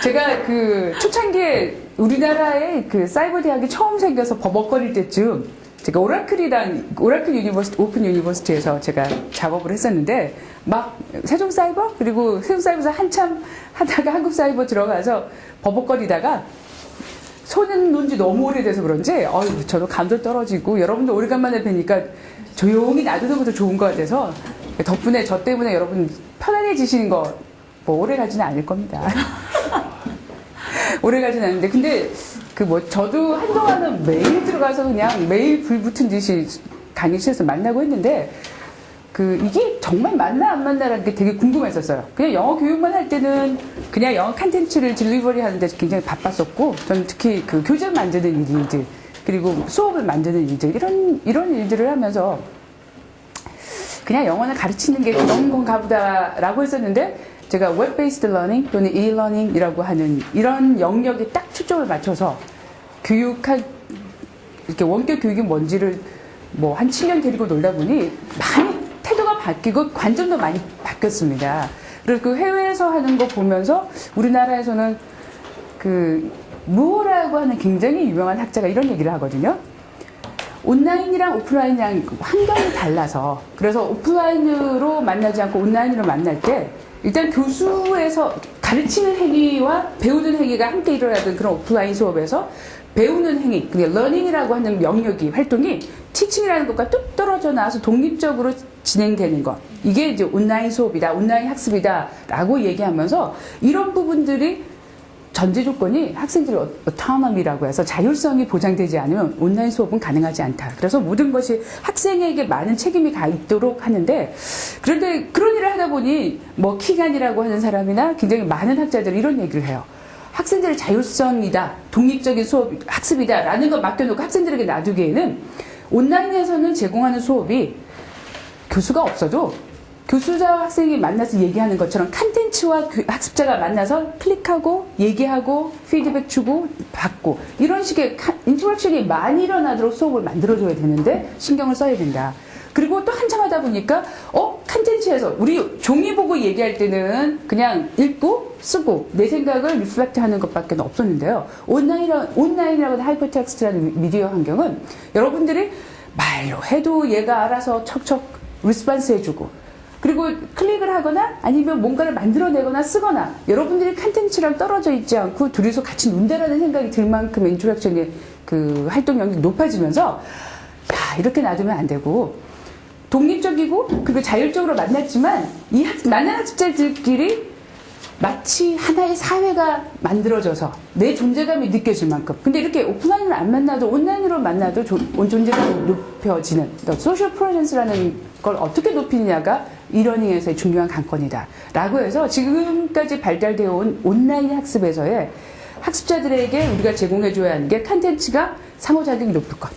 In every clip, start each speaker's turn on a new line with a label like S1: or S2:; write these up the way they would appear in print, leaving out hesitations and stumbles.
S1: 제가 그 초창기에 우리나라에 그 사이버 대학이 처음 생겨서 버벅거릴 때쯤 제가 오라클 유니버시티, 오픈 유니버시티에서 제가 작업을 했었는데 막 세종사이버 그리고 세종사이버에서 한참 하다가 한국사이버 들어가서 버벅거리다가 손은 논지 너무 오래돼서 그런지 저도 감도 떨어지고 여러분들 오래간만에 뵈니까 조용히 놔두는 것도 좋은 것 같아서 덕분에 저 때문에 여러분 편안해지시는 거 뭐 오래 가지는 않을 겁니다. 오래 가지는 않는데 근데 저도 한동안은 매일 들어가서 그냥 매일 불 붙은 듯이 강의실에서 만나고 했는데 이게 정말 맞나 안 맞나라는 게 되게 궁금했었어요. 그냥 영어 교육만 할 때는 그냥 영어 컨텐츠를 딜리버리 하는데 굉장히 바빴었고 저는 특히 그 교재 만드는 일들 그리고 수업을 만드는 일들 이런 일들을 하면서 그냥 영어는 가르치는 게 그런 건가 보다라고 했었는데 제가 웹-베이스드 러닝 또는 e-learning이라고 하는 이런 영역에 딱 초점을 맞춰서 이렇게 원격 교육이 뭔지를 뭐 한 7년 데리고 놀다 보니 많이 태도가 바뀌고 관점도 많이 바뀌었습니다. 그리고 그 해외에서 하는 거 보면서 우리나라에서는 무어라고 하는 굉장히 유명한 학자가 이런 얘기를 하거든요. 온라인이랑 오프라인이랑 환경이 달라서 그래서 오프라인으로 만나지 않고 온라인으로 만날 때 일단 교수에서 가르치는 행위와 배우는 행위가 함께 일어나던 그런 오프라인 수업에서 배우는 행위, 그러니까 러닝이라고 하는 영역이 활동이 티칭이라는 것과 뚝 떨어져 나와서 독립적으로 진행되는 것. 이게 이제 온라인 수업이다, 온라인 학습이다 라고 얘기하면서 이런 부분들이 전제 조건이 학생들의 autonomy라고 해서 자율성이 보장되지 않으면 온라인 수업은 가능하지 않다. 그래서 모든 것이 학생에게 많은 책임이 가 있도록 하는데 그런데 그런 일을 하다 보니 뭐 키간이라고 하는 사람이나 굉장히 많은 학자들이 이런 얘기를 해요. 학생들의 자율성이다, 독립적인 수업, 학습이다 라는 걸 맡겨놓고 학생들에게 놔두기에는 온라인에서는 제공하는 수업이 교수가 없어도 교수자와 학생이 만나서 얘기하는 것처럼 컨텐츠와 학습자가 만나서 클릭하고 얘기하고 피드백 주고 받고 이런 식의 인터랙션이 많이 일어나도록 수업을 만들어줘야 되는데 신경을 써야 된다. 그리고 또 한참 하다 보니까 컨텐츠에서 우리 종이 보고 얘기할 때는 그냥 읽고 쓰고 내 생각을 리플렉트 하는 것밖에 없었는데요. 온라인이라고 하는 하이퍼텍스트라는 미디어 환경은 여러분들이 말로 해도 얘가 알아서 척척 리스폰스 해주고 그리고 클릭을 하거나 아니면 뭔가를 만들어내거나 쓰거나 여러분들이 컨텐츠랑 떨어져 있지 않고 둘이서 같이 논다라는 생각이 들 만큼 인터랙션의 그 활동 영역이 높아지면서 이렇게 놔두면 안 되고 독립적이고 그리고 자율적으로 만났지만 이 만난 학습자들끼리 마치 하나의 사회가 만들어져서 내 존재감이 느껴질 만큼 근데 이렇게 오프라인으로 안 만나도 온라인으로 만나도 존재감이 높여지는 소셜 프레젠스라는 걸 어떻게 높이느냐가 이러닝에서의 중요한 관건이다 라고 해서 지금까지 발달되어 온 온라인 학습에서의 학습자들에게 우리가 제공해줘야 하는 게 컨텐츠가 상호작용이 높을 것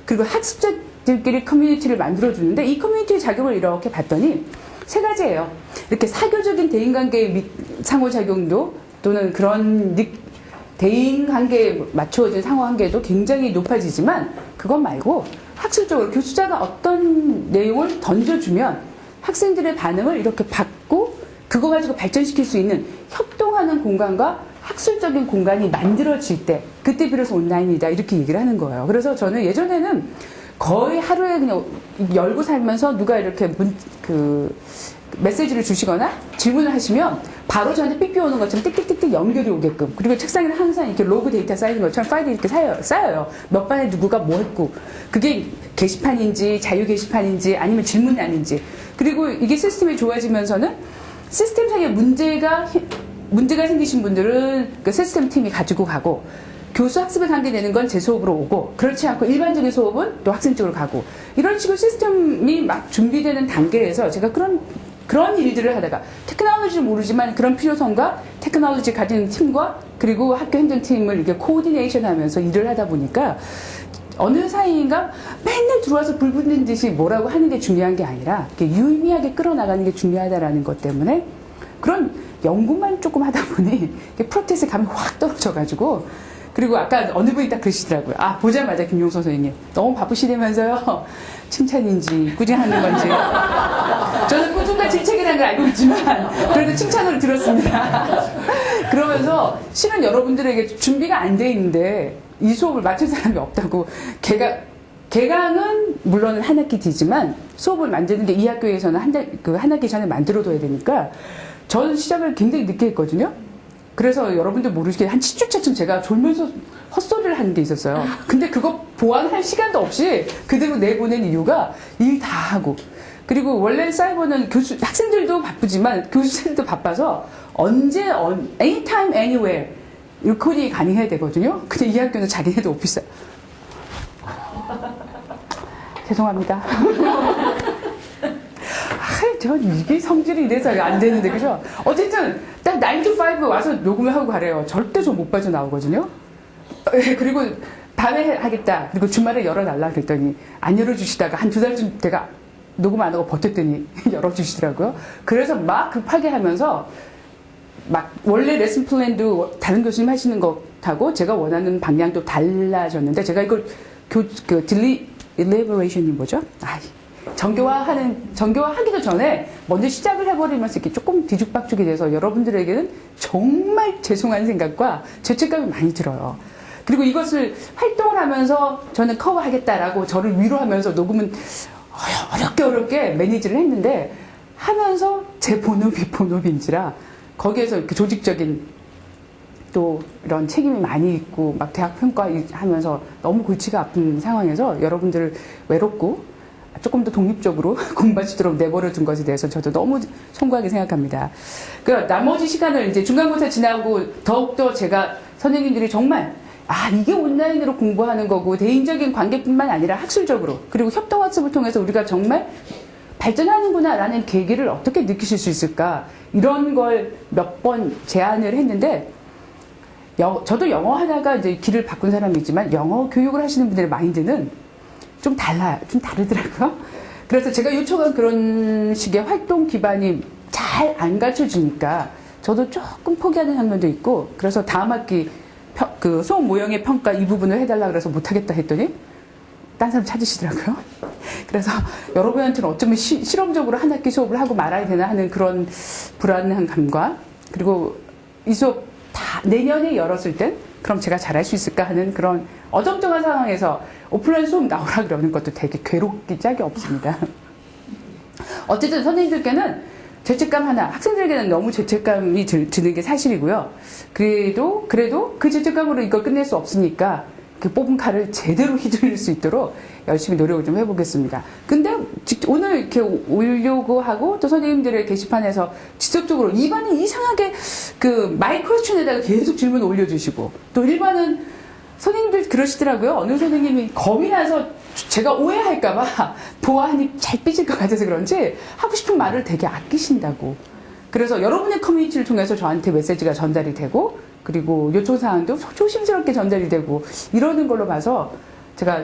S1: 그리고 학습자들끼리 커뮤니티를 만들어주는데 이 커뮤니티의 작용을 이렇게 봤더니 세 가지예요. 이렇게 사교적인 대인관계의 상호작용도 또는 그런 대인관계에 맞추어진 상호관계도 굉장히 높아지지만 그것 말고 학술적으로 교수자가 어떤 내용을 던져주면 학생들의 반응을 이렇게 받고 그거 가지고 발전시킬 수 있는 협동하는 공간과 학술적인 공간이 만들어질 때 그때 비로소 온라인이다 이렇게 얘기를 하는 거예요. 그래서 저는 예전에는 거의 하루에 그냥 열고 살면서 누가 이렇게 메시지를 주시거나 질문을 하시면 바로 저한테 삐삐 오는 것처럼 띡띡띡띡 연결이 오게끔 그리고 책상에는 항상 이렇게 로그 데이터 쌓이는 것처럼 파일이 이렇게 쌓여요. 몇 반에 누구가 뭐 했고 그게 게시판인지 자유 게시판인지 아니면 질문란인지 그리고 이게 시스템이 좋아지면서는 시스템상의 문제가 생기신 분들은 그 시스템 팀이 가지고 가고 교수 학습에 관계되는 건 제 수업으로 오고 그렇지 않고 일반적인 수업은 또 학생 쪽으로 가고 이런 식으로 시스템이 막 준비되는 단계에서 제가 그런 일들을 하다가 테크놀로지를 모르지만 그런 필요성과 테크놀로지 가진 팀과 그리고 학교 행정팀을 이렇게 코디네이션 하면서 일을 하다 보니까 어느 사이인가 맨날 들어와서 불 붙는 듯이 뭐라고 하는 게 중요한 게 아니라 유의미하게 끌어나가는 게 중요하다라는 것 때문에 그런 연구만 조금 하다 보니 프로테스트 감이 확 떨어져가지고 그리고 아까 어느 분이 딱 그러시더라고요. 보자마자 김용선 선생님 너무 바쁘시다면서요. 칭찬인지 꾸준하는 건지 저는 꾸준한 질책이라는 걸 알고 있지만 그래도 칭찬을 들었습니다. 그러면서 실은 여러분들에게 준비가 안 돼 있는데 이 수업을 맡을 사람이 없다고. 개강은 물론 한 학기 뒤지만 수업을 만드는 게 이 학교에서는 한 학기 전에 만들어둬야 되니까 저는 시작을 굉장히 늦게 했거든요. 그래서 여러분들 모르시게 한 7주차쯤 제가 졸면서 헛소리를 하는 게 있었어요. 근데 그거 보완할 시간도 없이 그대로 내보낸 이유가 일 다 하고. 그리고 원래 사이버는 학생들도 바쁘지만 교수들도 바빠서 anytime, anywhere 일코딩이 가능해야 되거든요. 근데 이 학교는 자기네도 오피스. 죄송합니다. 전 이게 성질이 이래서 안 되는데, 그죠? 어쨌든, 딱 9 to 5 와서 녹음을 하고 가래요. 절대 저 못 빠져나오거든요. 그리고 밤에 하겠다. 그리고 주말에 열어달라 그랬더니, 안 열어주시다가 한 2달쯤 제가 녹음 안 하고 버텼더니 열어주시더라고요. 그래서 막 급하게 하면서, 막, 원래 레슨 플랜도 다른 교수님 하시는 것하고 제가 원하는 방향도 달라졌는데, 제가 이걸 elaboration이 뭐죠? 정교화하기도 전에 먼저 시작을 해버리면서 이렇게 조금 뒤죽박죽이 돼서 여러분들에게는 정말 죄송한 생각과 죄책감이 많이 들어요. 그리고 이것을 활동을 하면서 저는 커버하겠다라고 저를 위로하면서 녹음은 어렵게 매니지를 했는데 하면서 제 본업인지라 거기에서 이렇게 조직적인 또 이런 책임이 많이 있고 막 대학 평가 하면서 너무 골치가 아픈 상황에서 여러분들을 외롭고 조금 더 독립적으로 공부하시도록 내버려 둔 것에 대해서 저도 너무 송구하게 생각합니다. 그 나머지 시간을 이제 중간고사 지나고 더욱더 제가 선생님들이 정말 이게 온라인으로 공부하는 거고 대인적인 관계뿐만 아니라 학술적으로 그리고 협동학습을 통해서 우리가 정말 발전하는구나 라는 계기를 어떻게 느끼실 수 있을까 이런 걸 몇 번 제안을 했는데 저도 영어 하다가 이제 길을 바꾼 사람이지만 영어 교육을 하시는 분들의 마인드는 좀 다르더라고요. 그래서 제가 요청한 그런 식의 활동 기반이 잘 안 갖춰지니까 저도 조금 포기하는 장면도 있고 그래서 다음 학기 수업 모형의 평가 이 부분을 해달라 그래서 못하겠다 했더니 딴 사람 찾으시더라고요. 그래서 여러분한테는 어쩌면 실험적으로 한 학기 수업을 하고 말아야 되나 하는 그런 불안한 감과 그리고 이 수업 다 내년에 열었을 땐 그럼 제가 잘할 수 있을까 하는 그런 어정쩡한 상황에서 오프라인 수업 나오라 그러는 것도 되게 괴롭기 짝이 없습니다. 어쨌든 선생님들께는 죄책감 하나, 학생들에게는 너무 죄책감이 드는 게 사실이고요. 그래도 그 죄책감으로 이걸 끝낼 수 없으니까 그 뽑은 칼을 제대로 휘둘릴 수 있도록 열심히 노력을 좀 해보겠습니다. 근데 오늘 이렇게 올려고 하고 또 선생님들의 게시판에서 지속적으로 2반은 이상하게 그 마이크로춘에다가 계속 질문 올려주시고 또 1반은 선생님들 그러시더라고요. 어느 선생님이 겁이 나서 제가 오해할까봐 보안이 잘 삐질 것 같아서 그런지 하고 싶은 말을 되게 아끼신다고. 그래서 여러분의 커뮤니티를 통해서 저한테 메시지가 전달이 되고 그리고 요청사항도 조심스럽게 전달이 되고 이러는 걸로 봐서 제가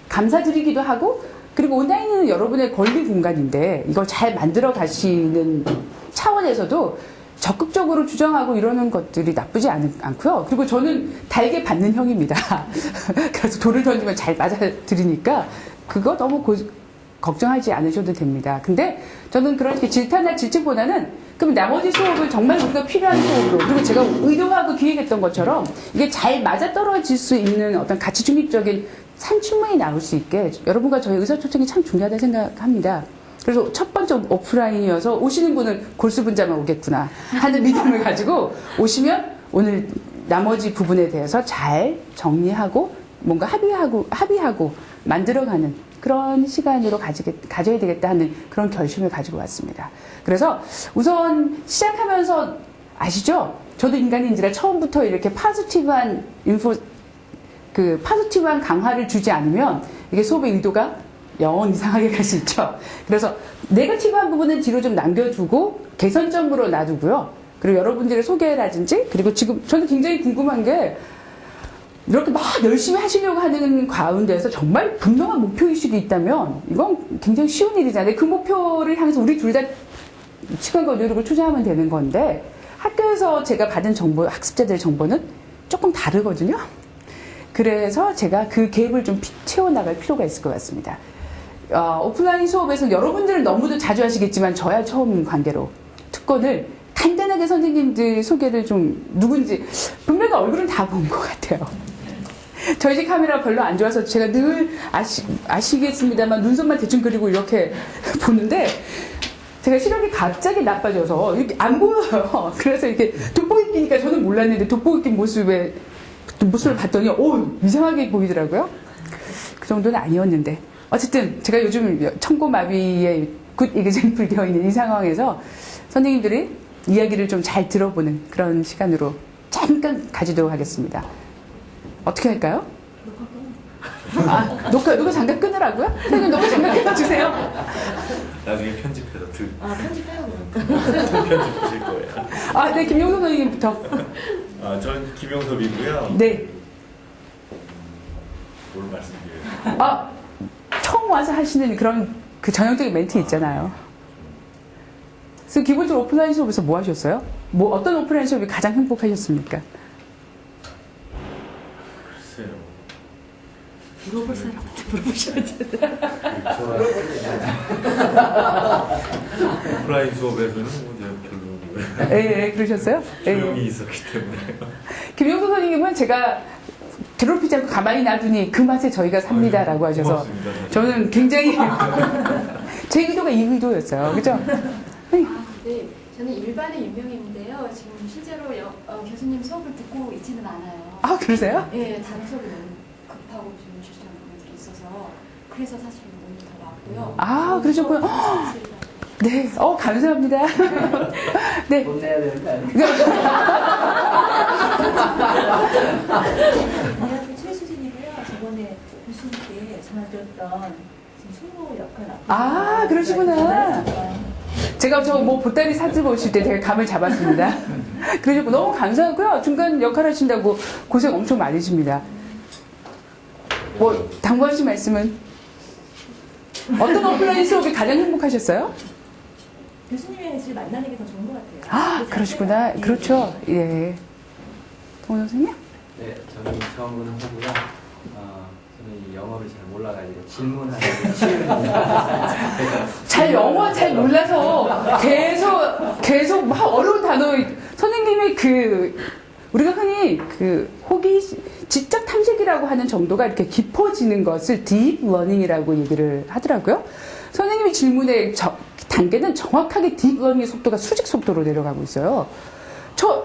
S1: 감사드리기도 하고 그리고 온라인은 여러분의 권리 공간인데 이걸 잘 만들어 가시는 차원에서도 적극적으로 주장하고 이러는 것들이 나쁘지 않고요. 그리고 저는 달게 받는 형입니다. 그래서 돌을 던지면 잘 맞아들이니까 그거 너무 걱정하지 않으셔도 됩니다. 근데 저는 그렇게 질타나 질책보다는 그럼 나머지 수업을 정말 우리가 필요한 수업으로 그리고 제가 의도하고 기획했던 것처럼 이게 잘 맞아떨어질 수 있는 어떤 가치 중립적인 산출문이 나올 수 있게 여러분과 저의 의사소통이 참 중요하다고 생각합니다. 그래서 첫 번째 오프라인이어서 오시는 분은 골수분자만 오겠구나 하는 믿음을 가지고 오시면 오늘 나머지 부분에 대해서 잘 정리하고 뭔가 합의하고 만들어가는 그런 시간으로 가져야 되겠다 하는 그런 결심을 가지고 왔습니다. 그래서 우선 시작하면서 아시죠? 저도 인간인지라 처음부터 이렇게 파지티브한 강화를 주지 않으면 이게 수업의 의도가 영 이상하게 갈 수 있죠. 그래서 네거티브한 부분은 뒤로 좀 남겨두고 개선점으로 놔두고요. 그리고 여러분들의 소개라든지 그리고 지금 저는 굉장히 궁금한 게 이렇게 막 열심히 하시려고 하는 가운데서 정말 분명한 목표의식이 있다면 이건 굉장히 쉬운 일이잖아요. 그 목표를 향해서 우리 둘 다 시간과 노력을 투자하면 되는 건데 학교에서 제가 받은 정보, 학습자들의 정보는 조금 다르거든요. 그래서 제가 그 갭을 좀 채워나갈 필요가 있을 것 같습니다. 오프라인 수업에서 여러분들은 너무도 자주 하시겠지만 저야 처음 관계로 특권을 간단하게 선생님들 소개를 좀 누군지 분명히 얼굴은 다 본 것 같아요. 저희 집 카메라 별로 안 좋아서 제가 늘 아시겠습니다만 눈썹만 대충 그리고 이렇게 보는데 제가 시력이 갑자기 나빠져서 이렇게 안 보여요. 그래서 이렇게 돋보기 끼니까 저는 몰랐는데 돋보기 낀 모습을 봤더니 이상하게 보이더라고요. 그 정도는 아니었는데 어쨌든 제가 요즘 청고마비에 굿 이그젠플 되어 있는 이 상황에서 선생님들이 이야기를 좀 잘 들어보는 그런 시간으로 잠깐 가지도록 하겠습니다. 어떻게 할까요? 녹화 잠깐 끊으라고요? 선생님 녹화 잠깐 끊어주세요.
S2: 나중에 편집해서
S3: 편집해요.
S2: 편집하실 거예요.
S1: 네, 김용석 선생님부터.
S2: 전 김용섭이고요.
S1: 네.
S2: 뭘 말씀드려요?
S1: 처음 와서 하시는 그런 그 전형적인 멘트 있잖아요. 그래서 기본적으로 오프라인 수업에서 뭐 하셨어요? 어떤 오프라인 수업이 가장 행복하셨습니까?
S2: 글쎄요.
S3: 물어볼 사람한테 물어보셔야 되나?
S2: 오프라인 수업에서는 별로
S1: 예, 그러셨어요?
S2: 조용히 있었기 때문에.
S1: 김용석 선생님은 제가 괴롭히지 않고 가만히 놔두니 그 맛에 저희가 삽니다라고 하셔서
S2: 고맙습니다.
S1: 저는 굉장히 제 의도가 이 의도였어요. 그죠?
S3: 네. 저는 일반의 유명인인데요. 지금 실제로 교수님 수업을 듣고 있지는 않아요.
S1: 그러세요?
S3: 네, 다른 수업이 너무 급하고 지금 실시간 부분들이 있어서 그래서 사실 오늘 더 왔고요.
S1: 그러셨구나. 네, 감사합니다. 네.
S4: 혼내야 되는 거 아니에요?
S5: 안녕하세요. 최수진이고요. 저번에 교수님께 전화드렸던 지금 총무 역할
S1: 그러시구나. 제가 보따리 사들고 오실 때 되게 감을 잡았습니다. 그러셨고 너무 감사하고요. 중간 역할 하신다고 고생 엄청 많으십니다. 당부하신 말씀은? 어떤 오프라인 수업이 가장 행복하셨어요?
S5: 교수님이랑 지금 만나는 게 더 좋은 것 같아요.
S1: 그러시구나.
S5: 예.
S1: 그렇죠. 예. 동원 선생님?
S4: 네, 저는 정은호 하고요. 저는 이 영어를 잘 몰라가지고 질문하는
S1: 영어 잘 몰라서 계속 막 어려운 단어 선생님의 우리가 흔히 지적 탐색이라고 하는 정도가 이렇게 깊어지는 것을 deep learning이라고 얘기를 하더라고요. 선생님이 질문의 단계는 정확하게 deep learning의 속도가 수직 속도로 내려가고 있어요.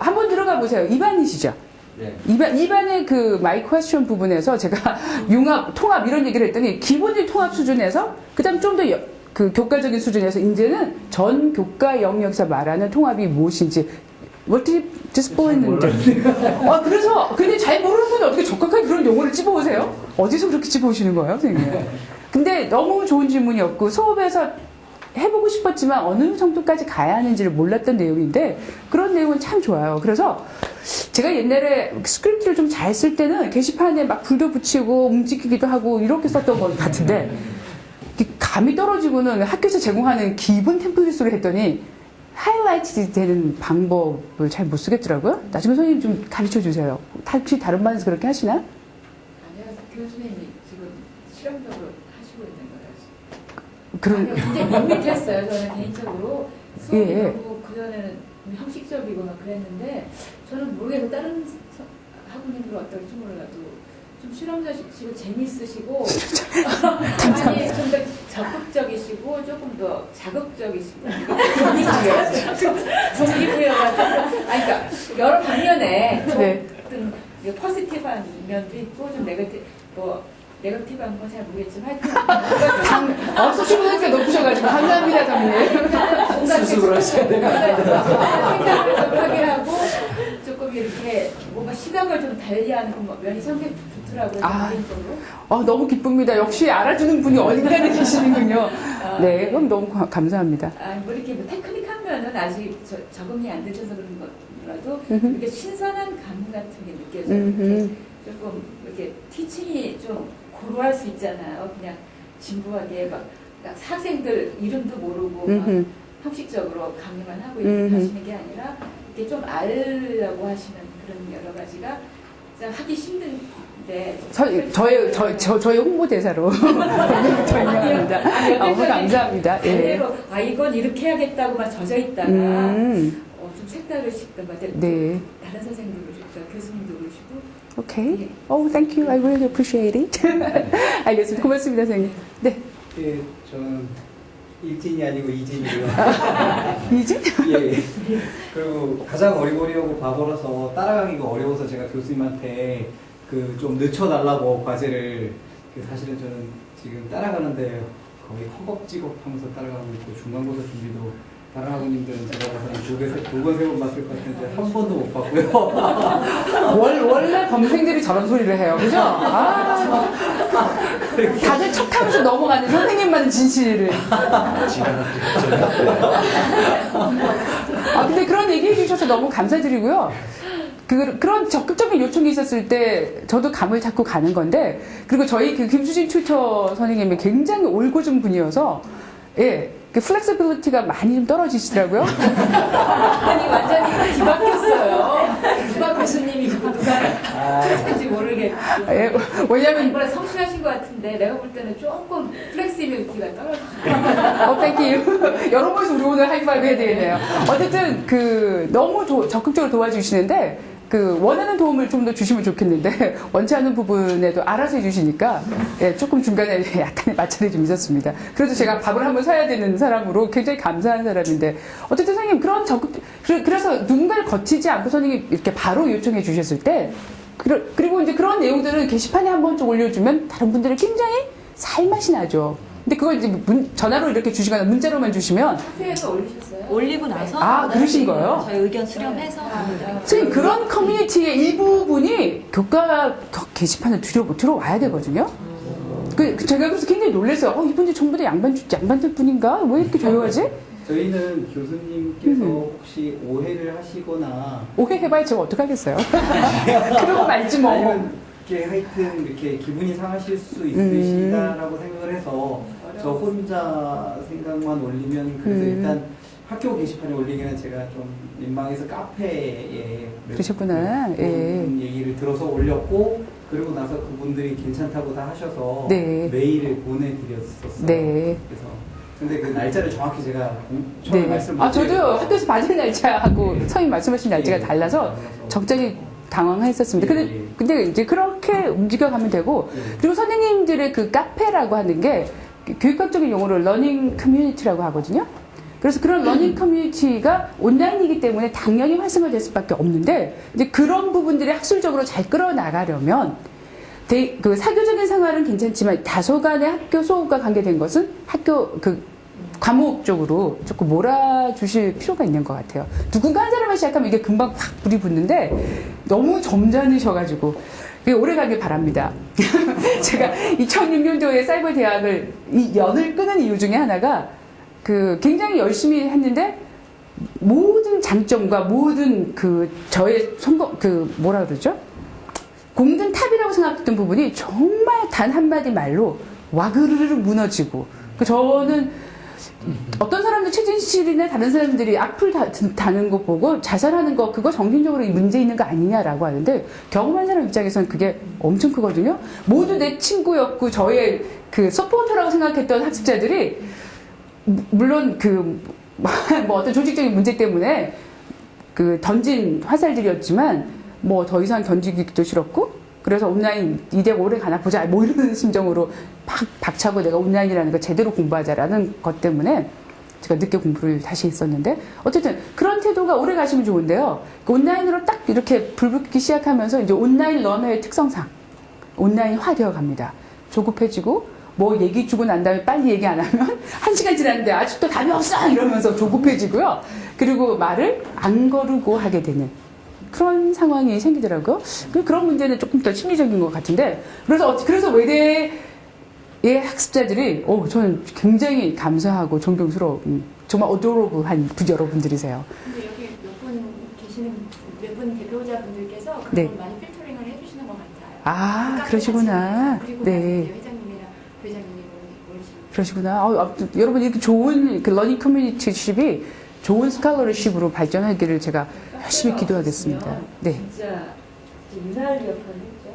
S1: 한번 들어가 보세요. 2반이시죠?
S4: 네.
S1: 2반의 그 my question 부분에서 제가 융합, 통합 이런 얘기를 했더니 기본적인 통합 수준에서 그다음 좀 더 교과적인 수준에서 이제는 전 교과 영역에서 말하는 통합이 무엇인지 디스플레이인데 그래서 근데 잘 모르는 분이 어떻게 적확하게 그런 용어를 집어오세요? 어디서 그렇게 집어오시는 거예요, 선생님? 근데 너무 좋은 질문이었고 수업에서 해보고 싶었지만 어느 정도까지 가야 하는지를 몰랐던 내용인데 그런 내용은 참 좋아요. 그래서 제가 옛날에 스크립트를 좀 잘 쓸 때는 게시판에 막 불도 붙이고 움직이기도 하고 이렇게 썼던 것 같은데 감이 떨어지고는 학교에서 제공하는 기본 템플릿으로 했더니 하이라이트 되는 방법을 잘 못 쓰겠더라고요. 나중에 선생님 좀 가르쳐 주세요. 혹시 다른 반에서 그렇게 하시나?
S6: 아니요, 교수님이 지금 실험적으로 하시고 있는 거예요. 굉장히 밋밋했어요. 저는 개인적으로 수업이 너무 그전에는 형식적이고 막 그랬는데 저는 모르겠어요. 다른 학부님들은 어떨지 몰라도 좀 실험적이시고 재밌으시고 아니 좀 더 적극적이시고 조금 더 자극적이시고 동기부여가 그러니까 여러 방면에 어떤 포지티브한 면도 있고 좀 네거티브한 건 잘 모르겠지만 하여튼
S1: 수시보니까 높으셔가지고 감사합니다, 선생님.
S4: 스스로 하셔야 돼요.
S6: 생각을 좀 하게 하고 조금 이렇게 뭔가 시각을 좀 달리하는 면이 상당히 좋더라고요. 개인적으로.
S1: 너무 기쁩니다. 역시 알아주는 분이 어딘가에 계시는군요. 네, 그럼 너무 감사합니다.
S6: 뭐 이렇게 테크닉한 면은 아직 적응이 안 되셔서 그런 거라도 이렇게 신선한 감 같은 게 느껴져요. 이렇게 조금 이렇게 티칭이 좀 고루할 수 있잖아요. 그냥 진부하게 막 학생들 이름도 모르고 막 형식적으로 강의만 하고 이렇게 하시는 게 아니라 이렇게 좀 알려고 하시는 그런 여러 가지가 하기 힘든
S1: 저희 홍보대사로 설명합니다. 너무 감사합니다. 예.
S6: 반대로 이건 이렇게 해야겠다고 막 젖어 있다가 좀 색다르시던 것 같아요.
S1: 네.
S6: 다른 선생님도 그러시고 교수님도 그러시고.
S1: 오케이. Thank you. I really appreciate it. 알겠습니다. 고맙습니다, 선생님. 네.
S7: 예, 저는 일진이 아니고 이진이고요.
S1: 이진?
S7: 예. 그리고 가장 어리버리하고 바보라서 따라가기가 어려워서 제가 교수님한테 그 좀 늦춰달라고 과제를 사실은 저는 지금 따라가는데 거의 허겁지겁하면서 따라가고 있고 중간고사 준비도 다른 학우님들은 제가 봐서는 두 번, 세 번 봤을 것 같은데 한 번도 못 봤고요.
S1: 원래 범생들이 저런 소리를 해요. 그죠? 다들 척하면서 넘어가는 선생님만 진실을. 근데 그런 얘기해 주셔서 너무 감사드리고요. 그런 적극적인 요청이 있었을 때 저도 감을 잡고 가는 건데, 그리고 저희 그 김수진 튜터 선생님이 굉장히 올곧은 분이어서, 예, 그 플렉시빌리티가 많이 좀 떨어지시더라고요.
S6: 아니, 완전히 뒤바뀌었어요. 누가 교수님이고 누가 교수인지 모르겠고.
S1: 예, 왜냐면
S6: 이번에 성실하신 것 같은데 내가 볼 때는 조금 플렉시빌리티가 떨어지죠.
S1: 땡큐. 여러 번에서 우리 오늘 하이파이브 해야 되겠네요. 어쨌든 너무 적극적으로 도와주시는데, 원하는 도움을 좀 더 주시면 좋겠는데, 원치 않는 부분에도 알아서 해주시니까, 예, 조금 중간에 약간의 마찰이 좀 있었습니다. 그래도 제가 밥을 한번 사야 되는 사람으로 굉장히 감사한 사람인데, 어쨌든 선생님, 그래서 누군가를 거치지 않고 선생님 이렇게 바로 요청해 주셨을 때, 그리고 이제 그런 내용들을 게시판에 한 번 좀 올려주면 다른 분들은 굉장히 살맛이 나죠. 근데 그걸 이제 전화로 이렇게 주시거나 문자로만 주시면.
S6: 카페에서 올리셨어요?
S5: 올리고 나서
S1: 그러신 거예요?
S5: 저희 의견 수렴해서
S1: 선생님, 그런 커뮤니티의 일부분이 교과 게시판에 들어와야 되거든요. 제가 그래서 굉장히 놀랐어요. 이분들 전부 다 양반들 뿐인가? 왜 이렇게 조용하지?
S7: 저희는 교수님께서 혹시 오해를 하시거나
S1: 오해해봐야 제가 어떡하겠어요. 그러고 말지 뭐.
S7: 아니면 이렇게 하여튼 이렇게 기분이 상하실 수 있으시다라고 생각을 해서 저 혼자 생각만 올리면 그래서 일단 학교 게시판에 올리기는 제가 좀 민망해서 카페에
S1: 그러셨구나.
S7: 그런 얘기를 들어서 올렸고, 그리고 나서 그분들이 괜찮다고 다 하셔서
S1: 네.
S7: 메일을 보내드렸었어요.
S1: 네.
S7: 그래서 근데 그 날짜를 정확히 제가 처음에 말씀 못
S1: 저도
S7: 드려서
S1: 학교에서 받은 날짜하고 선생님 말씀하신 날짜가 달라서 적절히 당황했었습니다. 근데 이제 그렇게 움직여가면 되고, 그리고 선생님들의 그 카페라고 하는 게 교육학적인 용어로 러닝 커뮤니티라고 하거든요. 그래서 그런 러닝 커뮤니티가 온라인이기 때문에 당연히 활성화될 수밖에 없는데, 이제 그런 부분들이 학술적으로 잘 끌어나가려면 그 사교적인 생활은 괜찮지만 다소간의 학교 수업과 관계된 것은 학교 과목적으로 조금 몰아주실 필요가 있는 것 같아요. 누군가 한 사람만 시작하면 이게 금방 확 불이 붙는데 너무 점잖으셔가지고 오래 가길 바랍니다. 제가 2006년도에 사이버 대학을 이 연을 끄는 이유 중에 하나가 굉장히 열심히 했는데 모든 장점과 모든 저의 뭐라 그러죠? 공든 탑이라고 생각했던 부분이 정말 단 한마디 말로 와그르르 무너지고, 저는 어떤 사람들 최진실이나 다른 사람들이 악플 다는 거 보고 자살하는 거, 그거 정신적으로 문제 있는 거 아니냐라고 하는데, 경험한 사람 입장에서는 그게 엄청 크거든요. 모두 내 친구였고 저의 서포터라고 생각했던 학습자들이 물론 뭐 어떤 조직적인 문제 때문에 던진 화살들이었지만 뭐 더 이상 던지기도 싫었고, 그래서 온라인 이대가 오래 가나 보자 뭐 이런 심정으로 박차고 내가 온라인이라는 거 제대로 공부하자라는 것 때문에 제가 늦게 공부를 다시 했었는데, 어쨌든 그런 태도가 오래 가시면 좋은데요. 온라인으로 딱 이렇게 불붙기 시작하면서 이제 온라인 러너의 특성상 온라인화 되어 갑니다. 조급해지고, 뭐 얘기 주고 난 다음에 빨리 얘기 안 하면 1시간 지났는데 아직도 답이 없어 이러면서 조급해지고요. 그리고 말을 안 거르고 하게 되는 그런 상황이 생기더라고요. 그런 문제는 조금 더 심리적인 것 같은데, 그래서 외대의 학습자들이 저는 굉장히 감사하고 존경스러운, 정말 어도러블한 여러분들이세요.
S3: 근데 여기 몇 분 대표자분들께서 그걸
S1: 네.
S3: 많이 필터링을 해주시는 것 같아요.
S1: 그러시구나.
S3: 그리고
S1: 네.
S3: 회장님이랑 부회장님이 올리시는.
S1: 그러시구나. 아무튼 여러분, 이렇게 좋은 러닝 커뮤니티십이 좋은 스칼러십으로 발전하기를 제가 열심히 기도하겠습니다. 네.
S6: 진짜 유사할 역할을 했죠.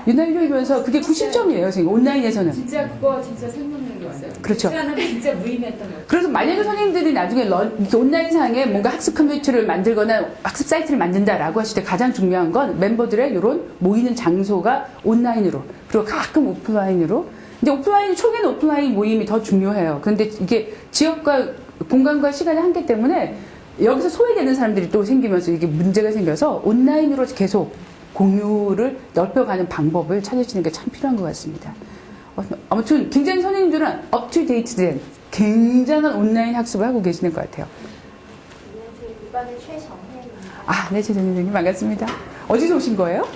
S1: 윤활유이면서 그게 구심점이에요, 선생님. 온라인에서는.
S6: 진짜 그거 진짜 생명력이었어요.
S1: 그렇죠.
S6: 하나는 진짜 무의미했던 것 같아요.
S1: 그래서 만약에 선생님들이 나중에 온라인상에 뭔가 학습 컴퓨터를 만들거나 학습 사이트를 만든다라고 하실 때 가장 중요한 건 멤버들의 이런 모이는 장소가 온라인으로 그리고 가끔 오프라인으로. 근데 오프라인 초기에는 오프라인 모임이 더 중요해요. 그런데 이게 지역과 공간과 시간의 한계 때문에 여기서 소외되는 사람들이 또 생기면서 이게 문제가 생겨서 온라인으로 계속 공유를 넓혀가는 방법을 찾으시는 게 참 필요한 것 같습니다. 아무튼 굉장히 선생님들은 업투데이트된 굉장한 온라인 학습을 하고 계시는 것 같아요.
S8: 이번에 최정혜입니다.
S1: 아, 네, 최 선생님 반갑습니다. 어디서 오신 거예요?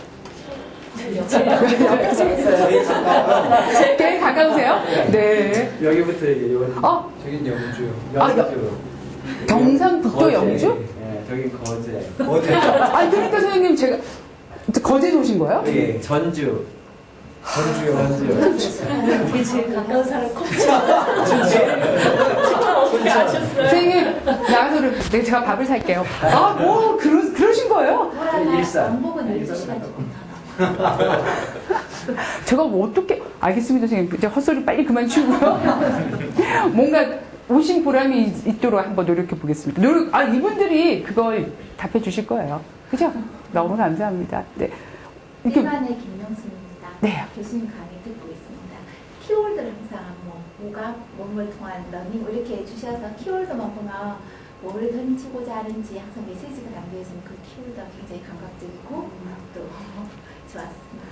S1: 꽤 가까우세요? 네.
S4: 여기부터 얘기해요.
S7: 저긴 영주요.
S1: 경상북도
S4: 거제.
S1: 영주?
S4: 네, 저긴 거제.
S7: 어제
S1: 아, 그러니까 선생님 제가 거제에서 오신 거예요?
S4: 예, 전주요.
S5: 우리 제일 가까운 사람
S1: 선생님 나가서 제가 밥을 살게요. 아, 뭐 그러신 거예요?
S4: 일산.
S8: 왕복은 12시간 조금 더 남아요.
S1: 제가 뭐 어떻게 알겠습니다, 선생님. 이제 헛소리 빨리 그만 치우고요. 뭔가 오신 보람이 있도록 한번 노력해 보겠습니다. 이분들이 그걸 답해 주실 거예요. 그죠? 너무 감사합니다. 네. 이렇게
S8: 일반의 김명순입니다.
S1: 네.
S8: 교수님 강의 듣고 있습니다. 키워드를 항상 오감, 몸을 통한 러닝 이렇게 주셔서 키워드만 보면 뭐를 던지고자 하는지 항상 메시지가 담겨있는 그 키워드가 굉장히 감각적이고 또 좋았습니다.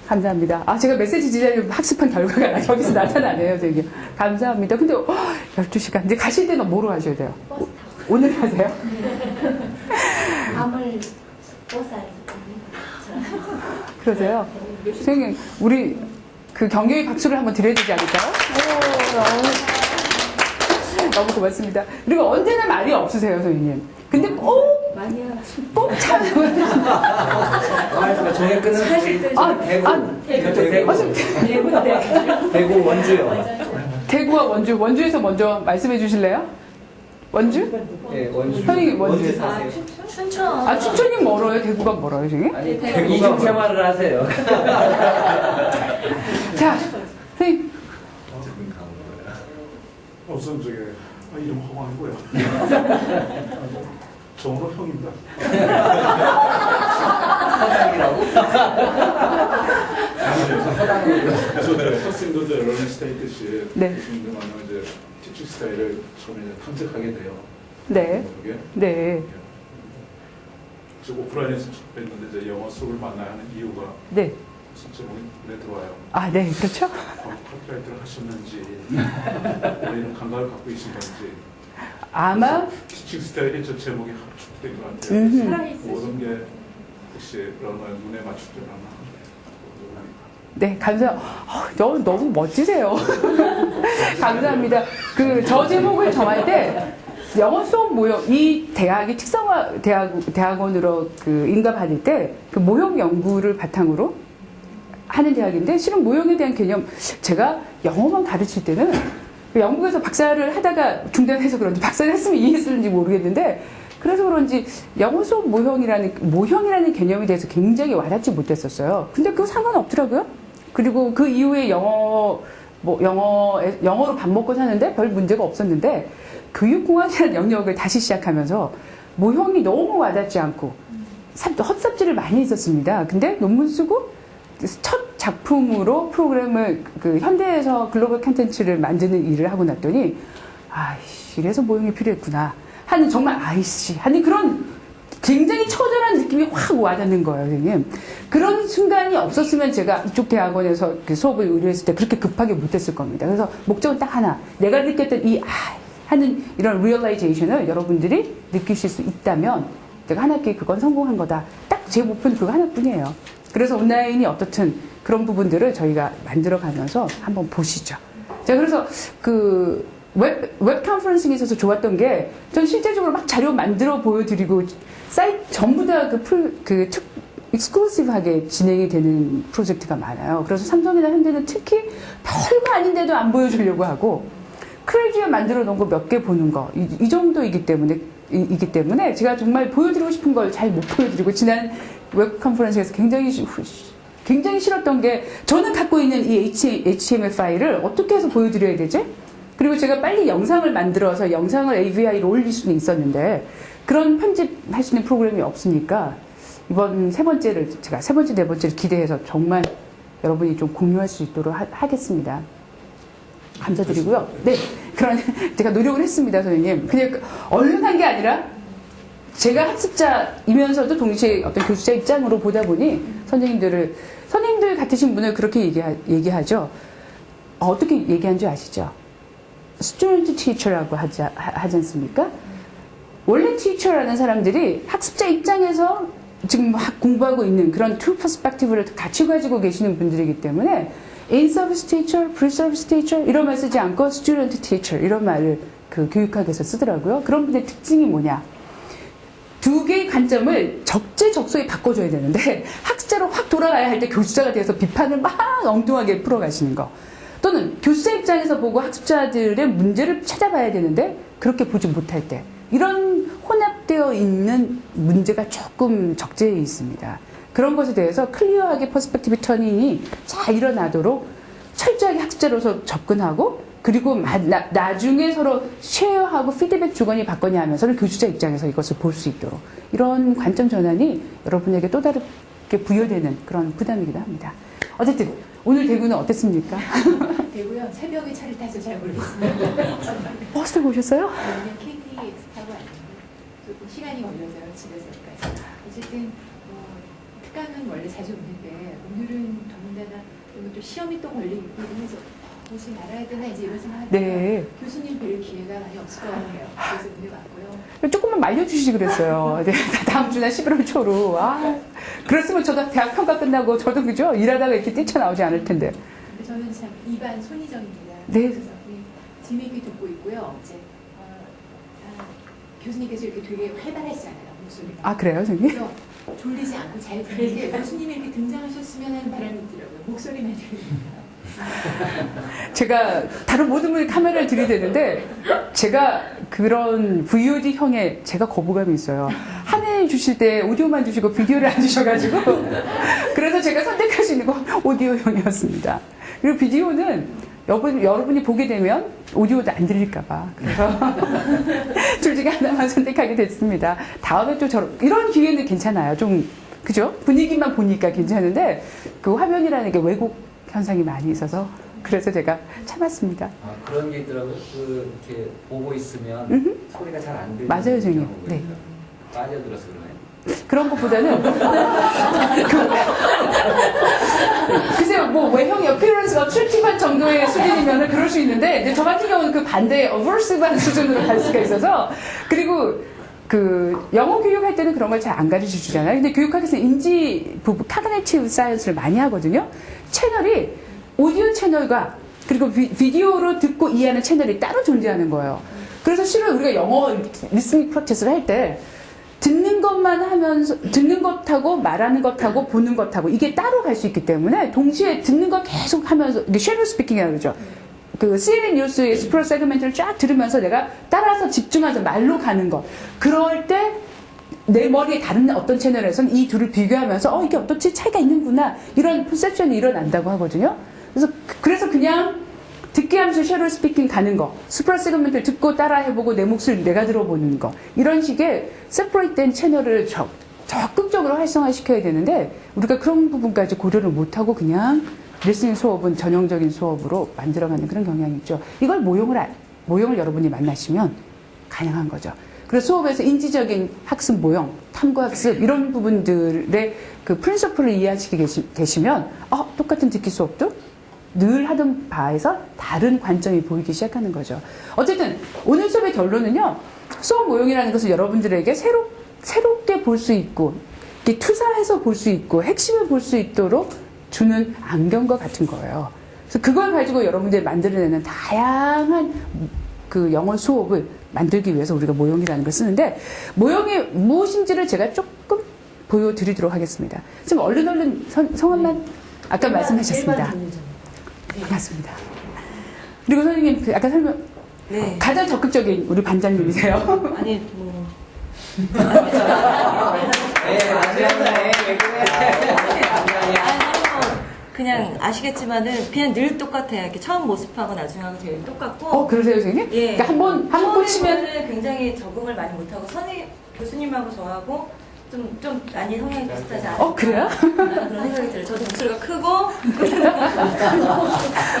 S1: 감사합니다. 아, 제가 메시지 디자인 학습한 결과가 저기서 나타나네요, 저기. 감사합니다. 근데 12시간. 이제 가실 때는 뭐로 가셔야 돼요?
S8: 버스 타고
S1: 오늘 가세요?
S8: 밤을 버스 안에서 봅니다.
S1: 그러세요? 선생님, 우리 그 경교의 박수를 한번 드려야 되지 않을까요? 너무 고맙습니다. 그리고 언제나 말이 없으세요, 선생님. 근데 꼭
S4: 말씀가 저녁 끊는 대구 원주요.
S1: 대구와 원주에서 먼저 말씀해 주실래요? 원주?
S4: 예, 원주.
S1: 선생님 원주.
S4: 사세요.
S8: 춘천.
S1: 아, 춘천이 멀어요? 대구가 멀어요, 선생님?
S4: 아니, 이중 생활을 하세요.
S1: 자, 선생님.
S2: 우선 이름 허광이고요. 정으로 형입니다.
S4: 사장이라고?
S2: 그래서 학생들 러닝 스타일 뜻이
S1: 네.
S2: 교수님들 만나면 이제 티칭 스타일을 처음에 탐색하게 돼요.
S1: 네.
S2: 그게.
S1: 네.
S2: 그래서 오프라인에서 했는데 이제 영어 수업을 만나야 하는 이유가
S1: 네.
S2: 진짜 눈에 들어와요.
S1: 아, 네. 그렇죠?
S2: 카피라이트를 하셨는지 이런 감각을 갖고 계신 건지
S1: 아마
S2: 티칭 스타일이 저 제목에 합축된 것 같아요. 모든 게 역시 러너의 눈에 맞추더라나.
S1: 네, 너무 멋지세요. 감사합니다. 저 제목을 정할 때 영어 수업 모형, 이 대학이 특성화 대학원으로 인가받을 때 그 모형 연구를 바탕으로 하는 대학인데, 실은 모형에 대한 개념, 제가 영어만 가르칠 때는 영국에서 박사를 하다가 중단해서 그런지, 박사를 했으면 이해했을지 모르겠는데, 그래서 그런지 영어 수업 모형이라는 개념에 대해서 굉장히 와닿지 못했었어요. 근데 그거 상관없더라고요. 그리고 그 이후에 영어로 밥 먹고 사는데 별 문제가 없었는데, 교육공학이라는 영역을 다시 시작하면서 모형이 너무 와닿지 않고 헛삽질을 많이 했었습니다. 근데 논문 쓰고 첫 작품으로 프로그램을 현대에서 글로벌 콘텐츠를 만드는 일을 하고 났더니, 아이씨, 이래서 모형이 필요했구나 하는, 정말 아이씨 하는 그런 굉장히 처절한 느낌이 확 와닿는 거예요, 선생님. 그런 순간이 없었으면 제가 이쪽 대학원에서 수업을 의뢰했을 때 그렇게 급하게 못했을 겁니다. 그래서 목적은 딱 하나, 내가 느꼈던 하는 이런 리얼라이제이션을 여러분들이 느끼실 수 있다면 제가 한 학기에 그건 성공한 거다. 딱 제 목표는 그거 하나뿐이에요. 그래서 온라인이 어떻든 그런 부분들을 저희가 만들어가면서 한번 보시죠. 자, 그래서 웹 컨퍼런싱에 있어서 좋았던 게, 전 실제적으로 막 자료 만들어 보여드리고 사이트 전부 다 익스클루시브하게 진행이 되는 프로젝트가 많아요. 그래서 삼성이나 현대는 특히 별거 아닌데도 안 보여주려고 하고, 크레이지에 만들어 놓은 거 몇 개 보는 거, 이 정도이기 때문에 제가 정말 보여드리고 싶은 걸 잘 못 보여드리고, 지난 웹 컨퍼런스에서 굉장히 굉장히 싫었던 게 저는 갖고 있는 이 HTML 파일을 어떻게 해서 보여드려야 되지? 그리고 제가 빨리 영상을 만들어서 영상을 AVI로 올릴 수는 있었는데 그런 편집할 수 있는 프로그램이 없으니까 이번 세 번째를 제가 세 번째, 네 번째를 기대해서 정말 여러분이 좀 공유할 수 있도록 하겠습니다. 감사드리고요. 네, 그런 제가 노력을 했습니다, 선생님. 그냥 얼른 한 게 아니라 제가 학습자이면서도 동시에 어떤 교수자 입장으로 보다 보니 선생님들 같으신 분을 그렇게 얘기하죠. 어떻게 얘기한 줄 아시죠? 스튜던트 티처라고 하지 않습니까? 원래 티처라는 사람들이 학습자 입장에서 지금 막 공부하고 있는 그런 투 퍼스펙티브를 같이 가지고 계시는 분들이기 때문에 in-service teacher, pre-service teacher 이런 말 쓰지 않고 student teacher 이런 말을 그 교육학에서 쓰더라고요. 그런 분의 특징이 뭐냐? 두 개의 관점을 적재적소에 바꿔줘야 되는데 학습자로 확 돌아가야 할 때 교수자가 돼서 비판을 막 엉뚱하게 풀어가시는 거. 또는 교수자 입장에서 보고 학습자들의 문제를 찾아봐야 되는데 그렇게 보지 못할 때 이런 혼합되어 있는 문제가 조금 적재해 있습니다. 그런 것에 대해서 클리어하게 퍼스펙티브 터닝이 잘 일어나도록 철저하게 학습자로서 접근하고 그리고 나중에 서로 쉐어하고 피드백 주거니 받거니 하면서 교수자 입장에서 이것을 볼 수 있도록 이런 관점 전환이 여러분에게 또 다르게 부여되는 그런 부담이기도 합니다. 어쨌든 오늘 대구는 어땠습니까?
S8: 대구요. 새벽에 차를 타서 잘 모르겠습니다.
S1: 버스 오셨어요?
S8: 저는 KTX 타고 왔는데 조금 시간이 걸려서요. 집에서 여기까지. 어쨌든 특강은 원래 자주 오는데 오늘은 더군다나 그리고 또 시험이 또 걸리고 해서 오지 말아야 되나 이제 이런 생각하다가
S1: 네.
S8: 교수님 뵐 기회가 많이 없을 것 같아요. 그래서 오늘 왔고요.
S1: 조금만 말려주시지 그랬어요. 네, 다음 주나 11월 초로. 그랬으면 저도 대학 평가 끝나고 저도 그죠? 일하다가 이렇게 뛰쳐나오지 않을 텐데.
S8: 근데 저는 참 이반 손희정입니다.
S1: 네.
S8: 그래서 재미있게 듣고 있고요. 이제 교수님께서 이렇게 되게 활발하시잖아요. 목소리가.
S1: 그래요, 선생님?
S8: 그래서 졸리지 않고 잘 듣는데 교수님이 이렇게 등장하셨으면 하는 바람이 있더라고요. 목소리만 들으니까.
S1: 제가 다른 모든 분이 카메라를 들이대는데 제가 그런 VOD형에 제가 거부감이 있어요. 화면 주실 때 오디오만 주시고 비디오를 안 주셔가지고 그래서 제가 선택할 수 있는 건 오디오형이었습니다. 그리고 비디오는 여러분이 보게 되면 오디오도 안 들릴까봐 그래서 둘 중에 하나만 선택하게 됐습니다. 다음에 또 이런 기회는 괜찮아요. 좀 그죠? 분위기만 보니까 괜찮은데 그 화면이라는 게 왜곡 현상이 많이 있어서 그래서 제가 참았습니다.
S4: 그런 게 있더라고요. 이렇게 보고 있으면 소리가 잘 안 들리는
S1: 맞아요, 선생님.
S4: 경우가
S1: 네.
S4: 있더라고요. 빠져들어서 그러나요?
S1: 그런 것보다는 글쎄요, 뭐 외형이 어피어런스가 어트랙티브한 정도의 수준이면 그럴 수 있는데 이제 저 같은 경우는 그 반대의 어버시브한 수준으로 갈 수가 있어서 그리고 그 영어 교육할 때는 그런 걸 잘 안 가르쳐 주잖아요. 근데 교육학에서 인지 부분, 카그네티브 사이언스를 많이 하거든요. 채널이 오디오 채널과 그리고 비디오로 듣고 이해하는 채널이 따로 존재하는 거예요. 그래서 실은 우리가 영어 리스닝 프로세스를 할 때 듣는 것만 하면서 듣는 것하고 말하는 것하고 보는 것하고 이게 따로 갈 수 있기 때문에 동시에 듣는 거 계속 하면서 이게 쉐로 스피킹이라고 그러죠. 그 CNN 뉴스의 스프로 세그멘트를 쫙 들으면서 내가 따라서 집중해서 말로 가는 것. 그럴 때 내 머리에 다른 어떤 채널에서는 이 둘을 비교하면서 이게 어떻지 차이가 있는구나 이런 퍼셉션이 일어난다고 하거든요. 그래서 그냥 듣게 하면서 쉐로 스피킹 가는 거, 스프로 세그멘트를 듣고 따라 해보고 내 몫을 내가 들어보는 거 이런 식의 세퍼레이트된 채널을 적극적으로 활성화시켜야 되는데 우리가 그런 부분까지 고려를 못하고 그냥 리스닝 수업은 전형적인 수업으로 만들어가는 그런 경향이 있죠. 이걸 모형을 여러분이 만나시면 가능한 거죠. 그래서 수업에서 인지적인 학습 모형, 탐구학습 이런 부분들의 그 프린서플을 이해하시게 되시면 똑같은 듣기 수업도 늘 하던 바에서 다른 관점이 보이기 시작하는 거죠. 어쨌든 오늘 수업의 결론은요. 수업 모형이라는 것을 여러분들에게 새롭게 볼 수 있고 이렇게 투사해서 볼 수 있고 핵심을 볼 수 있도록 주는 안경과 같은 거예요. 그래서 그걸 가지고 여러분들이 만들어내는 다양한 그 영어 수업을 만들기 위해서 우리가 모형이라는 걸 쓰는데 모형이 무엇인지를 제가 조금 보여드리도록 하겠습니다. 지금 얼른 성함만 아까 말씀하셨습니다. 반갑습니다. 그리고 선생님 아까 설명 가장 적극적인 우리 반장님이세요.
S5: 아니 뭐
S7: 네, 맞습니다. 왜 그래?
S9: 그냥 아시겠지만은 그냥 늘 똑같아요. 이렇게 처음 모습하고 나중하고 제일 똑같고.
S1: 그러세요, 선생님?
S9: 예.
S1: 그러니까 한번 꽂히면.
S9: 처음에는 굉장히 적응을 많이 못하고 교수님하고 저하고 좀 많이 성향이 비슷하지 않을까.
S1: 그래요?
S9: 그런 생각이 들어요. 저도 목소리가 크고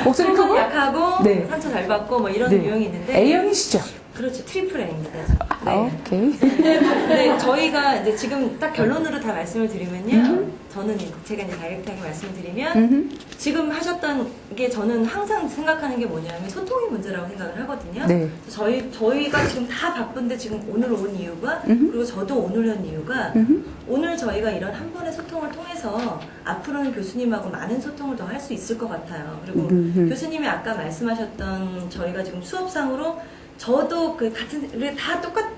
S1: 목소리 크고
S9: 약하고
S1: 네.
S9: 상처 잘 받고 뭐 이런
S1: 네.
S9: 유형이 있는데
S1: A형이시죠?
S9: 그렇죠. 트리플 A입니다.
S1: 오케이.
S9: 근데 저희가 이제 지금 딱 결론으로 다 말씀을 드리면요. 저는 제가 이제 다이렉트하게 말씀을 드리면 지금 하셨던 게 저는 항상 생각하는 게 뭐냐면 소통의 문제라고 생각을 하거든요.
S1: 네.
S9: 저희가 지금 다 바쁜데 지금 오늘 온 이유가 그리고 저도 오늘 온 이유가 오늘 저희가 이런 한 번의 소통을 통해서 앞으로는 교수님하고 많은 소통을 더 할 수 있을 것 같아요. 그리고 교수님이 아까 말씀하셨던 저희가 지금 수업상으로 저도 그 같은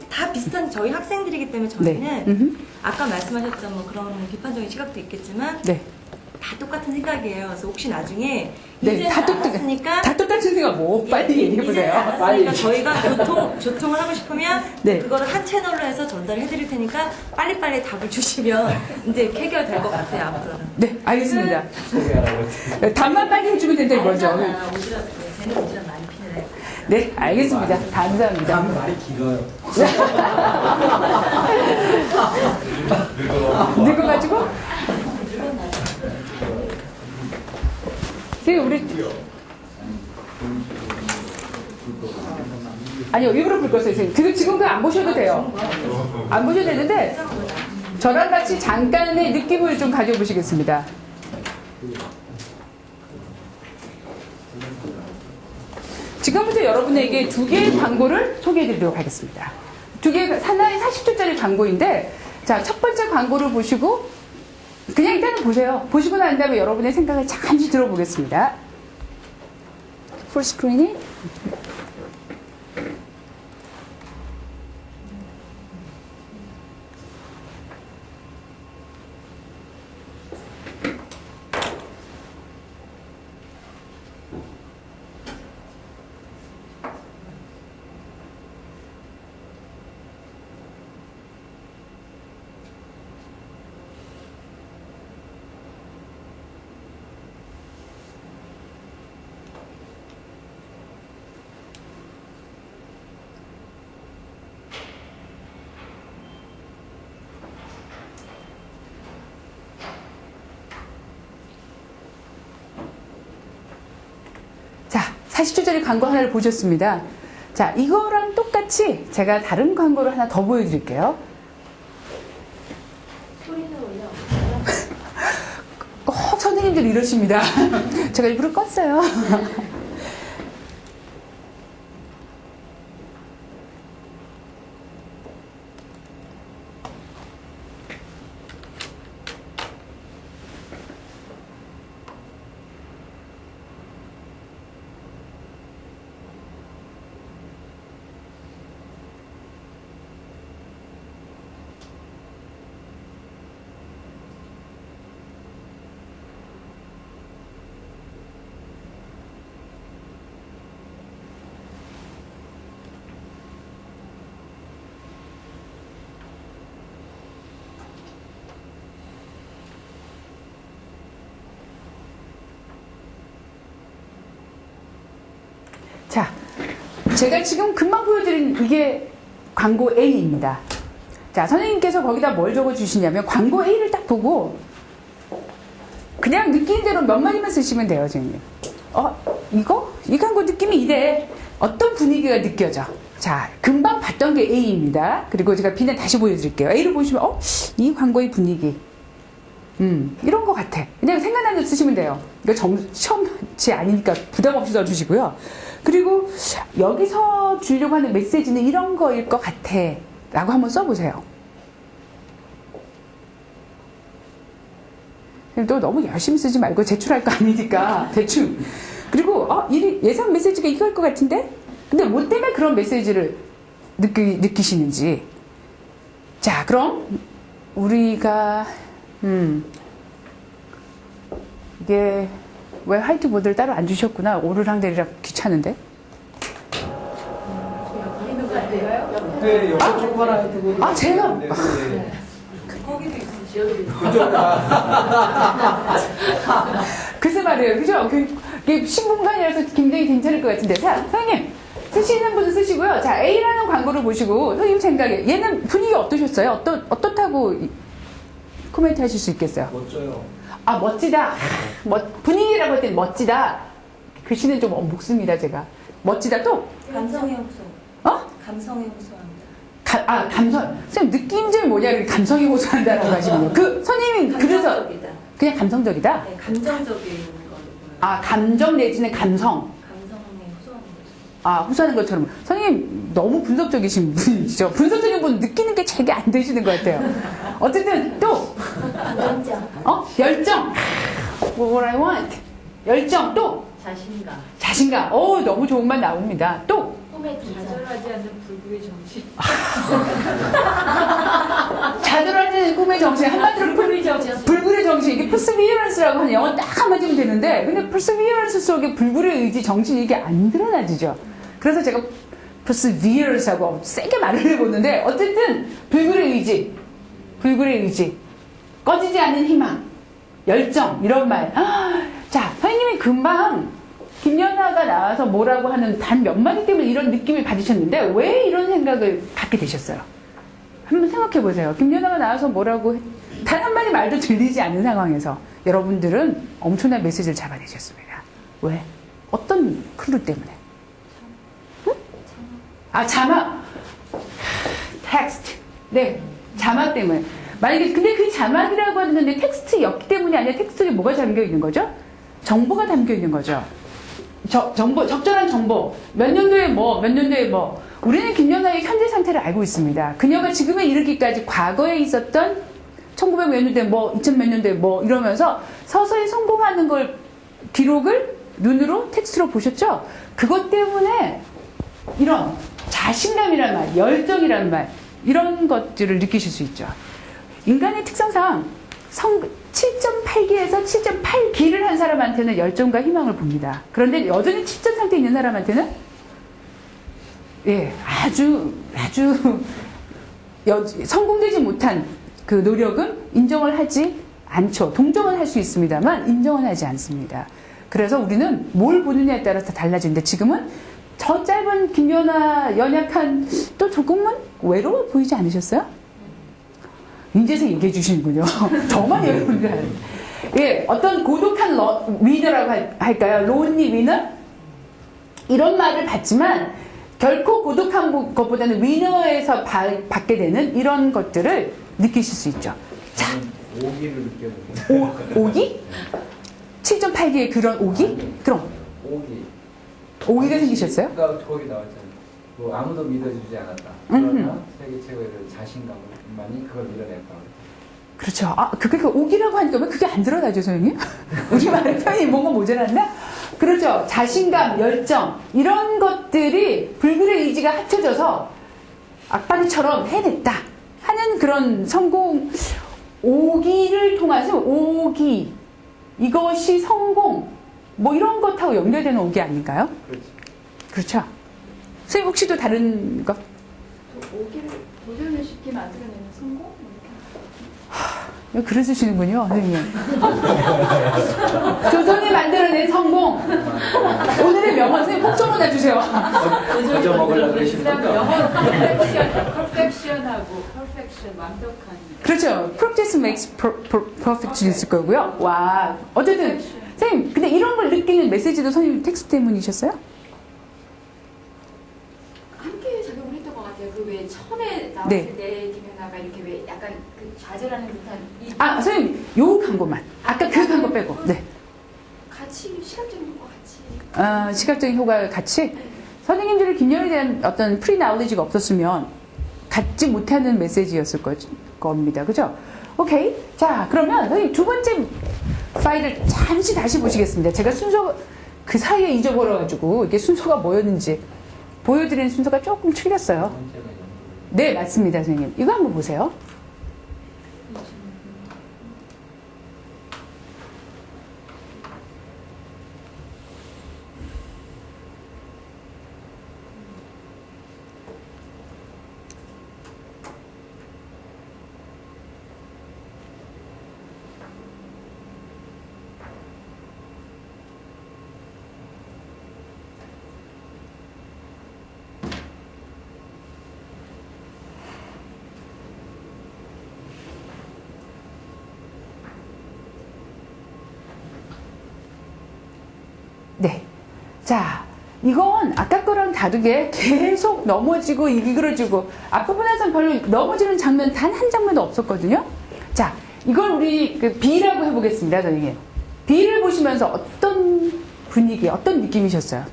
S9: 다 비슷한 저희 학생들이기 때문에 저희는
S1: 네.
S9: 아까 말씀하셨던 뭐 그런 비판적인 시각도 있겠지만
S1: 네.
S9: 다 똑같은 생각이에요. 그래서 혹시 나중에
S1: 네,
S9: 이제
S1: 다
S9: 알았으니까
S1: 다 똑같은 생각 빨리 얘기해보세요.
S9: 알았으니까 저희가 조통을 하고 싶으면
S1: 네.
S9: 그거를 한 채널로 해서 전달해 드릴 테니까 빨리빨리 답을 주시면 이제 해결될 것 같아요. 앞으로는.
S1: 네, 알겠습니다.
S7: 소개하라고 했지.
S1: 답만 빨리 해주면 된다 이거죠.
S9: 쟤는 오지랖 많이 피는 애.
S1: 네, 알겠습니다. 감사합니다.
S7: 다음 말이 길어요.
S1: 늙어가지고? 지금 우리 아니요, 일부러 불 껐어요, 선생님. 지금 그거 안 보셔도 돼요. 안 보셔도 되는데 저랑 같이 잠깐의 느낌을 좀 가져보시겠습니다. 지금부터 여러분에게 두 개의 광고를 소개해드리도록 하겠습니다. 두 개, 하나의 40초짜리 광고인데, 자, 첫 번째 광고를 보시고, 그냥 일단은 보세요. 보시고 난 다음에 여러분의 생각을 잠시 들어보겠습니다. 풀 스크린이. 자, 40초짜리 광고 하나를 보셨습니다. 자, 이거랑 똑같이 제가 다른 광고를 하나 더 보여드릴게요.
S8: 소리는 올려.
S1: 꼭 선생님들 이러십니다. 제가 일부러 껐어요. 자, 제가 지금 금방 보여드린 이게 광고 A입니다. 자, 선생님께서 거기다 뭘 적어주시냐면 광고 A를 딱 보고 그냥 느끼는 대로 몇 마디만 쓰시면 돼요, 선생님. 이거? 이 광고 느낌이 이래. 어떤 분위기가 느껴져? 자, 금방 봤던 게 A입니다. 그리고 제가 B는 다시 보여드릴게요. A를 보시면, 이 광고의 분위기. 이런 것 같아. 그냥 생각나는 대로 쓰시면 돼요. 이거 시험지 아니니까 부담 없이 써주시고요. 그리고 여기서 주려고 하는 메시지는 이런 거일 것 같아. 라고 한번 써보세요. 또 너무 열심히 쓰지 말고 제출할 거 아니니까 대충. 그리고 예상 메시지가 이거일 것 같은데? 근데 뭐 때문에 그런 메시지를 느끼시는지. 자, 그럼 우리가 이게 왜 화이트보드를 따로 안 주셨구나. 오르락내리락 귀찮은데.
S7: 네, 여기 초코나 해두고.
S1: 제가.
S9: 거기도 있으시죠?
S7: 그쪽.
S1: 글쎄 말이에요. 그죠? 이게 신문관이라서 굉장히 괜찮을 것 같은데. 자, 선생님. 쓰시는 분은 쓰시고요. 자, A라는 광고를 보시고, 선생님 생각에, 얘는 분위기 어떠셨어요? 어떻다고 코멘트 하실 수 있겠어요?
S7: 멋져요.
S1: 아, 멋지다. 분위기라고 할 땐 멋지다. 글씨는 좀 목습니다, 제가. 멋지다. 또?
S9: 감성의 호소.
S1: 어?
S9: 감성의 호소합니다.
S1: 감성. 선생님, 느낌점이 뭐냐, 감성이 호소한다라고 하시군요. 선생님이 그래서,
S9: 감성적이다.
S1: 그냥 감성적이다?
S9: 네, 감정적인 거를
S1: 아, 감정 내지는 감성.
S9: 감성에 호소하는 거죠.
S1: 아, 호소하는 것처럼. 선생님, 너무 분석적이신 분이시죠? 분석적인 분 느끼는 게 제게 안 되시는 것 같아요. 어쨌든, 또!
S8: 열정.
S1: 열정. What I want. 열정. 또! 자신감. 너무 좋은 말 나옵니다. 또!
S8: 꿈의 기적.
S6: 좌절하지 않는 불구의 정신.
S1: 자들하는 꿈의 정신. 한마디로 불굴의 정신. 이게 perseverance라고 하는 영어 딱 한마디면 되는데, 근데 perseverance 속에 불굴의 의지, 정신이 이게 안 드러나지죠. 그래서 제가 perseverance하고 세게 말을 해보는데, 어쨌든 불굴의 의지, 꺼지지 않는 희망, 열정, 이런 말. 자, 선생님이 금방 김연아가 나와서 뭐라고 하는 단 몇 마디 때문에 이런 느낌을 받으셨는데, 왜 이런 생각을 갖게 되셨어요? 한번 생각해 보세요. 김연아가 나와서 뭐라고 단 한마디 말도 들리지 않는 상황에서 여러분들은 엄청난 메시지를 잡아내셨습니다. 왜? 어떤 클루 때문에? 응? 아, 자막. 텍스트. 네, 자막 때문에. 만약에 근데 그 자막이라고 하는 건데 텍스트였기 때문이 아니라 텍스트 속에 뭐가 담겨 있는 거죠? 정보가 담겨 있는 거죠. 적절한 정보. 몇 년도에 몇 년도에 뭐. 우리는 김연아의 현재 상태를 알고 있습니다. 그녀가 지금에 이르기까지 과거에 있었던 1900 몇 년도에 2000 몇 년도에 이러면서 서서히 성공하는 걸 기록을 눈으로 텍스트로 보셨죠? 그것 때문에 이런 자신감이란 말, 열정이란 말, 이런 것들을 느끼실 수 있죠. 인간의 특성상 7.8기에서 7.8기를 한 사람한테는 열정과 희망을 봅니다. 그런데 여전히 7점 상태에 있는 사람한테는 아주 성공되지 못한 그 노력은 인정을 하지 않죠. 동정은 할 수 있습니다만 인정은 하지 않습니다. 그래서 우리는 뭘 보느냐에 따라서 달라지는데 지금은 저 짧은 김연아 연약한 또 조금은 외로워 보이지 않으셨어요? 이제서 얘기해 주시는군요. 저만 여러분들 하는. 어떤 고독한 위너라고 할까요? 론리 위너? 이런 말을 받지만 결코 고독한 것보다는 위너에서 받게 되는 이런 것들을 느끼실 수 있죠. 자,
S4: 오기를 느껴요.
S1: 오기? 7.8기의 그런 오기? 그럼 오기가 생기셨어요?
S4: 그러니까 거기 나왔잖아요. 아무도 믿어주지 않았다. 그러나 세계 최고의 자신감만이 그걸 밀어냈다.
S1: 그렇죠. 그게 오기라고 하니까 왜 그게 안 드러나죠, 선생님? 우리 말의 표현이 뭔가 모자랐나? 그렇죠. 자신감, 열정, 이런 것들이 불굴의 의지가 합쳐져서 악바리처럼 해냈다 하는 그런 성공, 오기를 통해서 오기, 이것이 성공, 이런 것하고 연결되는 오기 아닌가요? 그렇죠. 선생님 혹시 또 다른 것?
S3: 오기를 도전을 쉽게 만들어내는 성공?
S1: 그러시는군요, 선생님. 조선이 만들어낸 성공. 오늘의 명언, 선생님 꼭 적어놔주세요.
S4: 거저 먹으려고 그러시는 거죠?
S6: 영어로 perfection하고 perfection, 완벽한.
S1: 그렇죠. Practice makes perfect 있을 거고요. 와, 어쨌든 선생님, 근데 이런 걸 느끼는 메시지도 선생님 텍스트 때문이셨어요?
S3: 함께 작용을 했던 것 같아요. 그 왜 처음에 나왔을
S1: 네.
S3: 때 김연아가 이렇게 왜 약간 그 좌절하는 듯한
S1: 선생님, 요 광고만. 아까 그 광고 빼고. 네.
S3: 같이 시각적인 거 같이.
S1: 시각적인 효과 같이. 선생님들이 김연아에 대한 어떤 프리 나울리지가 없었으면 갖지 못하는 메시지였을 겁니다. 그죠? 오케이. 자, 그러면 선생님 두 번째 파일을 잠시 다시 보시겠습니다. 제가 순서 그 사이에 잊어버려가지고 이게 순서가 뭐였는지 보여드리는 순서가 조금 틀렸어요. 네, 맞습니다, 선생님. 이거 한번 보세요. 자, 이건 아까 거랑 다르게 계속 넘어지고 이그러지고 앞부분에서는 별로 넘어지는 장면 단 한 장면도 없었거든요. 자, 이걸 우리 그 B라고 해보겠습니다, 선생님. B를 보시면서 어떤 분위기, 어떤 느낌이셨어요?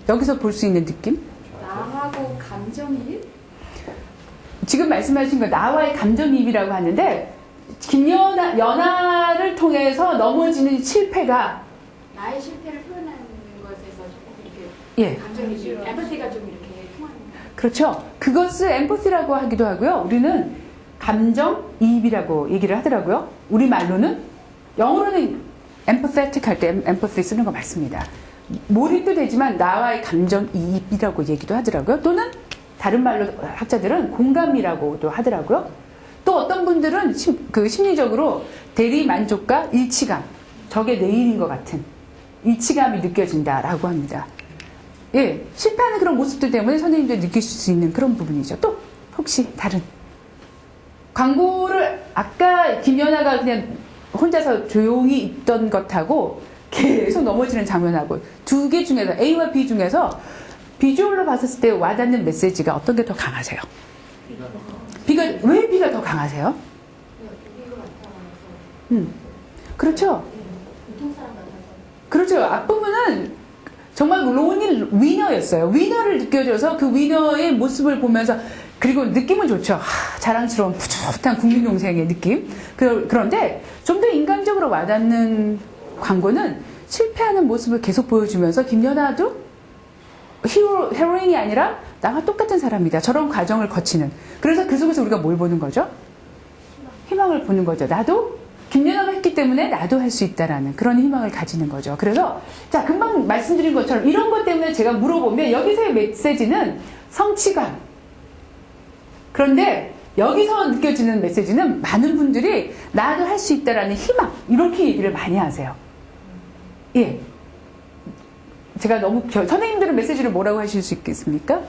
S1: 여기서 볼 수 있는 느낌?
S3: 나하고 감정이
S1: 지금 말씀하신 거 나와의 감정이입이라고 하는데 연하를 통해서 넘어지는 실패가
S3: 나의 실패를 표현하는 것에서 조금
S1: 예.
S3: 이렇게 감정이 엠퍼티가 좀 이렇게 통하는
S1: 그렇죠. 그것을 엠퍼시라고 하기도 하고요. 우리는 감정이입이라고 얘기를 하더라고요. 우리 말로는 영어로는 empathetic 할 때 empathy 쓰는 거 맞습니다. 몰입도 되지만 나와의 감정이입이라고 얘기도 하더라고요. 또는 다른 말로 학자들은 공감이라고도 하더라고요. 또 어떤 분들은 심리적으로 대리 만족과 일치감, 저게 내일인 것 같은 일치감이 느껴진다라고 합니다. 예, 실패하는 그런 모습들 때문에 선생님들 느낄 수 있는 그런 부분이죠. 또 혹시 다른 광고를 아까 김연아가 그냥 혼자서 조용히 있던 것하고 계속 넘어지는 장면하고 두 개 중에서 A와 B 중에서 비주얼로 봤을 때 와닿는 메시지가 어떤 게 더 강하세요? 왜 B가 더 강하세요? 그렇죠. 그렇죠. 앞부분은 정말 론이 위너였어요. 위너를 느껴져서 그 위너의 모습을 보면서 그리고 느낌은 좋죠. 자랑스러운 푸릇한 국민 동생의 느낌. 그런데 좀 더 인간적으로 와닿는 광고는 실패하는 모습을 계속 보여주면서 김연아도 헤로인이 아니라 나와 똑같은 사람이다. 저런 과정을 거치는. 그래서 그 속에서 우리가 뭘 보는 거죠? 희망을 보는 거죠. 나도 김연아가 했기 때문에 나도 할 수 있다라는 그런 희망을 가지는 거죠. 그래서 자 금방 말씀드린 것처럼 이런 것 때문에 제가 물어보면 여기서의 메시지는 성취감. 그런데 여기서 느껴지는 메시지는 많은 분들이 나도 할 수 있다라는 희망 이렇게 얘기를 많이 하세요. 예. 제가 너무 선생님들은 메시지를 뭐라고 하실 수 있겠습니까?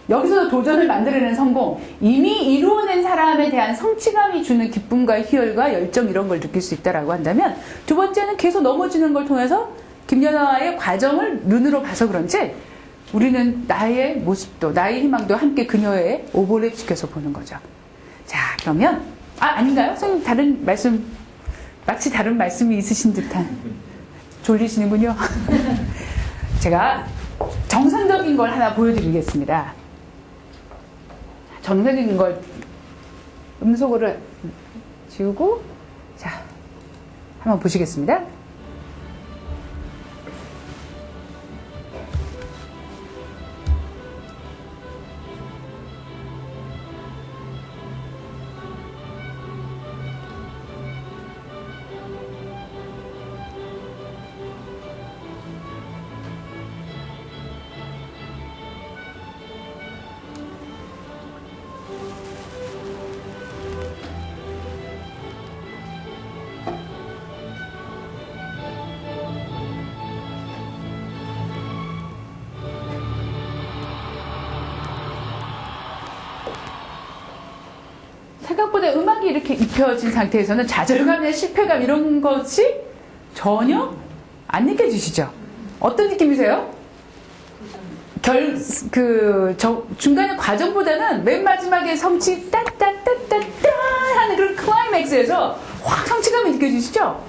S1: 여기서 도전을 만들어낸 성공, 이미 이루어낸 사람에 대한 성취감이 주는 기쁨과 희열과 열정 이런 걸 느낄 수 있다라고 한다면 두 번째는 계속 넘어지는 걸 통해서 김연아의 과정을 눈으로 봐서 그런지 우리는 나의 모습도 나의 희망도 함께 그녀의 오버랩 시켜서 보는 거죠. 자, 그러면 아닌가요? 선생님 다른 말씀 마치 다른 말씀이 있으신 듯한 졸리시는군요. 제가 정상적인 걸 하나 보여드리겠습니다. 정상적인 걸 음소거를 지우고 자 한번 보시겠습니다. 생각보다 음악이 이렇게 입혀진 상태에서는 좌절감이나 실패감 이런 것이 전혀 안 느껴지시죠? 어떤 느낌이세요? 중간의 과정보다는 맨 마지막에 성취 따따따따따 하는 그런 클라이맥스에서 확 성취감이 느껴지시죠?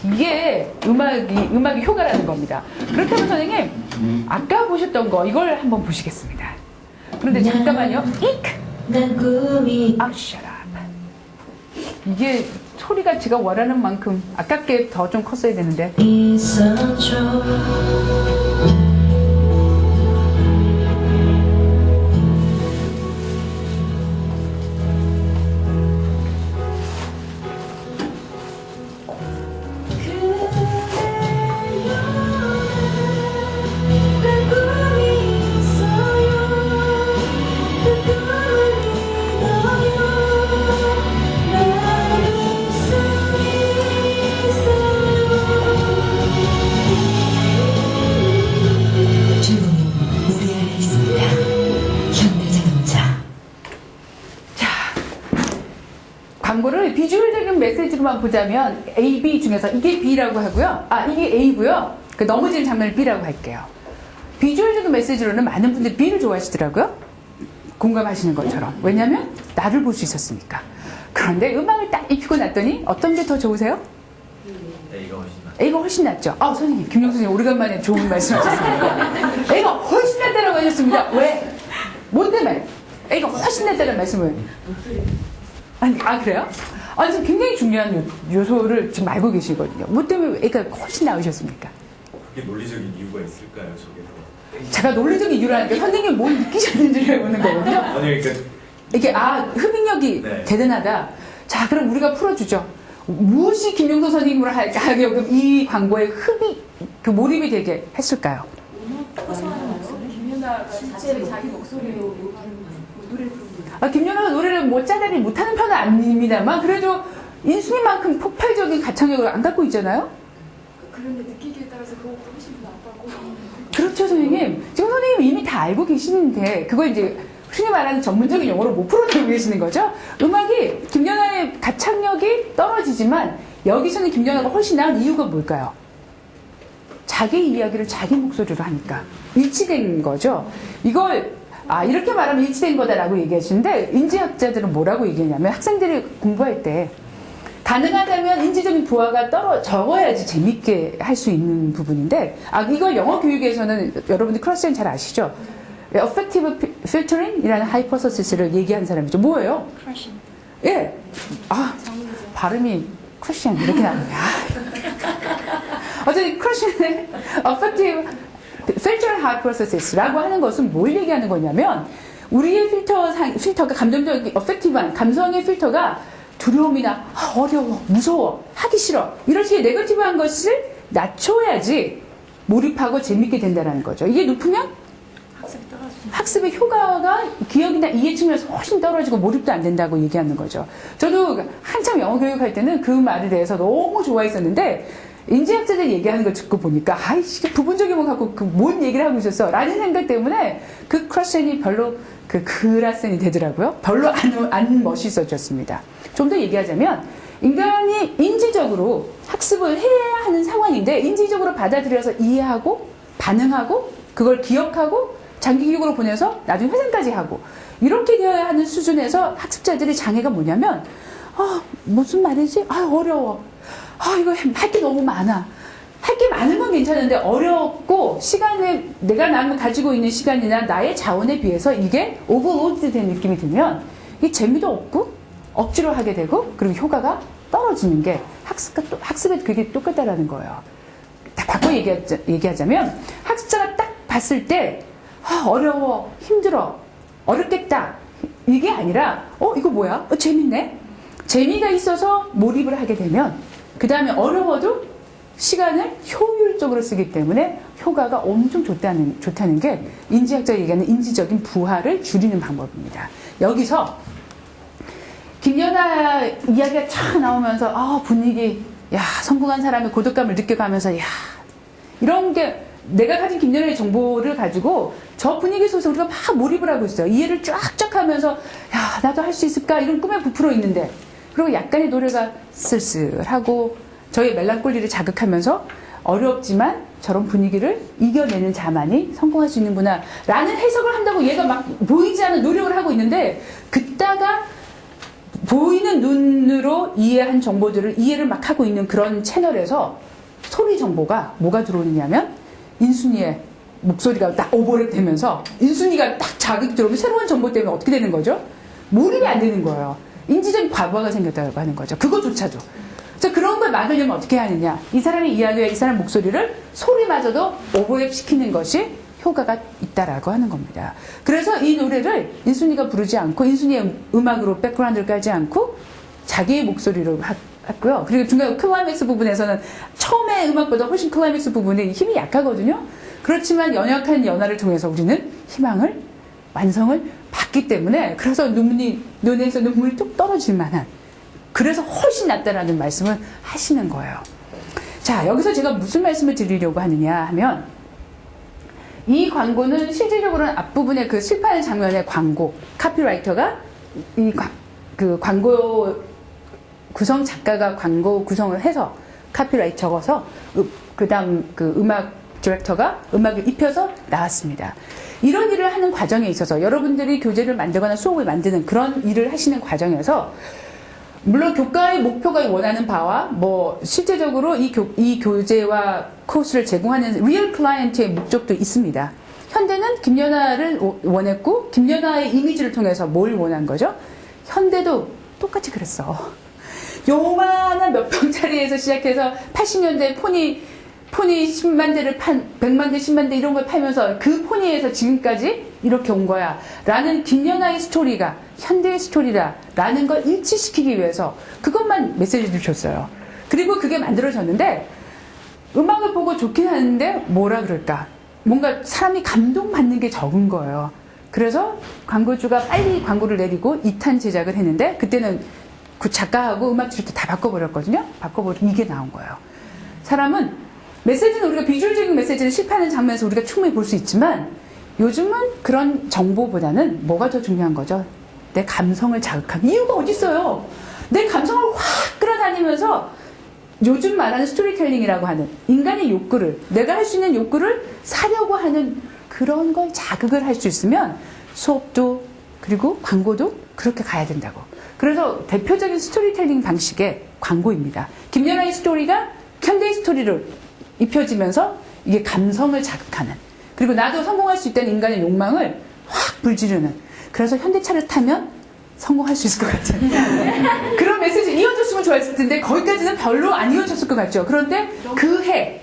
S1: 이게 음악의 효과라는 겁니다. 그렇다면 선생님, 아까 보셨던 거 이걸 한번 보시겠습니다. 그런데 잠깐만요.
S10: 난 꿈이
S1: shut up. 이게 소리가 제가 원하는 만큼 아깝게 더 좀 컸어야 되는데.
S10: 있어줘.
S1: 광고를 비주얼적인 메시지로만 보자면 A, B 중에서 이게 B라고 하고요. 이게 A고요. 그 넘어지는 장면을 B라고 할게요. 비주얼적인 메시지로는 많은 분들이 B를 좋아하시더라고요. 공감하시는 것처럼. 왜냐하면 나를 볼 수 있었으니까. 그런데 음악을 딱 입히고 났더니 어떤 게 더 좋으세요?
S4: A가 훨씬 낫.
S1: A가 훨씬 낫죠. 선생님, 김영수 선생님 오래간만에 좋은 말씀 하셨습니다. A가 훨씬 낫다라고 하셨습니다. 왜? 뭐 때문에? A가 훨씬 낫다는 말씀을. 그래요? 지금 굉장히 중요한 요소를 지금 알고 계시거든요. 뭐 때문에 A가 훨씬 나으셨습니까?
S11: 그게 논리적인 이유가 있을까요, 저게 더?
S1: 제가 논리적인 이유라니까 선생님이 뭘 느끼셨는지를 보는 거거든요.
S11: 아니, 그러니까
S1: 이게 흡입력이
S11: 네.
S1: 대단하다. 자, 그럼 우리가 풀어주죠. 무엇이 김용도 선생님으로 하여금 이 광고에 몰입이 되게 했을까요?
S3: 김연아가 실제로 자기 목소리로 노래를 부릅니다.
S1: 김연아가 노래를 뭐 짜다리 못하는 편은 아닙니다만 그래도 인순이만큼 폭발적인 가창력을 안 갖고 있잖아요.
S3: 그런데 느끼기에 따라서 그것보다 훨씬 더 나빠고.
S1: 그렇죠, 선생님. 지금 선생님 이미 다 알고 계시는데 그걸 이제 흔히 말하는 전문적인 용어로 못 풀어내고 계시는 거죠. 음악이 김연아의 가창력이 떨어지지만 여기서는 김연아가 훨씬 나은 이유가 뭘까요? 자기 이야기를 자기 목소리로 하니까 일치된 거죠. 이걸 이렇게 말하면 일치된 거다라고 얘기하시는데 인지학자들은 뭐라고 얘기하냐면 학생들이 공부할 때 가능하다면 인지적인 부하가 적어야지 재밌게 할 수 있는 부분인데 이걸 영어 교육에서는 여러분들 크로스엔 잘 아시죠? Affective filtering이라는 하이포서시스를 얘기한 사람이죠. 뭐예요?
S3: 크러쉬.
S1: 예. 발음이 크러쉬 이렇게 나옵니다. 어쨌든 크러쉬는 Affective filtering hypothesis라고 하는 것은 뭘 얘기하는 거냐면 우리의 필터가 감정적인 affective한 감성의 필터가 두려움이나 어려워, 무서워, 하기 싫어 이런 식의 네거티브한 것을 낮춰야지 몰입하고 재밌게 된다는 거죠. 이게 높으면 학습의 효과가 기억이나 이해 측면에서 훨씬 떨어지고 몰입도 안 된다고 얘기하는 거죠. 저도 한참 영어 교육할 때는 그 말에 대해서 너무 좋아했었는데 인지학자들이 얘기하는 걸 듣고 보니까 이게 부분적인 거 갖고 뭔 얘기를 하고 있었어 라는 생각 때문에 그 크러센이 별로 그라센이 되더라고요. 별로 안 멋있어졌습니다. 좀 더 얘기하자면 인간이 인지적으로 학습을 해야 하는 상황인데 인지적으로 받아들여서 이해하고 반응하고 그걸 기억하고 장기 기억으로 보내서 나중에 회상까지 하고 이렇게 되어야 하는 수준에서 학습자들의 장애가 뭐냐면 무슨 말이지? 어려워. 이거 할 게 너무 많아. 할 게 많은 건 괜찮은데 어렵고 내가 가지고 있는 시간이나 나의 자원에 비해서 이게 오버로드 된 느낌이 들면 이게 재미도 없고 억지로 하게 되고 그리고 효과가 떨어지는 게 학습에 그게 똑같다라는 거예요. 다 바꿔 얘기하자면 학습자가 딱 봤을 때 어려워, 힘들어, 어렵겠다 이게 아니라 이거 뭐야? 재밌네? 재미가 있어서 몰입을 하게 되면 그 다음에 어려워도 시간을 효율적으로 쓰기 때문에 효과가 엄청 좋다는 게 인지학자가 얘기하는 인지적인 부하를 줄이는 방법입니다. 여기서 김연아 이야기가 쫙 나오면서 분위기 성공한 사람의 고독감을 느껴가면서 이런 게 내가 가진 김연아의 정보를 가지고 저 분위기 속에서 우리가 막 몰입을 하고 있어요. 이해를 쫙쫙 하면서 나도 할 수 있을까 이런 꿈에 부풀어 있는데 그리고 약간의 노래가 쓸쓸하고 저의 멜랑콜리를 자극하면서 어렵지만 저런 분위기를 이겨내는 자만이 성공할 수 있는구나 라는 해석을 한다고 얘가 막 보이지 않는 노력을 하고 있는데 그따가 보이는 눈으로 이해한 정보들을 이해를 막 하고 있는 그런 채널에서 소리 정보가 뭐가 들어오느냐면 인순이의 목소리가 딱 오버랩 되면서 인순이가 딱 자극이 들어오면 새로운 정보 때문에 어떻게 되는 거죠? 몰입이 안 되는 거예요. 인지적인 과부하가 생겼다고 하는 거죠. 그거조차도. 그래서 그런 걸 막으려면 어떻게 하느냐. 이 사람의 이야기와 이 사람 목소리를 소리마저도 오버랩 시키는 것이 효과가 있다라고 하는 겁니다. 그래서 이 노래를 인순이가 부르지 않고 인순이의 음악으로 백그라운드를 깔지 않고 자기의 목소리로 했고요. 그리고 중간 클라이맥스 부분에서는 처음에 음악보다 훨씬 클라이맥스 부분이 힘이 약하거든요. 그렇지만 연약한 연화를 통해서 우리는 희망을 완성을 받기 때문에 그래서 눈에서 눈물이 뚝 떨어질 만한 그래서 훨씬 낫다라는 말씀을 하시는 거예요. 자, 여기서 제가 무슨 말씀을 드리려고 하느냐 하면 이 광고는 실질적으로는 앞부분에 그 실패하는 장면의 광고 카피라이터가 그 광고 구성 작가가 광고 구성을 해서 카피라이트 적어서 그다음 그 음악 디렉터가 음악을 입혀서 나왔습니다. 이런 일을 하는 과정에 있어서 여러분들이 교재를 만들거나 수업을 만드는 그런 일을 하시는 과정에서 물론 교과의 목표가 원하는 바와 뭐 실제적으로 이 교재와 코스를 제공하는 리얼 클라이언트의 목적도 있습니다. 현대는 김연아를 원했고 김연아의 이미지를 통해서 뭘 원한 거죠? 현대도 똑같이 그랬어. 요만한 몇 평짜리에서 시작해서 80년대 폰이 10만 대를 100만 대, 10만 대 이런 걸 팔면서 그 폰이에서 지금까지 이렇게 온 거야. 라는 김연아의 스토리가 현대의 스토리다. 라는 걸 일치시키기 위해서 그것만 메시지를 줬어요. 그리고 그게 만들어졌는데 음악을 보고 좋긴 하는데 뭐라 그럴까. 뭔가 사람이 감동받는 게 적은 거예요. 그래서 광고주가 빨리 광고를 내리고 2탄 제작을 했는데 그때는 그 작가하고 음악 디렉터 다 바꿔버렸거든요. 바꿔버리고 이게 나온 거예요. 사람은 메시지는 우리가 비주얼적인 메시지를 실패하는 장면에서 우리가 충분히 볼 수 있지만 요즘은 그런 정보보다는 뭐가 더 중요한 거죠? 내 감성을 자극하는 이유가 어디 있어요? 내 감성을 확 끌어다니면서 요즘 말하는 스토리텔링이라고 하는 인간의 욕구를 내가 할 수 있는 욕구를 사려고 하는 그런 걸 자극을 할 수 있으면 수업도 그리고 광고도 그렇게 가야 된다고. 그래서 대표적인 스토리텔링 방식의 광고입니다. 김연아의 스토리가 현대의 스토리를 입혀지면서 이게 감성을 자극하는 그리고 나도 성공할 수 있다는 인간의 욕망을 확 불지르는 그래서 현대차를 타면 성공할 수 있을 것 같아요. 그런 메시지 이어졌으면 좋았을 텐데 거기까지는 별로 안 이어졌을 것 같죠. 그런데 그해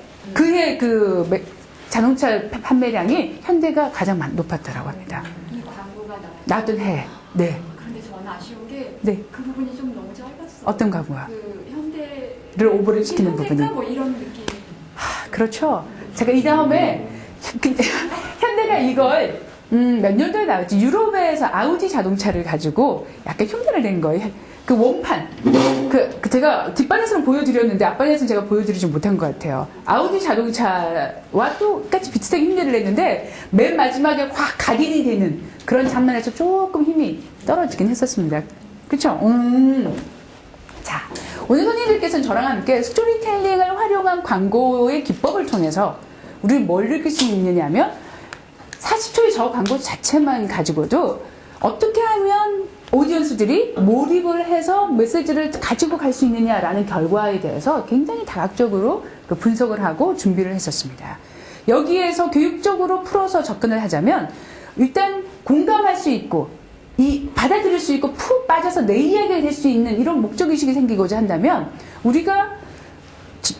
S1: 그 자동차 판매량이 현대가 가장 높았다라고 합니다.
S3: 이 광고가
S1: 나왔던 해. 네.
S3: 그런데 저는 아쉬운 게 그
S1: 네.
S3: 부분이 좀 너무 짧았어요.
S1: 어떤 광고가?
S3: 그 현대를
S1: 오버를 시키는 부분이.
S3: 뭐 이런 느낌.
S1: 그렇죠. 제가 이 다음에 현대가 이걸 몇 년도에 나왔지? 유럽에서 아우디 자동차를 가지고 약간 흉내를 낸 거예요. 그 원판. 제가 뒷반에서는 보여드렸는데 앞반에서는 제가 보여드리지 못한 것 같아요. 아우디 자동차와 똑같이 비슷하게 흉내를 냈는데 맨 마지막에 확 각인이 되는 그런 장면에서 조금 힘이 떨어지긴 했었습니다. 그렇죠? 자, 오늘 손님들께서는 저랑 함께 스토리텔링을 활용한 광고의 기법을 통해서 우리 뭘 느낄 수 있느냐면 40초의 저 광고 자체만 가지고도 어떻게 하면 오디언스들이 몰입을 해서 메시지를 가지고 갈 수 있느냐라는 결과에 대해서 굉장히 다각적으로 분석을 하고 준비를 했었습니다. 여기에서 교육적으로 풀어서 접근을 하자면 일단 공감할 수 있고 받아들일 수 있고 푹 빠져서 내 이야기가 될 수 있는 이런 목적의식이 생기고자 한다면 우리가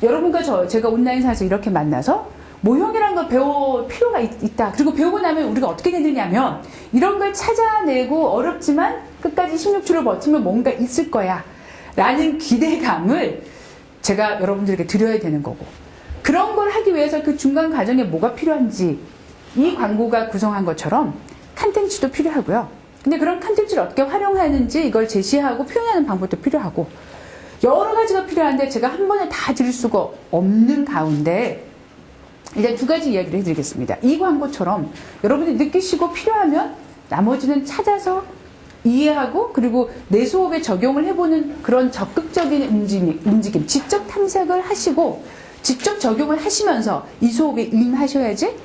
S1: 여러분과 제가 온라인상에서 이렇게 만나서 모형이라는 걸 배울 필요가 있다. 그리고 배우고 나면 우리가 어떻게 되느냐면 이런 걸 찾아내고 어렵지만 끝까지 16초를 버티면 뭔가 있을 거야 라는 기대감을 제가 여러분들에게 드려야 되는 거고 그런 걸 하기 위해서 그 중간 과정에 뭐가 필요한지 이 광고가 구성한 것처럼 컨텐츠도 필요하고요. 근데 그런 컨텐츠를 어떻게 활용하는지 이걸 제시하고 표현하는 방법도 필요하고 여러 가지가 필요한데 제가 한 번에 다 드릴 수가 없는 가운데 일단 두 가지 이야기를 해드리겠습니다. 이 광고처럼 여러분이 느끼시고 필요하면 나머지는 찾아서 이해하고 그리고 내 수업에 적용을 해보는 그런 적극적인 움직임, 직접 탐색을 하시고 직접 적용을 하시면서 이 수업에 임하셔야지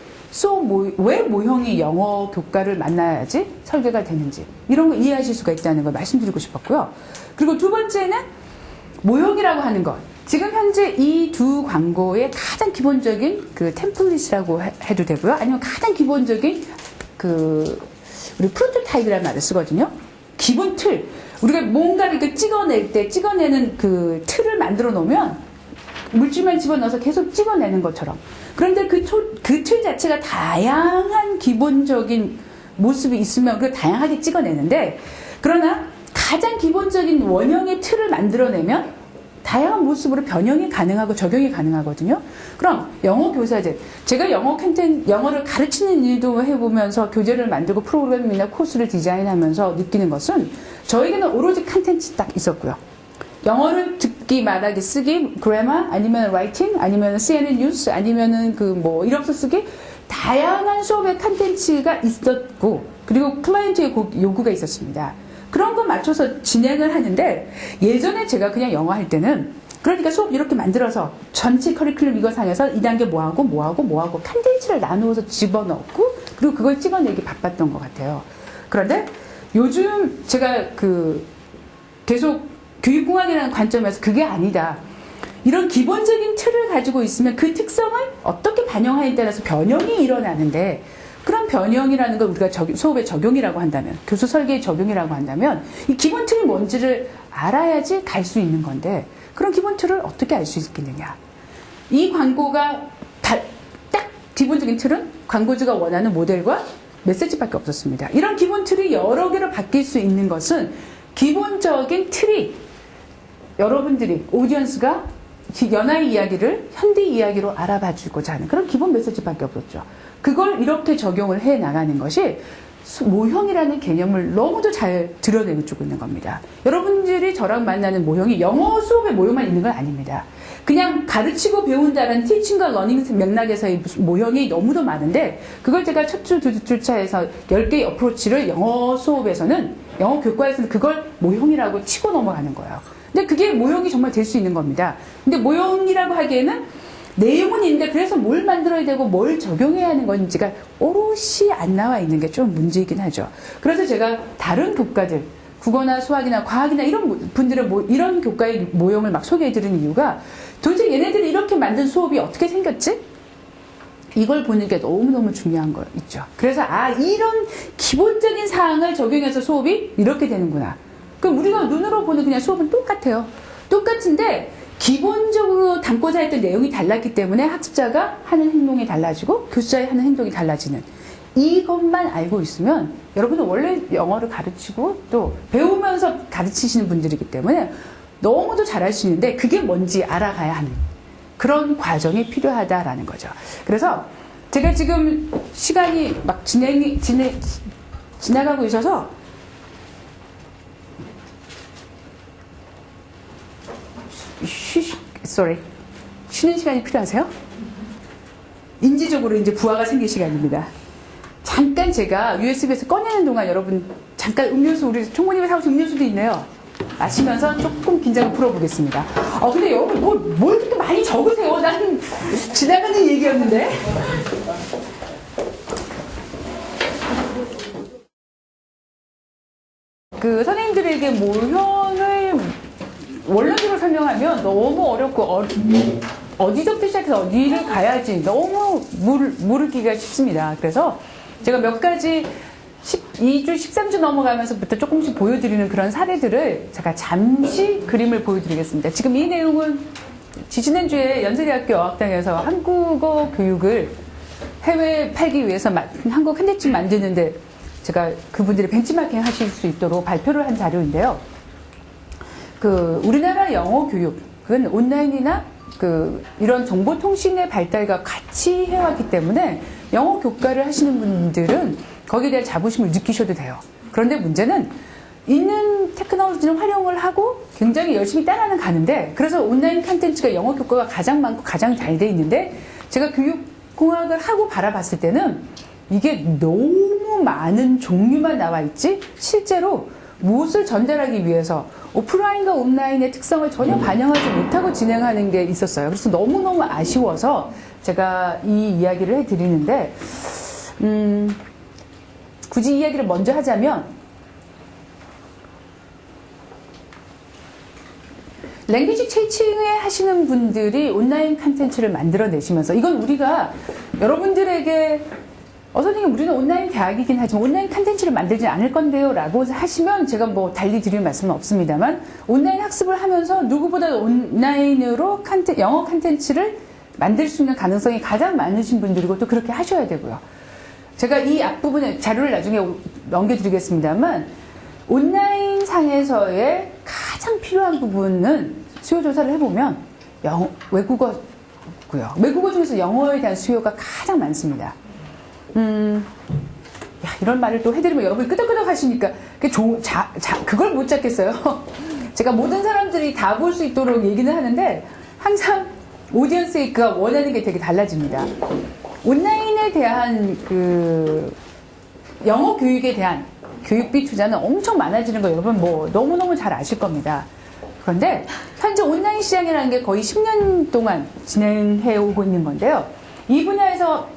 S1: 왜 모형이 영어 교과를 만나야지 설계가 되는지 이런 거 이해하실 수가 있다는 걸 말씀드리고 싶었고요. 그리고 두 번째는 모형이라고 하는 것. 지금 현재 이 두 광고의 가장 기본적인 그 템플릿이라고 해도 되고요. 아니면 가장 기본적인 우리 프로토타입이라는 말을 쓰거든요. 기본 틀. 우리가 뭔가를 이렇게 찍어내는 그 틀을 만들어 놓으면 물질만 집어넣어서 계속 찍어내는 것처럼. 그런데 그 틀 자체가 다양한 기본적인 모습이 있으면 그걸 다양하게 찍어내는데 그러나 가장 기본적인 원형의 틀을 만들어내면 다양한 모습으로 변형이 가능하고 적용이 가능하거든요. 그럼 영어 교사들, 제가 영어를 가르치는 일도 해보면서 교재를 만들고 프로그램이나 코스를 디자인하면서 느끼는 것은 저에게는 오로지 컨텐츠 딱 있었고요. 영어를 듣기, 말하기, 쓰기, 그래머, 아니면 라이팅, 아니면 CNN 뉴스, 아니면은 이력서 쓰기 다양한 수업의 컨텐츠가 있었고 그리고 클라이언트의 요구가 있었습니다. 그런 거 맞춰서 진행을 하는데 예전에 제가 그냥 영어 할 때는 그러니까 수업 이렇게 만들어서 전체 커리큘럼 이거 상에서 2단계 뭐하고 컨텐츠를 나누어서 집어넣고 그리고 그걸 찍어내기 바빴던 것 같아요. 그런데 요즘 제가 계속 교육공학이라는 관점에서 그게 아니다. 이런 기본적인 틀을 가지고 있으면 그 특성을 어떻게 반영하느냐에 따라서 변형이 일어나는데 그런 변형이라는 걸 우리가 수업의 적용이라고 한다면 교수 설계의 적용이라고 한다면 이 기본 틀이 뭔지를 알아야지 갈 수 있는 건데 그런 기본 틀을 어떻게 알 수 있겠느냐. 이 광고가 딱 기본적인 틀은 광고주가 원하는 모델과 메시지밖에 없었습니다. 이런 기본 틀이 여러 개로 바뀔 수 있는 것은 기본적인 틀이 여러분들이 오디언스가 연하의 이야기를 현대 이야기로 알아봐주고자 하는 그런 기본 메시지밖에 없었죠. 그걸 이렇게 적용을 해 나가는 것이 모형이라는 개념을 너무도 잘 드러내주고 있는 겁니다. 여러분들이 저랑 만나는 모형이 영어 수업의 모형만 있는 건 아닙니다. 그냥 가르치고 배운다는 티칭과 러닝 맥락에서의 모형이 너무도 많은데 그걸 제가 첫 주, 두 주차에서 10개의 어프로치를 영어 수업에서는 영어 교과에서는 그걸 모형이라고 치고 넘어가는 거예요. 근데 그게 모형이 정말 될 수 있는 겁니다. 근데 모형이라고 하기에는 내용은 있는데 그래서 뭘 만들어야 되고 뭘 적용해야 하는 건지가 오롯이 안 나와 있는 게 좀 문제이긴 하죠. 그래서 제가 다른 교과들 국어나 수학이나 과학이나 이런 분들의 이런 교과의 모형을 막 소개해드리는 이유가 도대체 얘네들이 이렇게 만든 수업이 어떻게 생겼지? 이걸 보는 게 너무너무 중요한 거 있죠. 그래서 이런 기본적인 사항을 적용해서 수업이 이렇게 되는구나. 그럼 우리가 눈으로 보는 그냥 수업은 똑같아요. 똑같은데 기본적으로 담고자 했던 내용이 달랐기 때문에 학습자가 하는 행동이 달라지고 교수자의 하는 행동이 달라지는 이것만 알고 있으면 여러분은 원래 영어를 가르치고 또 배우면서 가르치시는 분들이기 때문에 너무도 잘할 수 있는데 그게 뭔지 알아가야 하는 그런 과정이 필요하다라는 거죠. 그래서 제가 지금 시간이 막 지나가고 있어서 쉬는 시간이 필요하세요? 인지적으로 이제 부하가 생길 시간입니다. 잠깐 제가 USB에서 꺼내는 동안 여러분 잠깐 음료수 우리 총무님이 사오신 음료수도 있네요. 마시면서 조금 긴장을 풀어보겠습니다. 근데 여러분 뭘 그렇게 많이 적으세요? 나는 지나가는 얘기였는데. 선생님들에게 모형을 원론적으로 설명하면 너무 어렵고 어디서부터 시작해서 어디를 가야지 너무 모르기가 쉽습니다. 그래서 제가 몇 가지 12주, 13주 넘어가면서부터 조금씩 보여드리는 그런 사례들을 제가 잠시 그림을 보여드리겠습니다. 지금 이 내용은 지지난주에 연세대학교 어학당에서 한국어 교육을 해외에 팔기 위해서 한국 컨텐츠 만드는데 제가 그분들이 벤치마킹 하실 수 있도록 발표를 한 자료인데요. 우리나라 영어 교육은 온라인이나 이런 정보통신의 발달과 같이 해왔기 때문에 영어 교과를 하시는 분들은 거기에 대한 자부심을 느끼셔도 돼요. 그런데 문제는 있는 테크놀로지는 활용을 하고 굉장히 열심히 따라는 가는데 그래서 온라인 콘텐츠가 영어 교과가 가장 많고 가장 잘 돼 있는데 제가 교육공학을 하고 바라봤을 때는 이게 너무 많은 종류만 나와 있지 실제로 무엇을 전달하기 위해서 오프라인과 온라인의 특성을 전혀 반영하지 못하고 진행하는 게 있었어요. 그래서 너무너무 아쉬워서 제가 이 이야기를 해드리는데 굳이 이야기를 먼저 하자면 랭귀지 체이칭을 하시는 분들이 온라인 콘텐츠를 만들어내시면서 이건 우리가 여러분들에게 선생님 우리는 온라인 대학이긴 하지만 온라인 콘텐츠를 만들지 않을 건데요 라고 하시면 제가 달리 드릴 말씀은 없습니다만 온라인 학습을 하면서 누구보다 온라인으로 영어 콘텐츠를 만들 수 있는 가능성이 가장 많으신 분들이고 또 그렇게 하셔야 되고요. 제가 이 앞부분에 자료를 나중에 넘겨드리겠습니다만 온라인 상에서의 가장 필요한 부분은 수요 조사를 해보면 외국어고요. 외국어 중에서 영어에 대한 수요가 가장 많습니다. 이런 말을 또 해드리면 여러분이 끄덕끄덕 하시니까 그걸 못 찾겠어요. 제가 모든 사람들이 다 볼 수 있도록 얘기는 하는데 항상 오디언스가 원하는 게 되게 달라집니다. 온라인에 대한 영어 교육에 대한 교육비 투자는 엄청 많아지는 거 여러분 너무너무 잘 아실 겁니다. 그런데 현재 온라인 시장이라는 게 거의 10년 동안 진행해 오고 있는 건데요. 이 분야에서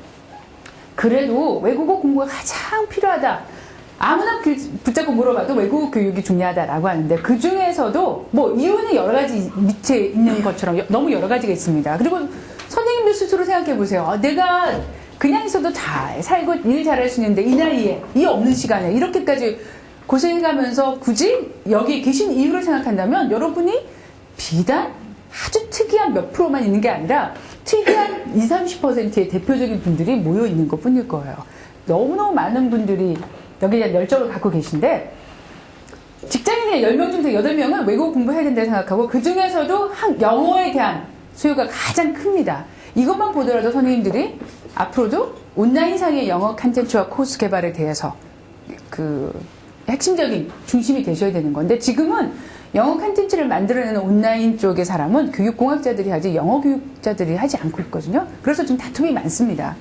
S1: 그래도 외국어 공부가 가장 필요하다. 아무나 붙잡고 물어봐도 외국어 교육이 중요하다라고 하는데 그 중에서도 뭐 이유는 여러 가지 밑에 있는 것처럼 너무 여러 가지가 있습니다. 그리고 선생님들 스스로 생각해 보세요. 내가 그냥 있어도 잘 살고 일 잘할 수 있는데 이 나이에 이 없는 시간에 이렇게까지 고생해가면서 굳이 여기 계신 이유를 생각한다면 여러분이 비단 아주 특이한 몇 프로만 있는 게 아니라 특이한 20, 30%의 대표적인 분들이 모여 있는 것 뿐일 거예요. 너무너무 많은 분들이 여기에 대한 열정을 갖고 계신데 직장인의 10명 중에서 8명은 외국어 공부해야 된다고 생각하고 그 중에서도 영어에 대한 수요가 가장 큽니다. 이것만 보더라도 선생님들이 앞으로도 온라인상의 영어 콘텐츠와 코र्스 개발에 대해서 그 핵심적인 중심이 되셔야 되는 건데 지금은 영어 콘텐츠를 만들어내는 온라인 쪽의 사람은 교육공학자들이 하지 영어 교육자들이 하지 않고 있거든요. 그래서 좀 다툼이 많습니다.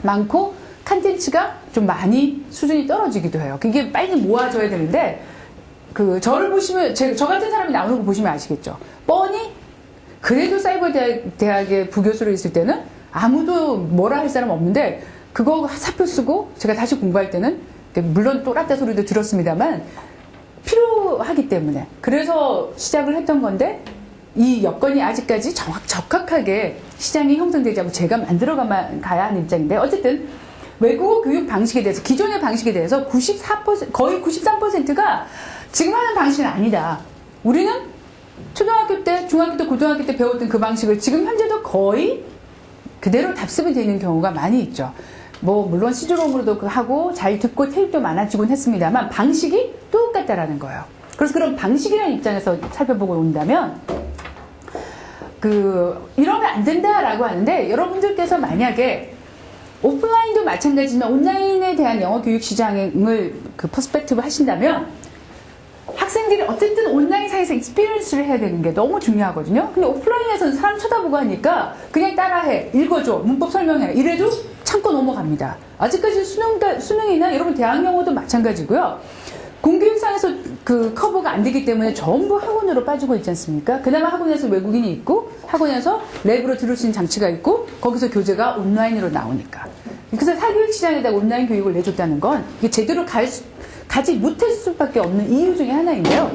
S1: 많고 콘텐츠가 좀 많이 수준이 떨어지기도 해요. 그게 빨리 모아져야 되는데 그 저를 보시면 저 같은 사람이 나오는 거 보시면 아시겠죠. 뻔히 그래도 사이버 대학의 부교수로 있을 때는 아무도 뭐라 할 사람 없는데 그거 사표 쓰고 제가 다시 공부할 때는 물론 또라따 소리도 들었습니다만 필요하기 때문에 그래서 시작을 했던 건데 이 여건이 아직까지 적합하게 시장이 형성되지 않고 제가 만들어 가야 하는 입장인데 어쨌든 외국어 교육 방식에 대해서 기존의 방식에 대해서 94% 거의 93%가 지금 하는 방식은 아니다. 우리는 초등학교 때, 중학교 때, 고등학교 때 배웠던 그 방식을 지금 현재도 거의 그대로 답습이 되는 경우가 많이 있죠. 뭐 물론 시즈롬으로도 하고 잘 듣고 테이프도 많아지곤 했습니다만 방식이 똑같다라는 거예요. 그래서 그런 방식이라는 입장에서 살펴보고 온다면 이러면 안 된다라고 하는데 여러분들께서 만약에 오프라인도 마찬가지지만 온라인에 대한 영어 교육 시장을 그 퍼스펙티브 하신다면 학생들이 어쨌든 온라인상에서 익스피리언스를 해야 되는 게 너무 중요하거든요. 근데 오프라인에서는 사람 쳐다보고 하니까 그냥 따라해, 읽어줘, 문법 설명해 이래도 참고 넘어갑니다. 아직까지 수능이나 여러분 대학 영어도 마찬가지고요. 공교육상에서 그 커버가 안 되기 때문에 전부 학원으로 빠지고 있지 않습니까? 그나마 학원에서 외국인이 있고 학원에서 랩으로 들을 수 있는 장치가 있고 거기서 교재가 온라인으로 나오니까. 그래서 사교육 시장에다가 온라인 교육을 내줬다는 건 이게 제대로 가지 못했을 수밖에 없는 이유 중에 하나인데요.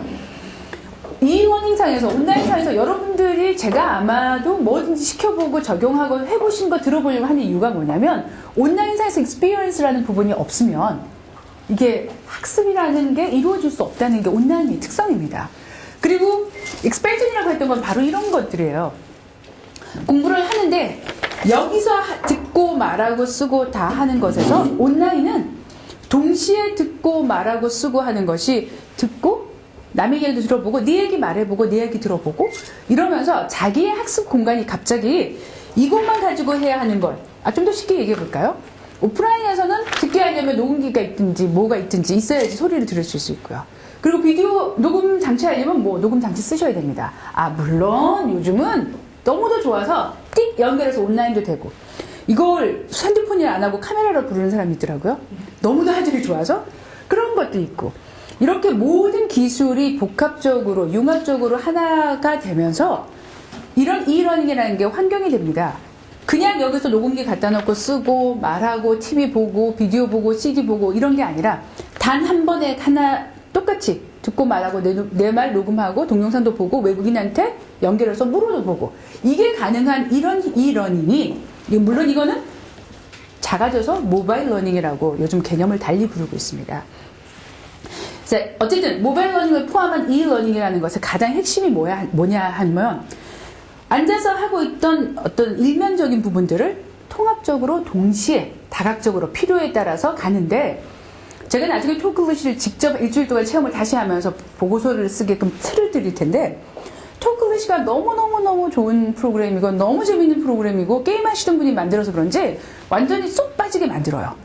S1: 이 워닝상에서 온라인상에서 여러분들이 제가 아마도 뭐든지 시켜보고 적용하고 해보신 거 들어보려고 하는 이유가 뭐냐면 온라인상에서 익스피리언스라는 부분이 없으면 이게 학습이라는 게 이루어질 수 없다는 게 온라인의 특성입니다. 그리고 익스펜션이라고 했던 건 바로 이런 것들이에요. 공부를 하는데 여기서 듣고 말하고 쓰고 다 하는 것에서 온라인은 동시에 듣고 말하고 쓰고 하는 것이 듣고 남의 얘기도 들어보고 네 얘기 말해보고 네 얘기 들어보고 이러면서 자기의 학습 공간이 갑자기 이것만 가지고 해야 하는 걸 좀 더 쉽게 얘기해 볼까요? 오프라인에서는 듣게 하려면 녹음기가 있든지 뭐가 있든지 있어야지 소리를 들을 수 있고요. 그리고 비디오 녹음 장치 하려면 뭐 녹음 장치 쓰셔야 됩니다. 물론 요즘은 너무도 좋아서 띡 연결해서 온라인도 되고 이걸 핸드폰이 안 하고 카메라로 부르는 사람이 있더라고요. 너무도 화질이 좋아서 그런 것도 있고 이렇게 모든 기술이 복합적으로 융합적으로 하나가 되면서 이런 e-learning이라는 게 환경이 됩니다. 그냥 여기서 녹음기 갖다 놓고 쓰고 말하고 TV 보고 비디오 보고 CD 보고 이런 게 아니라 단 한 번에 하나 똑같이 듣고 말하고 내 말 녹음하고 동영상도 보고 외국인한테 연결해서 물어도 보고 이게 가능한 이런 e-learning이 물론 이거는 작아져서 모바일 러닝이라고 요즘 개념을 달리 부르고 있습니다. 어쨌든 모바일 러닝을 포함한 e-learning이라는 것의 가장 핵심이 뭐냐 하면 앉아서 하고 있던 어떤 일면적인 부분들을 통합적으로 동시에 다각적으로 필요에 따라서 가는데 제가 나중에 토크글리시를 직접 일주일 동안 체험을 다시 하면서 보고서를 쓰게끔 틀을 드릴 텐데 토크글리시가 너무너무너무 좋은 프로그램이고 너무 재밌는 프로그램이고 게임 하시던 분이 만들어서 그런지 완전히 쏙 빠지게 만들어요.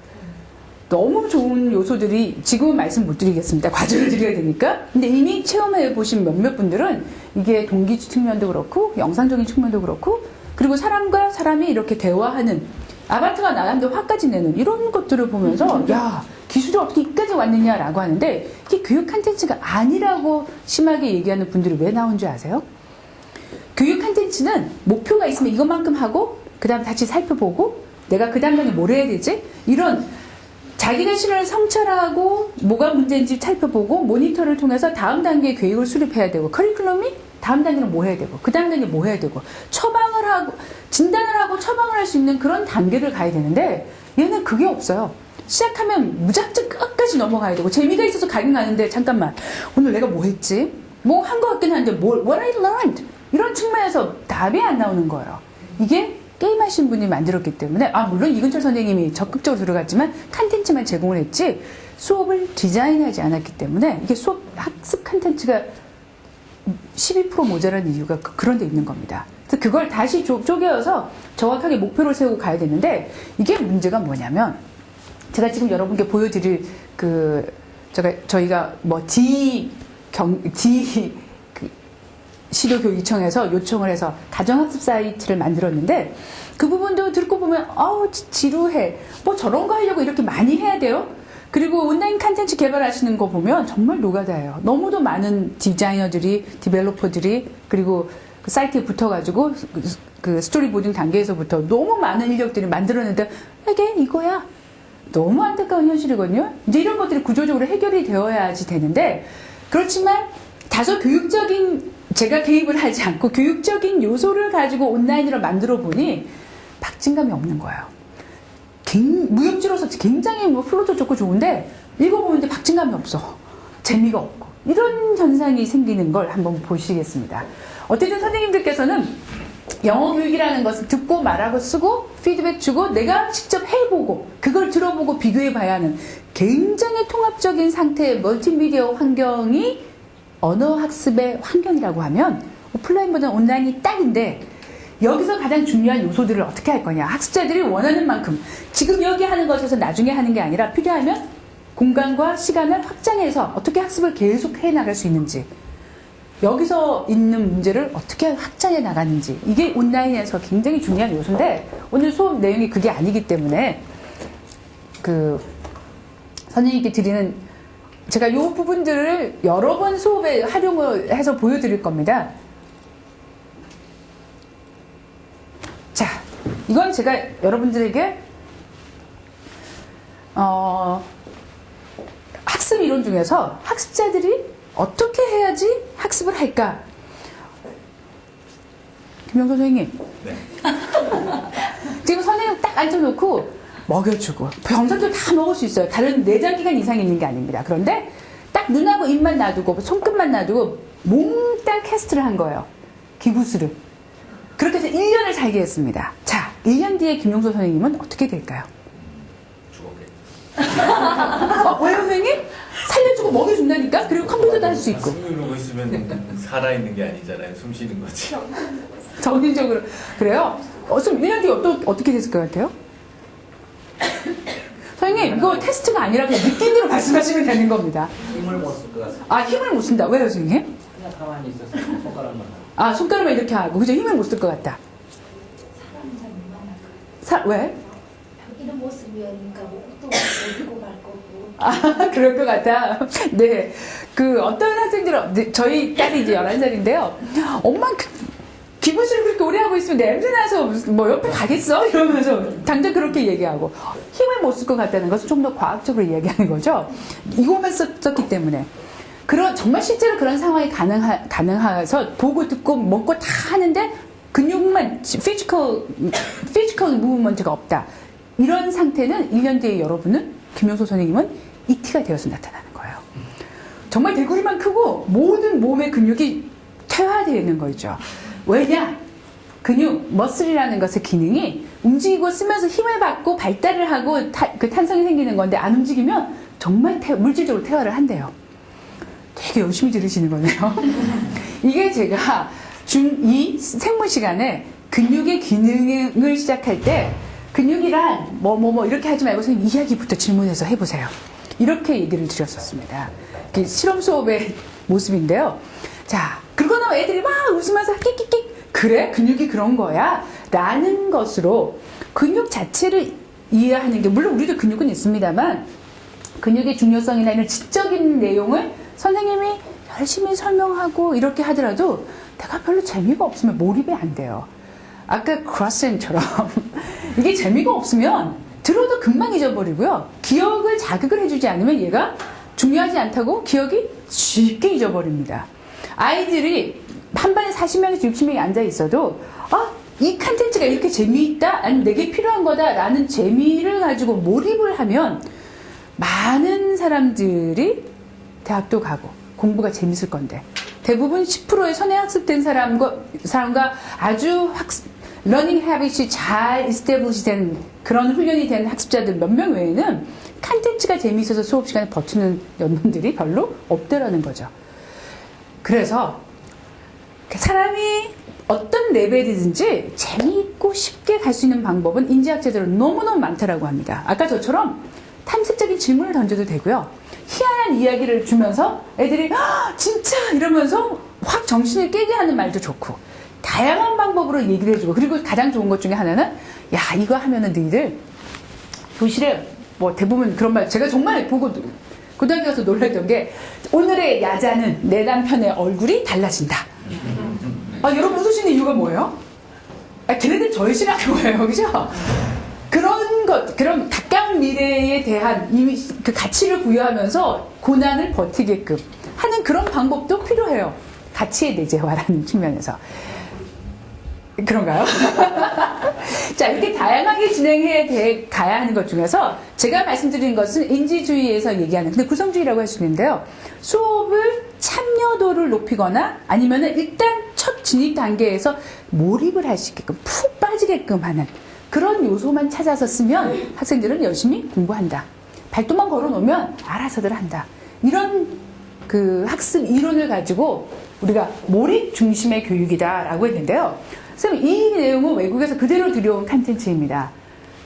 S1: 너무 좋은 요소들이 지금은 말씀 못 드리겠습니다. 과제를 드려야 되니까. 근데 이미 체험해 보신 몇몇 분들은 이게 동기 측면도 그렇고 영상적인 측면도 그렇고 그리고 사람과 사람이 이렇게 대화하는 아바타가 나왔는데 화까지 내는 이런 것들을 보면서 야 기술이 어떻게 여기까지 왔느냐라고 하는데 이게 교육 콘텐츠가 아니라고 심하게 얘기하는 분들이 왜 나온 줄 아세요? 교육 콘텐츠는 목표가 있으면 이것만큼 하고 그 다음 다시 살펴보고 내가 그 다음 단계 뭘 해야 되지? 이런 자기 자신을 성찰하고 뭐가 문제인지 살펴보고 모니터를 통해서 다음 단계의 계획을 수립해야 되고 커리큘럼이 다음 단계는 뭐 해야 되고 그 다음 단계 뭐 해야 되고 처방을 하고 진단을 하고 처방을 할 수 있는 그런 단계를 가야 되는데 얘는 그게 없어요. 시작하면 무작정 끝까지 넘어가야 되고 재미가 있어서 가긴 가는데 잠깐만 오늘 내가 뭐 했지? 뭐 한 것 같긴 한데 what I learned 이런 측면에서 답이 안 나오는 거예요. 이게 게임하신 분이 만들었기 때문에 물론 이근철 선생님이 적극적으로 들어갔지만 콘텐츠만 제공을 했지 수업을 디자인하지 않았기 때문에 이게 수업 학습 콘텐츠가 12% 모자란 이유가 그런 데 있는 겁니다. 그래서 그걸 다시 쪼개어서 정확하게 목표를 세우고 가야 되는데 이게 문제가 뭐냐면 제가 지금 여러분께 보여드릴 저희가 뭐 시도교육청에서 요청을 해서 가정학습 사이트를 만들었는데 그 부분도 듣고 보면 지루해. 뭐 저런 거 하려고 이렇게 많이 해야 돼요? 그리고 온라인 콘텐츠 개발하시는 거 보면 정말 노가다예요. 너무도 많은 디자이너들이, 디벨로퍼들이 그리고 그 사이트에 붙어가지고 그 스토리보딩 단계에서부터 너무 많은 인력들이 만들었는데 이게 이거야. 너무 안타까운 현실이거든요. 이제 이런 것들이 구조적으로 해결이 되어야지 되는데 그렇지만 다소 제가 개입을 하지 않고 교육적인 요소를 가지고 온라인으로 만들어 보니 박진감이 없는 거예요. 무협지로서 굉장히 플로도 좋고 좋은데 읽어보는데 박진감이 없어. 재미가 없고. 이런 현상이 생기는 걸 한번 보시겠습니다. 어쨌든 선생님들께서는 영어 교육이라는 것은 듣고 말하고 쓰고 피드백 주고 내가 직접 해보고 그걸 들어보고 비교해 봐야 하는 굉장히 통합적인 상태의 멀티미디어 환경이 언어 학습의 환경이라고 하면 오프라인보다는 온라인이 딱인데 여기서 가장 중요한 요소들을 어떻게 할 거냐. 학습자들이 원하는 만큼 지금 여기 하는 것에서 나중에 하는 게 아니라 필요하면 공간과 시간을 확장해서 어떻게 학습을 계속 해나갈 수 있는지 여기서 있는 문제를 어떻게 확장해 나가는지 이게 온라인에서 굉장히 중요한 요소인데 오늘 수업 내용이 그게 아니기 때문에 선생님께 드리는 제가 이 부분들을 여러 번 수업에 활용을 해서 보여드릴 겁니다. 자, 이건 제가 여러분들에게 학습 이론 중에서 학습자들이 어떻게 해야지 학습을 할까? 김영선 선생님.
S11: 네.
S1: 지금 선생님 딱 앉혀놓고 먹여주고 병선도 다 먹을 수 있어요. 다른 내장기관 이상이 있는 게 아닙니다. 그런데 딱 눈하고 입만 놔두고 손끝만 놔두고 몽땅 캐스트를 한 거예요. 기구수를. 그렇게 해서 1년을 살게 했습니다. 자, 1년 뒤에 김용서 선생님은 어떻게 될까요?
S11: 죽었겠죠.
S1: 왜요 선생님? 살려주고 먹여준다니까? 그리고 컴퓨터도 할 수 있고.
S11: 숨 이러고 있으면 살아있는 게 아니잖아요. 숨 쉬는 거지.
S1: 정신적으로. 그래요? 그럼 1년 뒤에 어떻게 됐을 것 같아요? 선생님, 이거 테스트가 아니라 그냥 느낀 대로 말씀하시면 되는 겁니다.
S7: 힘을 못 쓸 것 같습니다.
S1: 힘을 못 쓴다. 왜요, 선생님?
S7: 그냥 가만히 있어서 손가락만 하고.
S1: 손가락만 이렇게 하고. 그죠? 힘을 못 쓸 것 같다.
S8: 사람은 잘 못 만날 거예요.
S1: 왜?
S8: 이런 모습이니까 옷도 입고 갈 거고.
S1: 그럴 것 같아. 네. 어떤 학생들은, 저희 딸이 이제 11살인데요. 엄마, 기부술을 그렇게 오래 하고 있으면 냄새나서 뭐 옆에 가겠어? 이러면서 당장 그렇게 얘기하고. 힘을 못 쓸 것 같다는 것은 좀 더 과학적으로 이야기하는 거죠. 이거만 썼기 때문에. 정말 실제로 그런 상황이 가능해서 보고 듣고 먹고 다 하는데 근육만, 피지컬 무브먼트가 없다. 이런 상태는 1년 뒤에 여러분은, 김용소 선생님은 ET가 되어서 나타나는 거예요. 정말 대구리만 크고 모든 몸의 근육이 퇴화되는 거죠. 왜냐? 머슬이라는 것의 기능이 움직이고 쓰면서 힘을 받고 발달을 하고 그 탄성이 생기는 건데 안 움직이면 정말 물질적으로 퇴화를 한대요. 되게 열심히 들으시는 거네요. 이게 제가 중2 생물 시간에 근육의 기능을 시작할 때 근육이란 이렇게 하지 말고 선생님 이야기부터 질문해서 해보세요. 이렇게 얘기를 드렸었습니다. 실험 수업의 모습인데요. 자, 그러고 나면 애들이 막 웃으면서 끽끽끽 그래? 근육이 그런 거야? 라는 것으로 근육 자체를 이해하는 게, 물론 우리도 근육은 있습니다만 근육의 중요성이나 이런 지적인 내용을 선생님이 열심히 설명하고 이렇게 하더라도 내가 별로 재미가 없으면 몰입이 안 돼요. 아까 크로스앤처럼 이게 재미가 없으면 들어도 금방 잊어버리고요. 기억을 자극을 해주지 않으면 얘가 중요하지 않다고 기억이 쉽게 잊어버립니다. 아이들이 한 반에 40명에서 60명이 앉아 있어도 이 컨텐츠가 이렇게 재미있다, 아니면 내게 필요한 거다라는 재미를 가지고 몰입을 하면 많은 사람들이 대학도 가고 공부가 재밌을 건데, 대부분 10%의 선행학습된 사람과 아주 러닝 해빗이 잘 이스태블리시 된 그런 훈련이 된 학습자들 몇 명 외에는 컨텐츠가 재미있어서 수업 시간에 버티는 놈들이 별로 없더라는 거죠. 그래서 사람이 어떤 레벨이든지 재미있고 쉽게 갈 수 있는 방법은 인지학자들은 너무너무 많다라고 합니다. 아까 저처럼 탐색적인 질문을 던져도 되고요. 희한한 이야기를 주면서 애들이 진짜 이러면서 확 정신을 깨게 하는 말도 좋고, 다양한 방법으로 얘기를 해주고, 그리고 가장 좋은 것 중에 하나는 야, 이거 하면은 너희들 교실에 뭐 대부분 그런 말, 제가 정말 보고 고등학교 가서 놀랐던 게, 오늘의 야자는 내 남편의 얼굴이 달라진다. 여러분 웃으시는 이유가 뭐예요? 걔네들 절실한 거예요. 그죠? 그런 가까운 미래에 대한 그 가치를 부여하면서 고난을 버티게끔 하는 그런 방법도 필요해요. 가치의 내재화라는 측면에서. 그런가요? 자, 이렇게 다양하게 진행해 가야 하는 것 중에서 제가 말씀드린 것은 인지주의에서 얘기하는, 근데 구성주의라고 할 수 있는데요. 수업을 참여도를 높이거나 아니면은 일단 첫 진입 단계에서 몰입을 할 수 있게끔, 푹 빠지게끔 하는 그런 요소만 찾아서 쓰면 학생들은 열심히 공부한다. 발도만 걸어놓으면 알아서들 한다. 이런 그 학습 이론을 가지고 우리가 몰입 중심의 교육이다라고 했는데요. 선생님, 이 내용은 외국에서 그대로 들여온 컨텐츠입니다.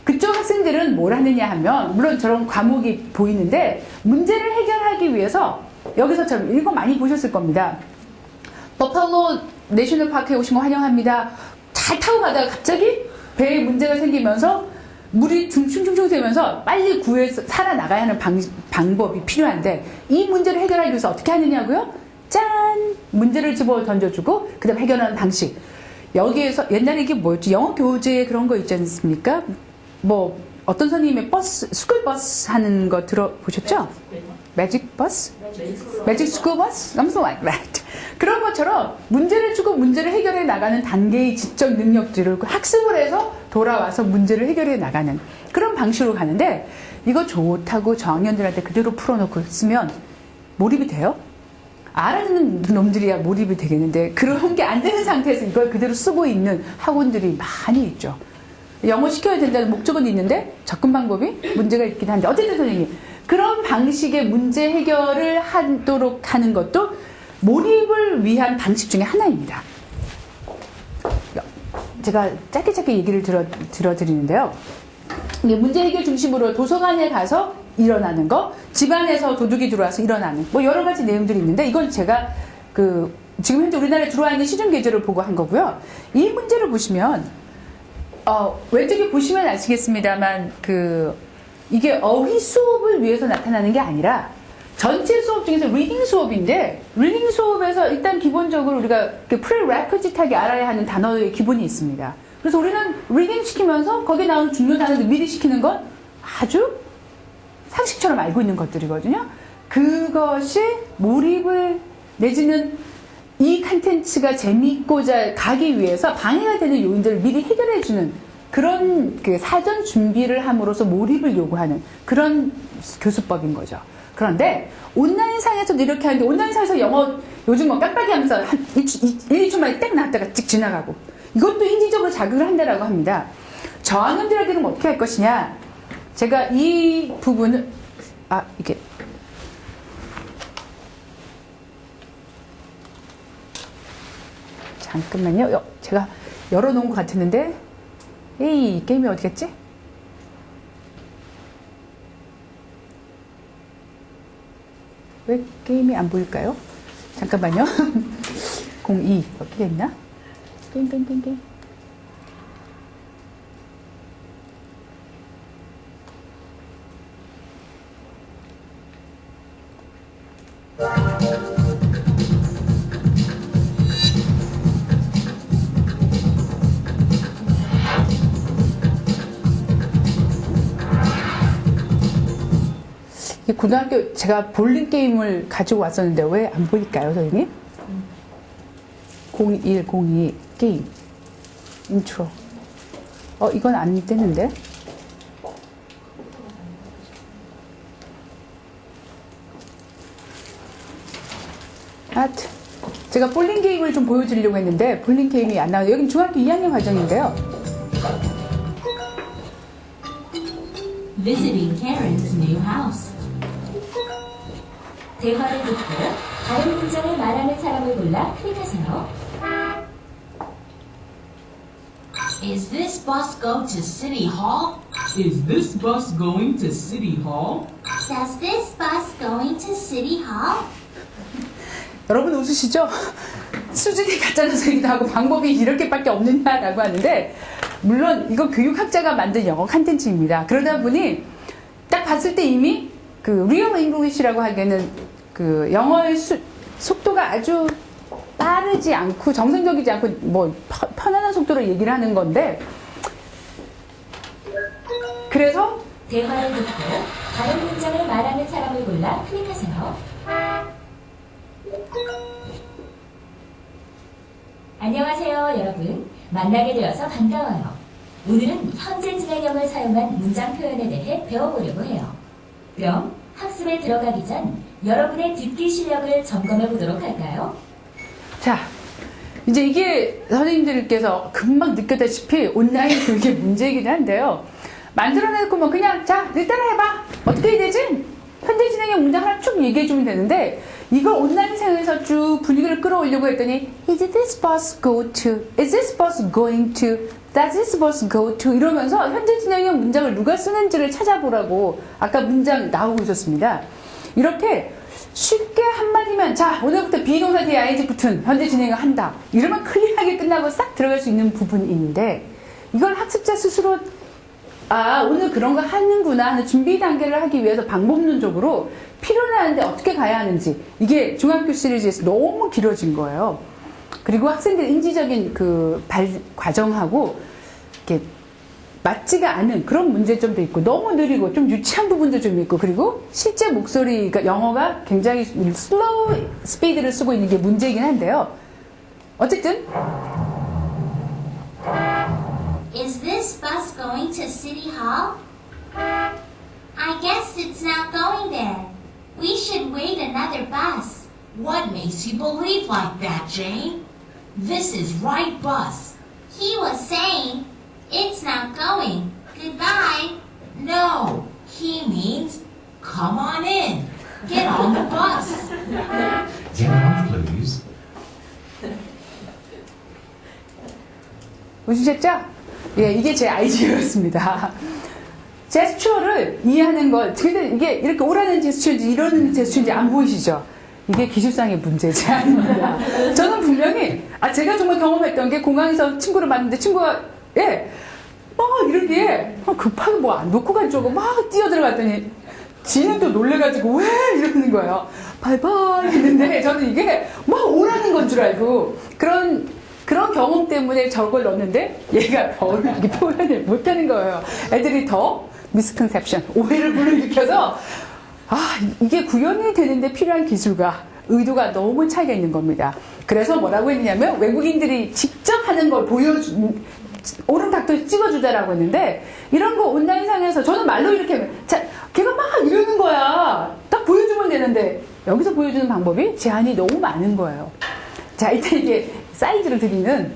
S1: 그쪽 학생들은 뭘 하느냐 하면, 물론 저런 과목이 보이는데 문제를 해결하기 위해서 여기서처럼 이거 많이 보셨을 겁니다. 버팔로 내셔널 파크에 오신 거 환영합니다. 잘 타고 가다가 갑자기 배에 문제가 생기면서 물이 충충충충 새면서 빨리 구해서 살아나가야 하는 방법이 필요한데, 이 문제를 해결하기 위해서 어떻게 하느냐고요? 짠! 문제를 집어 던져주고 그 다음 해결하는 방식. 여기에서 옛날에 이게 뭐였지? 영어 교재 그런 거 있지 않습니까? 뭐 어떤 선생님의 스쿨 버스 하는 거 들어보셨죠? 매직 버스? 매직 스쿨 버스? Something like that. 그런 것처럼 문제를 주고 문제를 해결해 나가는 단계의 지적 능력들을 학습을 해서 돌아와서 문제를 해결해 나가는 그런 방식으로 가는데, 이거 좋다고 저학년들한테 그대로 풀어놓고 쓰면 몰입이 돼요? 알아듣는 놈들이야 몰입이 되겠는데, 그런 게 안 되는 상태에서 이걸 그대로 쓰고 있는 학원들이 많이 있죠. 영어 시켜야 된다는 목적은 있는데 접근 방법이 문제가 있긴 한데, 어쨌든 선생님, 그런 방식의 문제 해결을 하도록 하는 것도 몰입을 위한 방식 중에 하나입니다. 제가 짧게 얘기를 들어드리는데요. 문제 해결 중심으로 도서관에 가서 일어나는 거, 집안에서 도둑이 들어와서 일어나는, 뭐 여러 가지 내용들이 있는데, 이건 제가 지금 현재 우리나라에 들어와 있는 시중 계절을 보고 한 거고요. 이 문제를 보시면 왼쪽에 보시면 아시겠습니다만 이게 어휘 수업을 위해서 나타나는 게 아니라 전체 수업 중에서 리딩 수업인데, 리딩 수업에서 일단 기본적으로 우리가 프리레퀴짓하게 알아야 하는 단어의 기본이 있습니다. 그래서 우리는 리딩 시키면서 거기에 나오는 중요 단어들 미리 시키는 건 아주 상식처럼 알고 있는 것들이거든요. 그것이 몰입을 내지는 이 컨텐츠가 재미있고자 가기 위해서 방해가 되는 요인들을 미리 해결해주는 그런 사전 준비를 함으로써 몰입을 요구하는 그런 교수법인 거죠. 그런데 온라인상에서도 이렇게 하는데, 온라인상에서 영어 요즘 뭐 깜빡이 하면서 한 1, 2초 만에 딱 나왔다가 찍 지나가고, 이것도 인지적으로 자극을 한다라고 합니다. 저학년들에게는 어떻게 할 것이냐, 제가 이 부분을 이게 잠깐만요. 제가 열어놓은 것 같았는데, 에이, 게임이 어디 갔지? 왜 게임이 안 보일까요? 잠깐만요. 02 어떻게 했나? 게임. 이 고등학교 제가 볼링 게임을 가지고 왔었는데 왜 안 보일까요, 선생님? 0102 게임 인트로. 이건 안 되는데. 제가 볼링 게임을 좀 보여드리려고 했는데 볼링 게임이 안 나와요. 여기는 중학교 2학년 과정인데요.
S10: Visiting Karen's new house. 대화를 듣고 다른 문장을 말하는 사람을 골라 클릭하세요. Is this bus go to City Hall?
S12: Is this bus going to City Hall?
S10: Does this bus going to City Hall?
S1: 여러분 웃으시죠? 수준이 가짜녀석이기도 하고 방법이 이렇게밖에 없느냐라고 하는데 물론 이거 교육학자가 만든 영어 콘텐츠입니다. 그러다 보니 딱 봤을 때 이미 그 리얼 잉글리시라고 하기에는 그 영어의 속도가 아주 빠르지 않고 정상적이지 않고 뭐 편안한 속도로 얘기를 하는 건데 그래서
S10: 대화를 듣고 다른 문장을 말하는 사람을 골라 클릭하세요. 안녕하세요, 여러분. 만나게 되어서 반가워요. 오늘은 현재 진행형을 사용한 문장 표현에 대해 배워보려고 해요. 그럼 학습에 들어가기 전 여러분의 듣기 실력을 점검해 보도록 할까요?
S1: 자, 이제 이게 선생님들께서 금방 느꼈다시피 온라인 교육의 문제이긴 한데요. 만들어내놓고 뭐 그냥 자, 일단 해봐. 어떻게 해야 되지? 현재 진행형 문장 하나 쭉 얘기해주면 되는데 이걸 온라인상에서 쭉 분위기를 끌어올려고 했더니 Is this bus go to? Is this bus going to? Does this bus go to? 이러면서 현재 진행형 문장을 누가 쓰는지를 찾아보라고 아까 문장 나오고 있었습니다. 이렇게 쉽게 한마디면 자 오늘부터 비동사 뒤에 ing 붙은 현재 진행을 한다. 이러면 클리어하게 끝나고 싹 들어갈 수 있는 부분인데 이걸 학습자 스스로 오늘 그런 거 하는구나 하는 준비 단계를 하기 위해서 방법론적으로 필요는 하는데 어떻게 가야 하는지 이게 중학교 시리즈에서 너무 길어진 거예요. 그리고 학생들의 인지적인 그 과정하고 이렇게 맞지가 않은 그런 문제점도 있고 너무 느리고 좀 유치한 부분도 좀 있고 그리고 실제 목소리가 영어가 굉장히 슬로우 스피드를 쓰고 있는 게 문제이긴 한데요. 어쨌든
S10: Is this bus going to City Hall? I guess it's not going there. We should wait another bus.
S13: What makes you believe like that, Jane? This is right bus.
S10: He was saying, it's not going. Goodbye.
S13: No, he means come on in. Get on the bus.
S11: Down, please.
S1: 웃으셨죠? 예, 이게 제 아이디어였습니다. 제스처를 이해하는 것, 근데 이게 이렇게 오라는 제스처인지 이런 제스처인지 안 보이시죠? 이게 기술상의 문제지 아닙니다. 저는 분명히, 제가 정말 경험했던 게 공항에서 친구를 만났는데 친구가, 막 이러기에 급하게 뭐 안 놓고 간 줄 알고 막 뛰어들어갔더니 지는 또 놀래가지고 왜? 이러는 거예요. 바이바이 했는데 저는 이게 막 오라는 건 줄 알고 그런 경험 때문에 저걸 넣었는데 얘가 이렇게 표현을 못하는 거예요. 애들이 더 미스컨셉션, 오해를 불러일으켜서 이게 구현이 되는데 필요한 기술과 의도가 너무 차이가 있는 겁니다. 그래서 뭐라고 했냐면 외국인들이 직접 하는 걸 오른 닭도 찍어주자라고 했는데 이런 거 온라인상에서 저는 말로 이렇게 하면 걔가 막 이러는 거야. 딱 보여주면 되는데 여기서 보여주는 방법이 제한이 너무 많은 거예요. 자, 일단 이게 사이즈를 드리는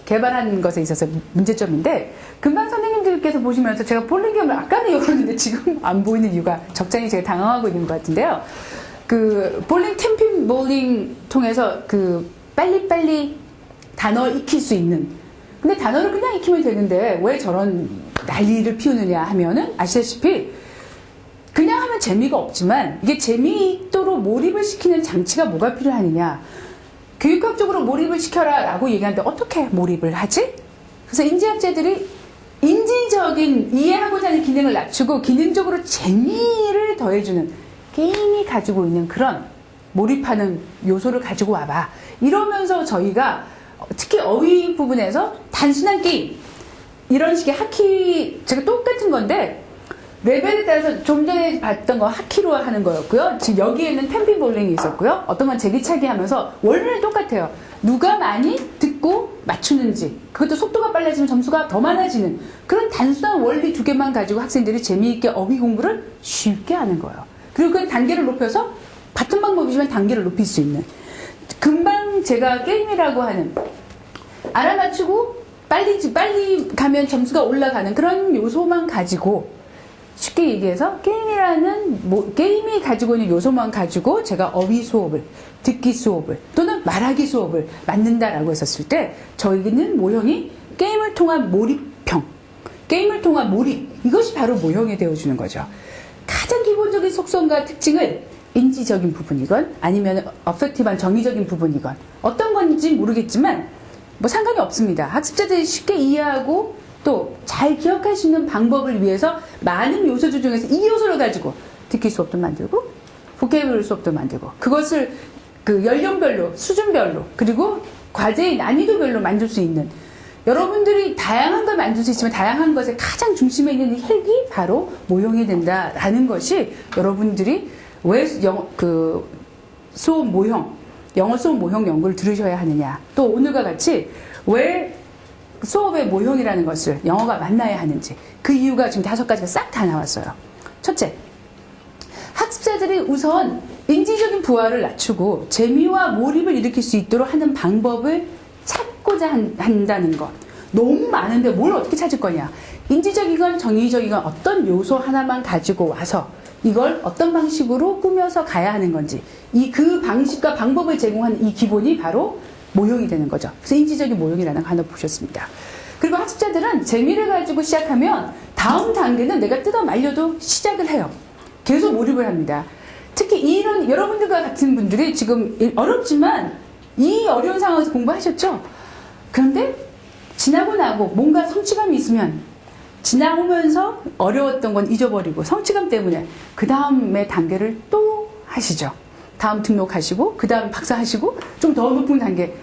S1: 개발하는 것에 있어서 문제점인데 금방 선생님들께서 보시면서 제가 볼링 게임을 아까는 열었는데 지금 안 보이는 이유가 적잖이 제가 당황하고 있는 것 같은데요. 그 볼링 템핀 볼링 통해서 그 빨리빨리 단어를 익힐 수 있는 근데 단어를 그냥 익히면 되는데 왜 저런 난리를 피우느냐 하면은 아시다시피 그냥 하면 재미가 없지만 이게 재미있도록 몰입을 시키는 장치가 뭐가 필요하느냐 교육학적으로 몰입을 시켜라 라고 얘기하는데 어떻게 몰입을 하지? 그래서 인지학자들이 인지적인 이해하고자 하는 기능을 낮추고 기능적으로 재미를 더해주는 게임이 가지고 있는 그런 몰입하는 요소를 가지고 와봐. 이러면서 저희가 특히 어휘 부분에서 단순한 게임, 이런 식의 하키, 제가 똑같은 건데 레벨에 따라서 좀 전에 봤던 거 하키로 하는 거였고요. 지금 여기에는 템핑 볼링이 있었고요. 어떤 건 제기차기 하면서 원리는 똑같아요. 누가 많이 듣고 맞추는지, 그것도 속도가 빨라지면 점수가 더 많아지는 그런 단순한 원리 두 개만 가지고 학생들이 재미있게 어휘 공부를 쉽게 하는 거예요. 그리고 그 단계를 높여서 같은 방법이지만 단계를 높일 수 있는, 금방 제가 게임이라고 하는 알아맞히고 빨리 가면 점수가 올라가는 그런 요소만 가지고, 쉽게 얘기해서 게임이 가지고 있는 요소만 가지고 제가 어휘 수업을, 듣기 수업을 또는 말하기 수업을 만든다라고 했었을 때, 저희는 모형이 게임을 통한 몰입형, 게임을 통한 몰입, 이것이 바로 모형이 되어주는 거죠. 가장 기본적인 속성과 특징을 인지적인 부분이건 아니면 어펙티브한 정의적인 부분이건 어떤 건지 모르겠지만 뭐 상관이 없습니다. 학습자들이 쉽게 이해하고 또 잘 기억할 수 있는 방법을 위해서 많은 요소들 중에서 이 요소를 가지고 듣기 수업도 만들고 보케이블 수업도 만들고, 그것을 그 연령별로, 수준별로, 그리고 과제의 난이도별로 만들 수 있는, 여러분들이 다양한 걸 만들 수 있지만 다양한 것의 가장 중심에 있는 핵이 바로 모형이 된다라는 것이, 여러분들이 왜 수업 모형, 영어 수업 모형 연구를 들으셔야 하느냐, 또 오늘과 같이 왜 수업의 모형이라는 것을 영어가 만나야 하는지, 그 이유가 지금 5가지가 싹 다 나왔어요. 첫째, 학습자들이 우선 인지적인 부하를 낮추고 재미와 몰입을 일으킬 수 있도록 하는 방법을 찾고자 한다는 것. 너무 많은데 뭘 어떻게 찾을 거냐. 인지적이건 정의적이건 어떤 요소 하나만 가지고 와서 이걸 어떤 방식으로 꾸며서 가야 하는 건지, 그 방식과 방법을 제공하는 이 기본이 바로 모형이 되는 거죠. 그래서 인지적인 모형이라는 거 하나 보셨습니다. 그리고 학습자들은 재미를 가지고 시작하면 다음 단계는 내가 뜯어 말려도 시작을 해요. 계속 몰입을 합니다. 특히 이런 여러분들과 같은 분들이 지금 어렵지만 이 어려운 상황에서 공부하셨죠? 그런데 지나고 나고 뭔가 성취감이 있으면 지나오면서 어려웠던 건 잊어버리고 성취감 때문에 그 다음의 단계를 또 하시죠. 다음 등록하시고 그 다음 박사하시고 좀 더 높은 단계,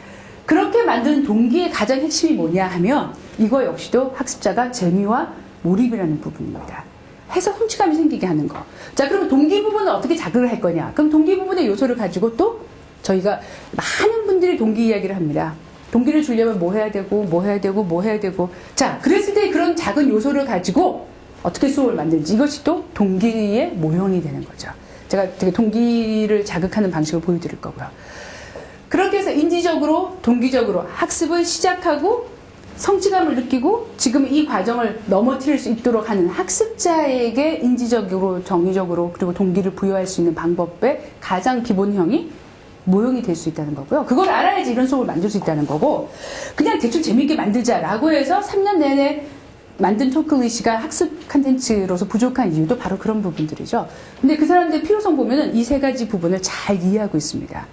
S1: 그렇게 만드는 동기의 가장 핵심이 뭐냐 하면 이거 역시도 학습자가 재미와 몰입이라는 부분입니다. 해서 성취감이 생기게 하는 거. 자, 그러면 동기 부분은 어떻게 자극을 할 거냐? 그럼 동기 부분의 요소를 가지고 또 저희가 많은 분들이 동기 이야기를 합니다. 동기를 주려면 뭐 해야 되고 뭐 해야 되고 뭐 해야 되고. 자, 그랬을 때 그런 작은 요소를 가지고 어떻게 수업을 만드는지, 이것이 또 동기의 모형이 되는 거죠. 제가 되게 동기를 자극하는 방식을 보여드릴 거고요. 그렇게 해서 인지적으로, 동기적으로 학습을 시작하고 성취감을 느끼고 지금 이 과정을 넘어뜨릴 수 있도록 하는 학습자에게 인지적으로, 정의적으로, 그리고 동기를 부여할 수 있는 방법의 가장 기본형이 모형이 될 수 있다는 거고요. 그걸 알아야지 이런 수업을 만들 수 있다는 거고, 그냥 대충 재미있게 만들자라고 해서 3년 내내 만든 토클릿이가 학습 컨텐츠로서 부족한 이유도 바로 그런 부분들이죠. 근데 그 사람들의 필요성 보면은 이 3가지 부분을 잘 이해하고 있습니다.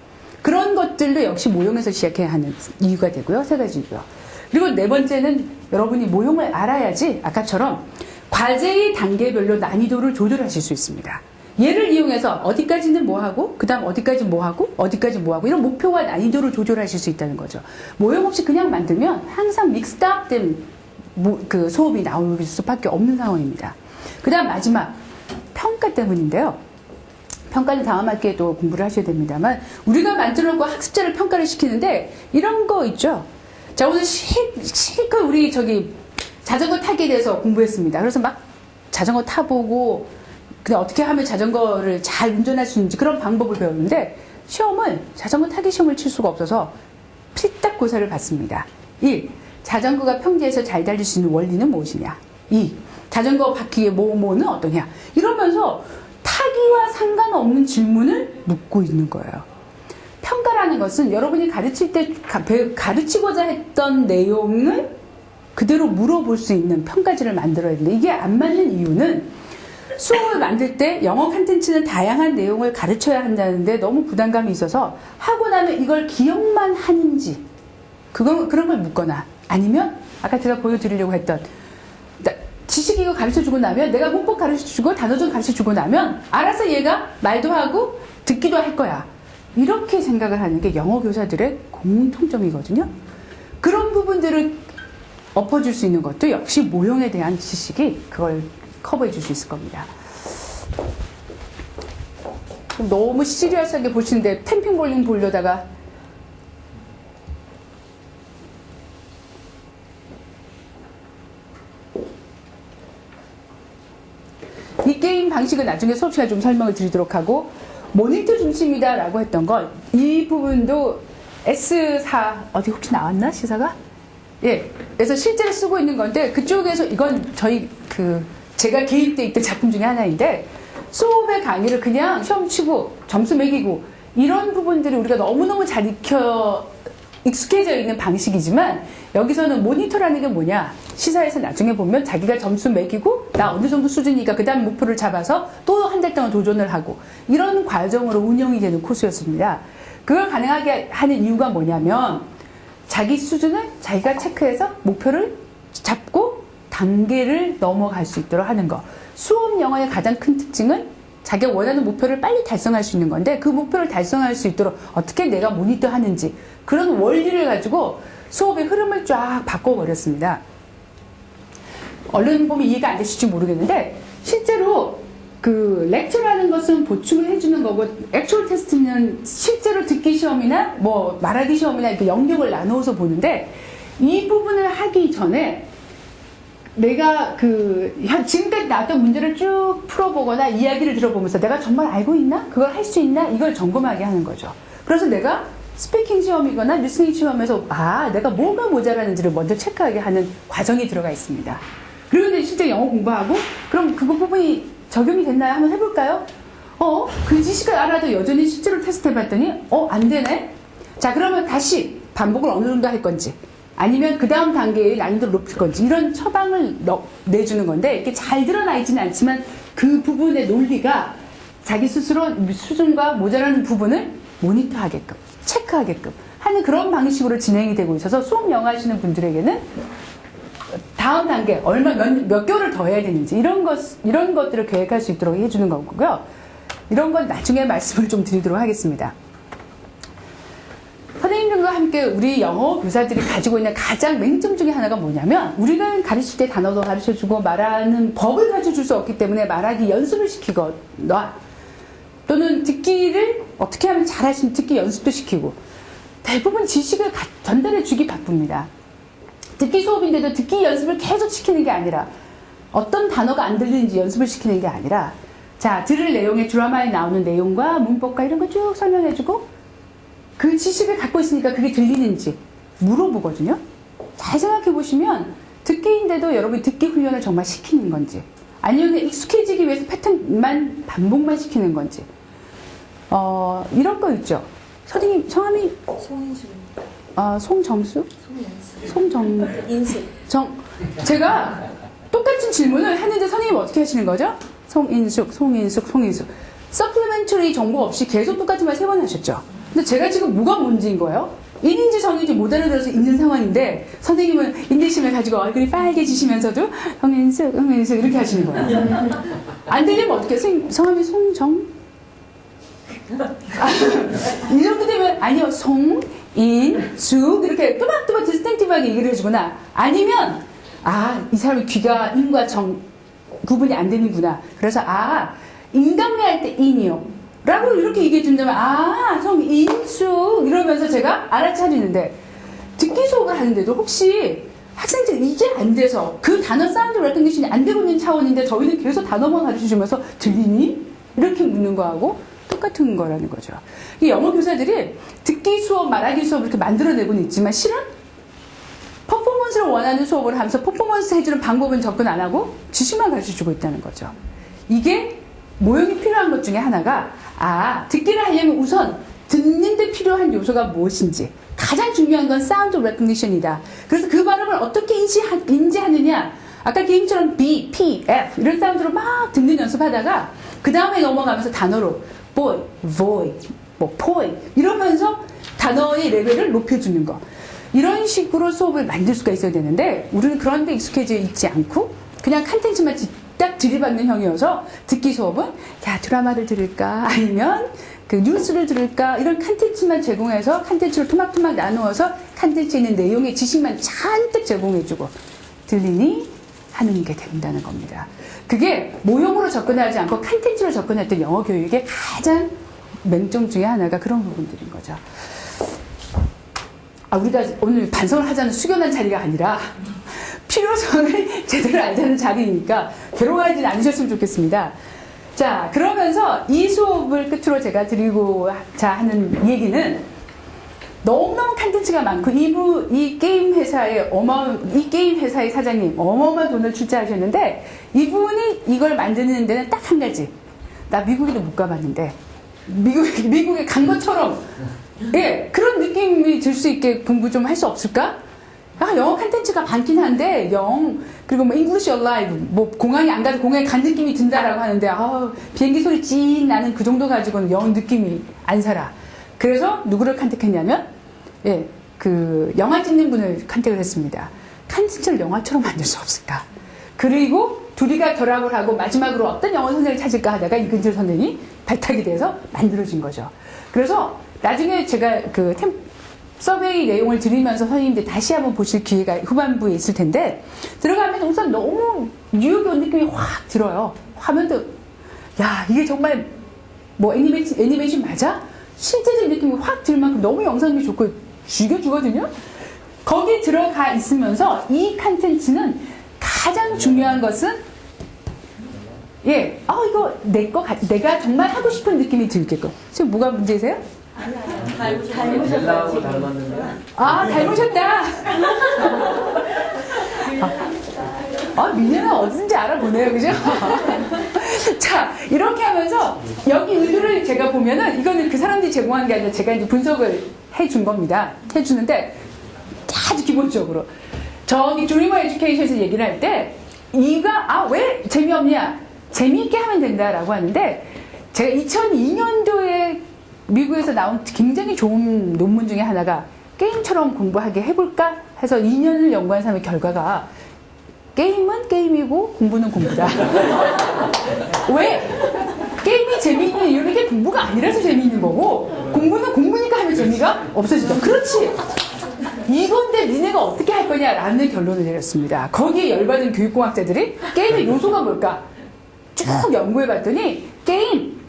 S1: 그런 것들도 역시 모형에서 시작해야 하는 이유가 되고요. 3가지고요. 그리고 4번째는 여러분이 모형을 알아야지 아까처럼 과제의 단계별로 난이도를 조절하실 수 있습니다. 얘를 이용해서 어디까지는 뭐 하고, 그 다음 어디까지 뭐 하고, 어디까지 뭐 하고, 이런 목표와 난이도를 조절하실 수 있다는 거죠. 모형 없이 그냥 만들면 항상 믹스드업된 그 수업이 나올 수밖에 없는 상황입니다. 그 다음 마지막, 평가 때문인데요. 평가는 다음 학기에도 공부를 하셔야 됩니다만, 우리가 만들어 놓고 학습자를 평가를 시키는데 이런 거 있죠. 자, 오늘 실컷 우리 자전거 타기에 대해서 공부했습니다. 그래서 막 자전거 타보고 그냥 어떻게 하면 자전거를 잘 운전할 수 있는지 그런 방법을 배웠는데, 자전거 타기 시험을 칠 수가 없어서 필딱고사를 받습니다. 1. 자전거가 평지에서 잘 달릴 수 있는 원리는 무엇이냐. 2. 자전거 바퀴의 뭐는 어떠냐. 이러면서 타기와 상관없는 질문을 묻고 있는 거예요. 평가라는 것은 여러분이 가르칠 때 가르치고자 했던 내용을 그대로 물어볼 수 있는 평가지를 만들어야 되는데, 이게 안 맞는 이유는 수업을 만들 때 영어 콘텐츠는 다양한 내용을 가르쳐야 한다는데 너무 부담감이 있어서 하고 나면 이걸 기억만 하는지 그런 걸 묻거나, 아니면 아까 제가 보여드리려고 했던 지식 이거 가르쳐주고 나면, 내가 문법 가르쳐주고 단어좀 가르쳐주고 나면 알아서 얘가 말도 하고 듣기도 할 거야. 이렇게 생각을 하는 게 영어 교사들의 공통점이거든요. 그런 부분들을 엎어줄 수 있는 것도 역시 모형에 대한 지식이 그걸 커버해 줄 수 있을 겁니다. 너무 시리어스하게 보시는데 템핑 볼링 보려다가 이 게임 방식은 나중에 수업 시간에 좀 설명을 드리도록 하고, 모니터 중심이다 라고 했던 걸, 이 부분도 S4 어디 혹시 나왔나 시사가? 예, 그래서 실제로 쓰고 있는 건데, 그쪽에서 이건 저희 제가 개입돼 있던 작품 중에 하나인데, 수업의 강의를 그냥 시험 치고 점수 매기고 이런 부분들이 우리가 너무너무 잘 익숙해져 있는 방식이지만, 여기서는 모니터라는 게 뭐냐, 시사에서 나중에 보면 자기가 점수 매기고 나 어느 정도 수준이니까 그 다음 목표를 잡아서 또 한 달 동안 도전을 하고 이런 과정으로 운영이 되는 코스였습니다. 그걸 가능하게 하는 이유가 뭐냐면, 자기 수준을 자기가 체크해서 목표를 잡고 단계를 넘어갈 수 있도록 하는 거. 수업 영어의 가장 큰 특징은 자기가 원하는 목표를 빨리 달성할 수 있는 건데, 그 목표를 달성할 수 있도록 어떻게 내가 모니터 하는지, 그런 원리를 가지고 수업의 흐름을 쫙 바꿔버렸습니다. 얼른 보면 이해가 안 되실지 모르겠는데, 실제로 렉처라는 것은 보충을 해주는 거고, 액츄얼 테스트는 실제로 듣기 시험이나 뭐 말하기 시험이나 이렇게 영역을 나누어서 보는데, 이 부분을 하기 전에 내가 지금까지 나왔던 문제를 쭉 풀어보거나 이야기를 들어보면서 내가 정말 알고 있나? 그걸 할 수 있나? 이걸 점검하게 하는 거죠. 그래서 내가 스피킹 시험이거나 리스닝 시험에서 내가 뭐가 모자라는지를 먼저 체크하게 하는 과정이 들어가 있습니다. 그리고 이제 실제 영어 공부하고, 그럼 그 부분이 적용이 됐나요? 한번 해볼까요? 그 지식을 알아도 여전히 실제로 테스트 해봤더니 안 되네? 자, 그러면 다시 반복을 어느 정도 할 건지, 아니면 그 다음 단계의 난이도를 높일 건지, 이런 처방을 내주는 건데, 이게 잘 드러나 있지는 않지만 그 부분의 논리가 자기 스스로 수준과 모자라는 부분을 모니터하게끔, 체크하게끔 하는 그런 방식으로 진행이 되고 있어서, 수업 영어 하시는 분들에게는 다음 단계 몇 개월을 더 해야 되는지 이런 것들을 계획할 수 있도록 해주는 거고요. 이런 건 나중에 말씀을 좀 드리도록 하겠습니다. 선생님들과 함께 우리 영어 교사들이 가지고 있는 가장 맹점 중에 하나가 뭐냐면, 우리가 가르칠 때 단어도 가르쳐주고 말하는 법을 가르쳐줄 수 없기 때문에 말하기 연습을 시키거나, 또는 듣기를 어떻게 하면 잘할 수 있는 듣기 연습도 시키고, 대부분 지식을 전달해 주기 바쁩니다. 듣기 수업인데도 듣기 연습을 계속 시키는 게 아니라, 어떤 단어가 안 들리는지 연습을 시키는 게 아니라, 자, 들을 내용의 드라마에 나오는 내용과 문법과 이런 거 쭉 설명해주고, 그 지식을 갖고 있으니까 그게 들리는지 물어보거든요. 잘 생각해 보시면, 듣기인데도 여러분이 듣기 훈련을 정말 시키는 건지, 아니면 익숙해지기 위해서 패턴만 반복만 시키는 건지, 이런 거 있죠. 선생님 성함이
S9: 송인수입니다.
S1: 송정수?
S9: 인수.
S1: 제가 똑같은 질문을 했는데 선생님 어떻게 하시는 거죠? 송인숙. 서플리멘터리 정보 없이 계속 똑같은 말 3번 하셨죠? 근데 제가 지금 뭐가 문제인 거예요? 인인지 성인지 못 알아들어서 있는 상황인데, 선생님은 인내심을 가지고 얼굴이 빨개지시면서도 송인숙 이렇게 하시는 거예요. 안 들리면 어떻게 해요? 성함이 송정? 이렇게 되면, 아니요, 송인숙 이렇게 또박또박 디스팅티브하게 얘기를 해주거나, 아니면 이 사람이 귀가 인과 정 구분이 안 되는구나, 그래서 인간미 할 때 인이요 라고 이렇게 얘기해 준다면, 송인숙 이러면서 제가 알아차리는데, 듣기 수업을 하는데도 혹시 학생들이 이게 안 돼서 그 단어 사운드 레코니션이 안 되고 있는 차원인데, 저희는 계속 단어만 가르쳐주면서 들리니? 이렇게 묻는 거하고 똑같은 거라는 거죠. 이 영어 교사들이 듣기 수업, 말하기 수업 이렇게 만들어내고는 있지만, 실은 퍼포먼스를 원하는 수업을 하면서 퍼포먼스 해주는 방법은 접근 안 하고 지식만 가르쳐주고 있다는 거죠. 이게 모형이 필요한 것 중에 하나가, 듣기를 하려면 우선 듣는 데 필요한 요소가 무엇인지, 가장 중요한 건 사운드 레코니션이다. 그래서 그 발음을 어떻게 인지하느냐, 아까 게임처럼 B, P, F 이런 사운드로 막 듣는 연습하다가 그 다음에 넘어가면서 단어로 boy, boy, poi 이러면서 단어의 레벨을 높여주는 거, 이런 식으로 수업을 만들 수가 있어야 되는데, 우리는 그런 데 익숙해져 있지 않고 그냥 컨텐츠만 딱 들이받는 형이어서 듣기 수업은 야 드라마를 들을까 아니면 그 뉴스를 들을까 이런 컨텐츠만 제공해서 컨텐츠를 토막토막 나누어서 컨텐츠에 있는 내용의 지식만 잔뜩 제공해주고 들리니 하는 게 된다는 겁니다. 그게 모형으로 접근하지 않고 컨텐츠로 접근할 때 영어 교육의 가장 맹점 중에 하나가 그런 부분들인 거죠. 우리가 오늘 반성을 하자는 숙연한 자리가 아니라 필요성을 제대로 알자는 자리니까 괴로워하지 않으셨으면 좋겠습니다. 자, 그러면서 이 수업을 끝으로 제가 드리고자 하는 얘기는 너무너무 컨텐츠가 많고 이 게임 회사의 사장님 어마어마한 돈을 출자하셨는데 이분이 이걸 만드는 데는 딱 한 가지. 나 미국에도 못 가봤는데 미국에 간 것처럼 예, 그런 느낌이 들 수 있게 공부 좀 할 수 없을까? 영어 컨텐츠가 많긴 한데 그리고 뭐 English Alive 뭐 공항에 안 가도 공항에 간 느낌이 든다라고 하는데 비행기 소리 찡 나는 그 정도 가지고는 영어 느낌이 안 살아. 그래서 누구를 컨택했냐면 예, 그 영화 찍는 분을 컨택을 했습니다. 컨텐츠를 영화처럼 만들 수 없을까? 그리고 둘이가 결합을 하고 마지막으로 어떤 영어 선생을 찾을까 하다가 이근철 선생이 발탁이 돼서 만들어진 거죠. 그래서 나중에 제가 그 서베이 내용을 드리면서 선생님들 다시 한번 보실 기회가 후반부에 있을 텐데 들어가면 우선 너무 뉴욕에 온 느낌이 확 들어요. 화면도 야 이게 정말 뭐 애니메이션 맞아? 실제적인 느낌이 확 들 만큼 너무 영상이 좋고 죽여주거든요. 거기 들어가 있으면서 이 컨텐츠는 가장 중요한 것은 이거 내가 정말 하고 싶은 느낌이 들게끔. 지금 뭐가 문제세요?
S4: 닮으셨다고 닮았는데.
S1: 닮으셨다. 미녀는 어딘지 알아보네요, 그죠? 자, 이렇게 하면서 여기 의도를 제가 보면은 이거는 그 사람들이 제공한 게 아니라 제가 이제 분석을 해준 겁니다. 해주는데 아주 기본적으로 저기 드리머 에듀케이션에서 얘기를 할 때 왜 재미없냐? 재미있게 하면 된다라고 하는데 제가 2002년도에 미국에서 나온 굉장히 좋은 논문 중에 하나가 게임처럼 공부하게 해볼까 해서 2년을 연구한 사람의 결과가 게임은 게임이고 공부는 공부다. 왜? 게임이 재미있는 이유는 이게 공부가 아니라서 재미있는 거고 공부는 공부니까 하면 재미가 없어지죠. 그렇지. 이건데 니네가 어떻게 할 거냐라는 결론을 내렸습니다. 거기에 열받은 교육공학자들이 게임의 요소가 뭘까? 쭉 연구해봤더니 게임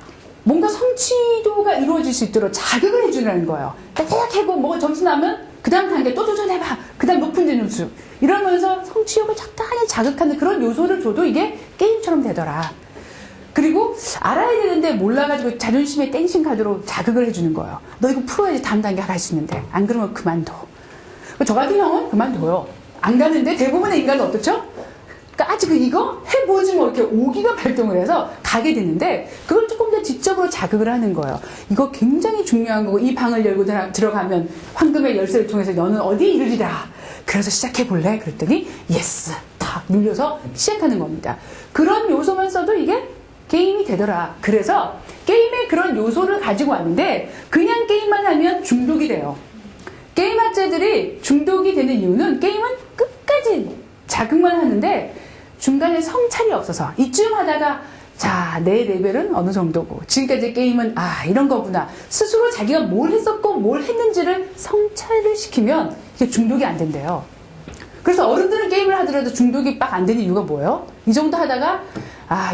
S1: 뭔가 성취도가 이루어질 수 있도록 자극을 해주는 거예요. 생각해고 뭐 점수 나면 그 다음 단계 또 도전해봐. 그 다음 높은 점수. 이러면서 성취욕을 적당히 자극하는 그런 요소를 줘도 이게 게임처럼 되더라. 그리고 알아야 되는데 몰라가지고 자존심에 땡신 카드로 자극을 해주는 거예요. 너 이거 풀어야지 다음 단계 갈 수 있는데. 안 그러면 그만둬. 저 같은 형은 그만둬요. 안 가는데 대부분의 인간은 어떻죠? 그러니까 아직 이거 해보지 뭐 이렇게 오기가 발동을 해서 가게 되는데 그걸 조금 더 지적으로 자극을 하는 거예요. 이거 굉장히 중요한 거고 이 방을 열고 들어가면 황금의 열쇠를 통해서 너는 어디에 이르리라. 그래서 시작해볼래? 그랬더니 예스 탁 눌려서 시작하는 겁니다. 그런 요소만 써도 이게 게임이 되더라. 그래서 게임에 그런 요소를 가지고 왔는데 그냥 게임만 하면 중독이 돼요. 게임학자들이 중독이 되는 이유는 게임은 끝까지 자극만 하는데 중간에 성찰이 없어서 이쯤 하다가 자, 내 레벨은 어느 정도고 지금까지 게임은 이런 거구나. 스스로 자기가 뭘 했었고 뭘 했는지를 성찰을 시키면 이게 중독이 안 된대요. 그래서 어른들은 게임을 하더라도 중독이 빡 안 되는 이유가 뭐예요? 이 정도 하다가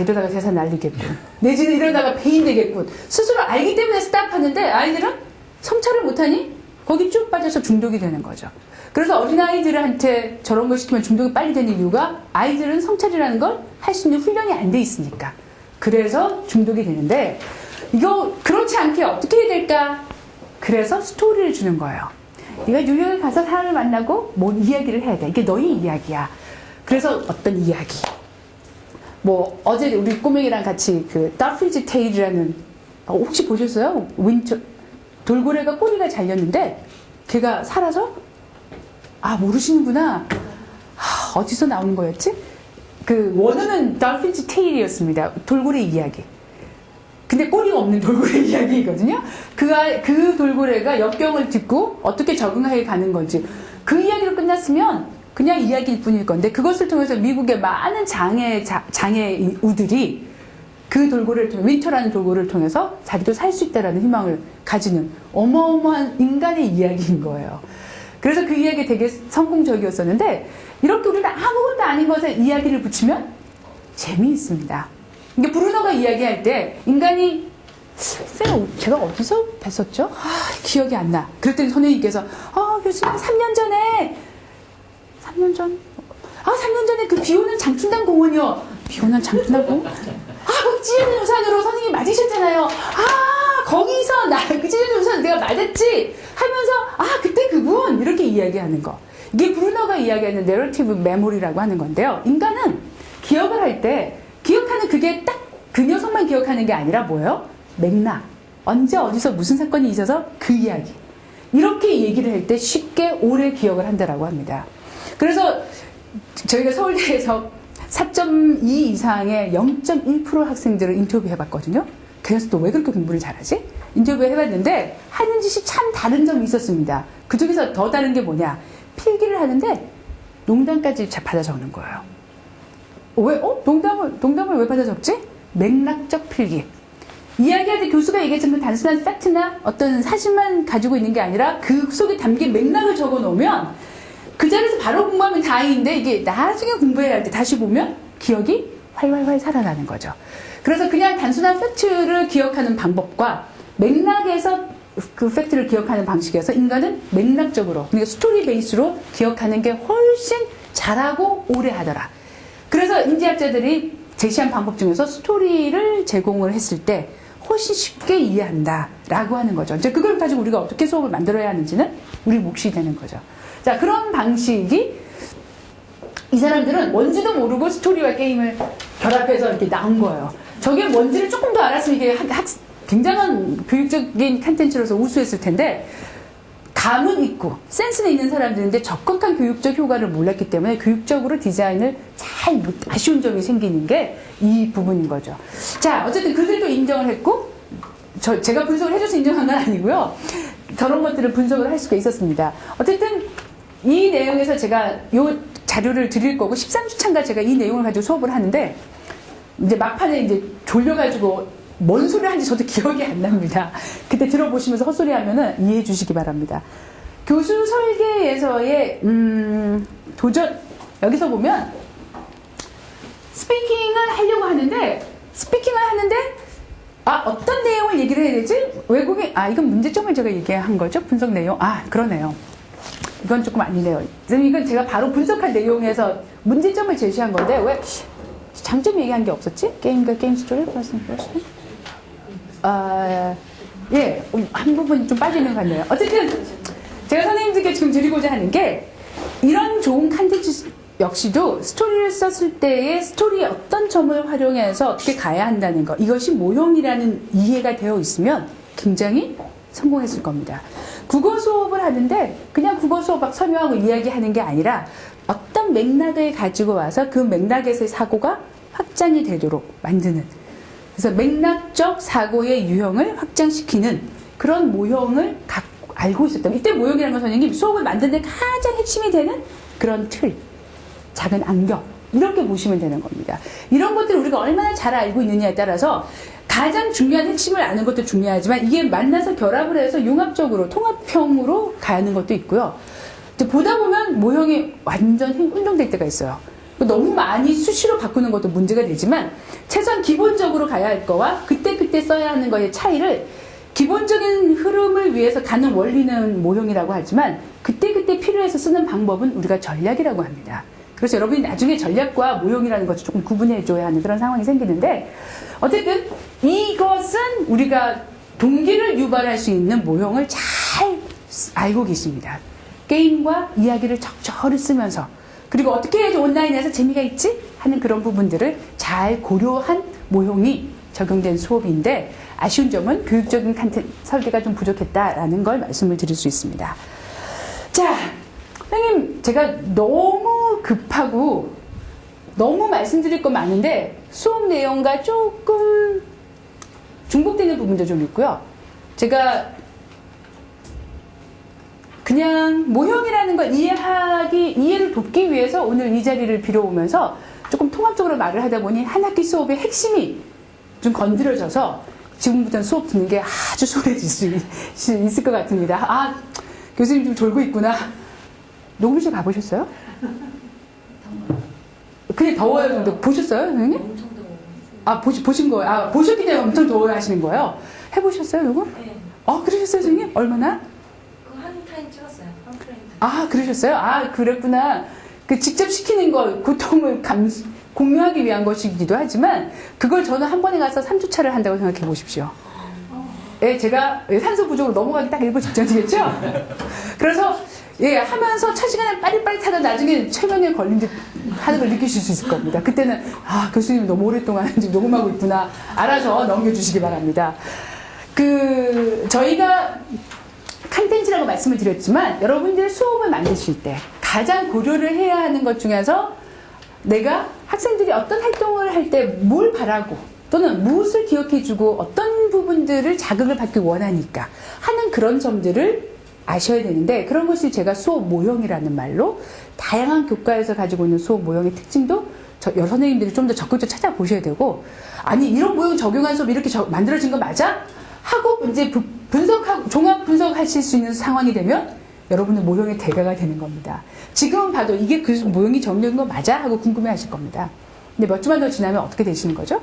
S1: 이러다가 재산 날리겠군. 내지는 이러다가 폐인 되겠군. 스스로 알기 때문에 스탑하는데 아이들은 성찰을 못하니 거기 쭉 빠져서 중독이 되는 거죠. 그래서 어린아이들한테 저런 걸 시키면 중독이 빨리 되는 이유가 아이들은 성찰이라는 걸 할 수 있는 훈련이 안 돼 있으니까. 그래서 중독이 되는데 이거 그렇지 않게 어떻게 해야 될까? 그래서 스토리를 주는 거예요. 네가 뉴욕에 가서 사람을 만나고 뭔 이야기를 해야 돼. 이게 너의 이야기야. 그래서 어떤 이야기. 뭐 어제 우리 꼬맹이랑 같이 그 다필즈 테일이라는 혹시 보셨어요? 돌고래가 꼬리가 잘렸는데 걔가 살아서 모르시는구나. 어디서 나오는 거였지? 그 원어는 달핀즈 테일이었습니다. 돌고래 이야기. 근데 꼬리가 없는 돌고래 이야기거든요. 그 돌고래가 역경을 딛고 어떻게 적응해 가는 건지 그 이야기로 끝났으면 그냥 이야기일 뿐일 건데 그것을 통해서 미국의 많은 장애우들이 그 돌고래를 통해 윈터라는 돌고래를 통해서 자기도 살 수 있다라는 희망을 가지는 어마어마한 인간의 이야기인 거예요. 그래서 그 이야기 되게 성공적이었었는데 이렇게 우리는 아무것도 아닌 것에 이야기를 붙이면 재미있습니다. 이게 브루너가 이야기할 때 인간이 제가 어디서 뵀었죠? 기억이 안 나. 그랬더니 선생님께서 교수님 3년 전에 그 비오는 장춘단 공원이요. 비오는 장춘단 공원? 거기 찢어진 우산으로 선생님 맞으셨잖아요. 거기서 그 찢어진 우산 내가 맞았지 하면서 그때 그분 이렇게 이야기하는 거. 이게 브루너가 이야기하는 내러티브 메모리라고 하는 건데요. 인간은 기억을 할 때 기억하는 그게 딱 그 녀석만 기억하는 게 아니라 뭐예요? 맥락. 언제 어디서 무슨 사건이 있어서 그 이야기. 이렇게 얘기를 할 때 쉽게 오래 기억을 한다라고 합니다. 그래서 저희가 서울대에서 4.2 이상의 0.1% 학생들을 인터뷰해봤거든요. 그래서 또 왜 그렇게 공부를 잘하지? 인터뷰해봤는데 하는 짓이 참 다른 점이 있었습니다. 그중에서 더 다른 게 뭐냐? 필기를 하는데 농담까지 받아 적는 거예요. 왜? 농담을 왜 받아 적지? 맥락적 필기. 이야기할 때 교수가 얘기했던 그 단순한 팩트나 어떤 사실만 가지고 있는 게 아니라 그 속에 담긴 맥락을 적어 놓으면 그 자리에서 바로 공부하면 다행인데 이게 나중에 공부해야 할 때 다시 보면 기억이 활활활 살아나는 거죠. 그래서 그냥 단순한 팩트를 기억하는 방법과 맥락에서 그 팩트를 기억하는 방식에서 인간은 맥락적으로 그러니까 스토리 베이스로 기억하는 게 훨씬 잘하고 오래 하더라. 그래서 인지학자들이 제시한 방법 중에서 스토리를 제공을 했을 때 훨씬 쉽게 이해한다라고 하는 거죠. 이제 그걸 가지고 우리가 어떻게 수업을 만들어야 하는지는 우리 몫이 되는 거죠. 자, 그런 방식이 이 사람들은 뭔지도 모르고 스토리와 게임을 결합해서 이렇게 나온 거예요. 저게 뭔지를 조금 더 알았으면 이게 굉장한 교육적인 컨텐츠로서 우수했을 텐데 감은 있고 센스는 있는 사람들인데 적극한 교육적 효과를 몰랐기 때문에 교육적으로 디자인을 잘 아쉬운 점이 생기는 게 이 부분인 거죠. 자, 어쨌든 그들도 인정을 했고 제가 분석을 해줘서 인정한 건 아니고요. 저런 것들을 분석을 할 수가 있었습니다. 어쨌든 이 내용에서 제가 이 자료를 드릴 거고 13주차인가 제가 이 내용을 가지고 수업을 하는데 이제 막판에 이제 졸려가지고 뭔 소리 하는지 저도 기억이 안 납니다. 그때 들어보시면서 헛소리 하면은 이해해 주시기 바랍니다. 교수 설계에서의 도전 여기서 보면 스피킹을 하려고 하는데 어떤 내용을 얘기를 해야 되지? 외국인 이건 문제점을 제가 얘기한 거죠? 분석 내용? 그러네요. 이건 조금 아니네요. 이건 제가 바로 분석한 내용에서 문제점을 제시한 건데 왜 장점 얘기한 게 없었지? 게임과 게임 스토리 플러스 한 부분이 좀 빠지는 것 같네요. 어쨌든 제가 선생님들께 지금 드리고자 하는 게 이런 좋은 컨텐츠 역시도 스토리를 썼을 때의 스토리의 어떤 점을 활용해서 어떻게 가야 한다는 것 이것이 모형이라는 이해가 되어 있으면 굉장히 성공했을 겁니다. 국어 수업을 하는데 그냥 국어 수업 막 설명하고 이야기하는 게 아니라 어떤 맥락을 가지고 와서 그 맥락에서의 사고가 확장이 되도록 만드는 그래서 맥락적 사고의 유형을 확장시키는 그런 모형을 알고 있었다면 이때 모형이라는 건 선생님 수업을 만드는 데 가장 핵심이 되는 그런 틀, 작은 안경 이렇게 보시면 되는 겁니다. 이런 것들을 우리가 얼마나 잘 알고 있느냐에 따라서 가장 중요한 핵심을 아는 것도 중요하지만 이게 만나서 결합을 해서 융합적으로 통합형으로 가는 것도 있고요. 보다 보면 모형이 완전 혼동될 때가 있어요. 너무 많이 수시로 바꾸는 것도 문제가 되지만 최소한 기본적으로 가야 할 거와 그때 써야 하는 거의 차이를 기본적인 흐름을 위해서 가는 원리는 모형이라고 하지만 그때 필요해서 쓰는 방법은 우리가 전략이라고 합니다. 그래서 여러분이 나중에 전략과 모형이라는 것을 조금 구분해줘야 하는 그런 상황이 생기는데 어쨌든 이것은 우리가 동기를 유발할 수 있는 모형을 잘 알고 계십니다. 게임과 이야기를 적절히 쓰면서 그리고 어떻게 해야지 온라인에서 재미가 있지? 하는 그런 부분들을 잘 고려한 모형이 적용된 수업인데 아쉬운 점은 교육적인 설계가 좀 부족했다라는 걸 말씀을 드릴 수 있습니다. 자, 선생님 제가 너무 급하고 너무 말씀드릴 거 많은데 수업 내용과 조금 중복되는 부분도 좀 있고요. 제가 그냥 모형이라는 걸 이해를 돕기 위해서 오늘 이 자리를 빌어오면서 조금 통합적으로 말을 하다 보니 한 학기 수업의 핵심이 좀 건드려져서 지금부터는 수업 듣는 게 아주 수월해질 수 있을 것 같습니다. 아, 교수님 좀 졸고 있구나. 녹음실 가보셨어요? 그냥 더워요 정도 보셨어요, 선생님?
S9: 엄청 더워.
S1: 아, 보신 거예요? 아, 보셨기 때문에 엄청 더워요 하시는 거예요? 해보셨어요, 녹음?
S9: 네.
S1: 아, 그러셨어요, 선생님? 얼마나?
S9: 한 타임 찍었어요. 한 프레임.
S1: 아, 그러셨어요? 아, 그랬구나. 그 직접 시키는 거, 고통을 공유하기 위한 것이기도 하지만, 그걸 저는 한 번에 가서 3주차를 한다고 생각해 보십시오. 예, 제가 산소 부족으로 넘어가기 딱 일부 직전이겠죠? 그래서, 예, 하면서 첫 시간에 빠릿빠릿하다 나중에 최면에 걸린 듯 하는 걸 느끼실 수 있을 겁니다. 그때는, 아, 교수님 너무 오랫동안 지금 녹음하고 있구나. 알아서 넘겨주시기 바랍니다. 저희가 컨텐츠라고 말씀을 드렸지만, 여러분들 수업을 만드실 때 가장 고려를 해야 하는 것 중에서 내가 학생들이 어떤 활동을 할 때 뭘 바라고 또는 무엇을 기억해주고 어떤 부분들을 자극을 받기 원하니까 하는 그런 점들을 아셔야 되는데, 그런 것이 제가 수업 모형이라는 말로 다양한 교과에서 가지고 있는 수업 모형의 특징도 여러 선생님들이 좀 더 적극적으로 찾아보셔야 되고, 아니 이런 모형 적용한 수업이 이렇게 만들어진 거 맞아? 하고 이제 분석하고 종합 분석하실 수 있는 상황이 되면 여러분의 모형의 대가가 되는 겁니다. 지금 봐도 이게 그 모형이 정리된 거 맞아? 하고 궁금해하실 겁니다. 근데 몇 주만 더 지나면 어떻게 되시는 거죠?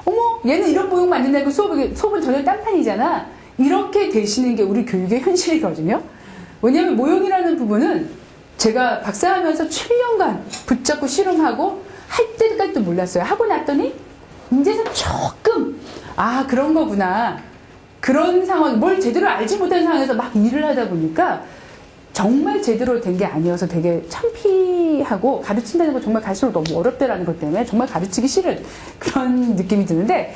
S1: 어머, 얘는 이런 모형 만든다고 수업은 전혀 딴판이잖아. 이렇게 되시는 게 우리 교육의 현실이거든요. 왜냐하면 모형이라는 부분은 제가 박사하면서 7년간 붙잡고 실험하고 할 때까지도 몰랐어요. 하고 났더니 이제서 조금 그런 거구나. 그런 상황, 뭘 제대로 알지 못한 상황에서 막 일을 하다 보니까 정말 제대로 된 게 아니어서 되게 창피하고 가르친다는 거 정말 갈수록 너무 어렵다라는 것 때문에 정말 가르치기 싫은 그런 느낌이 드는데,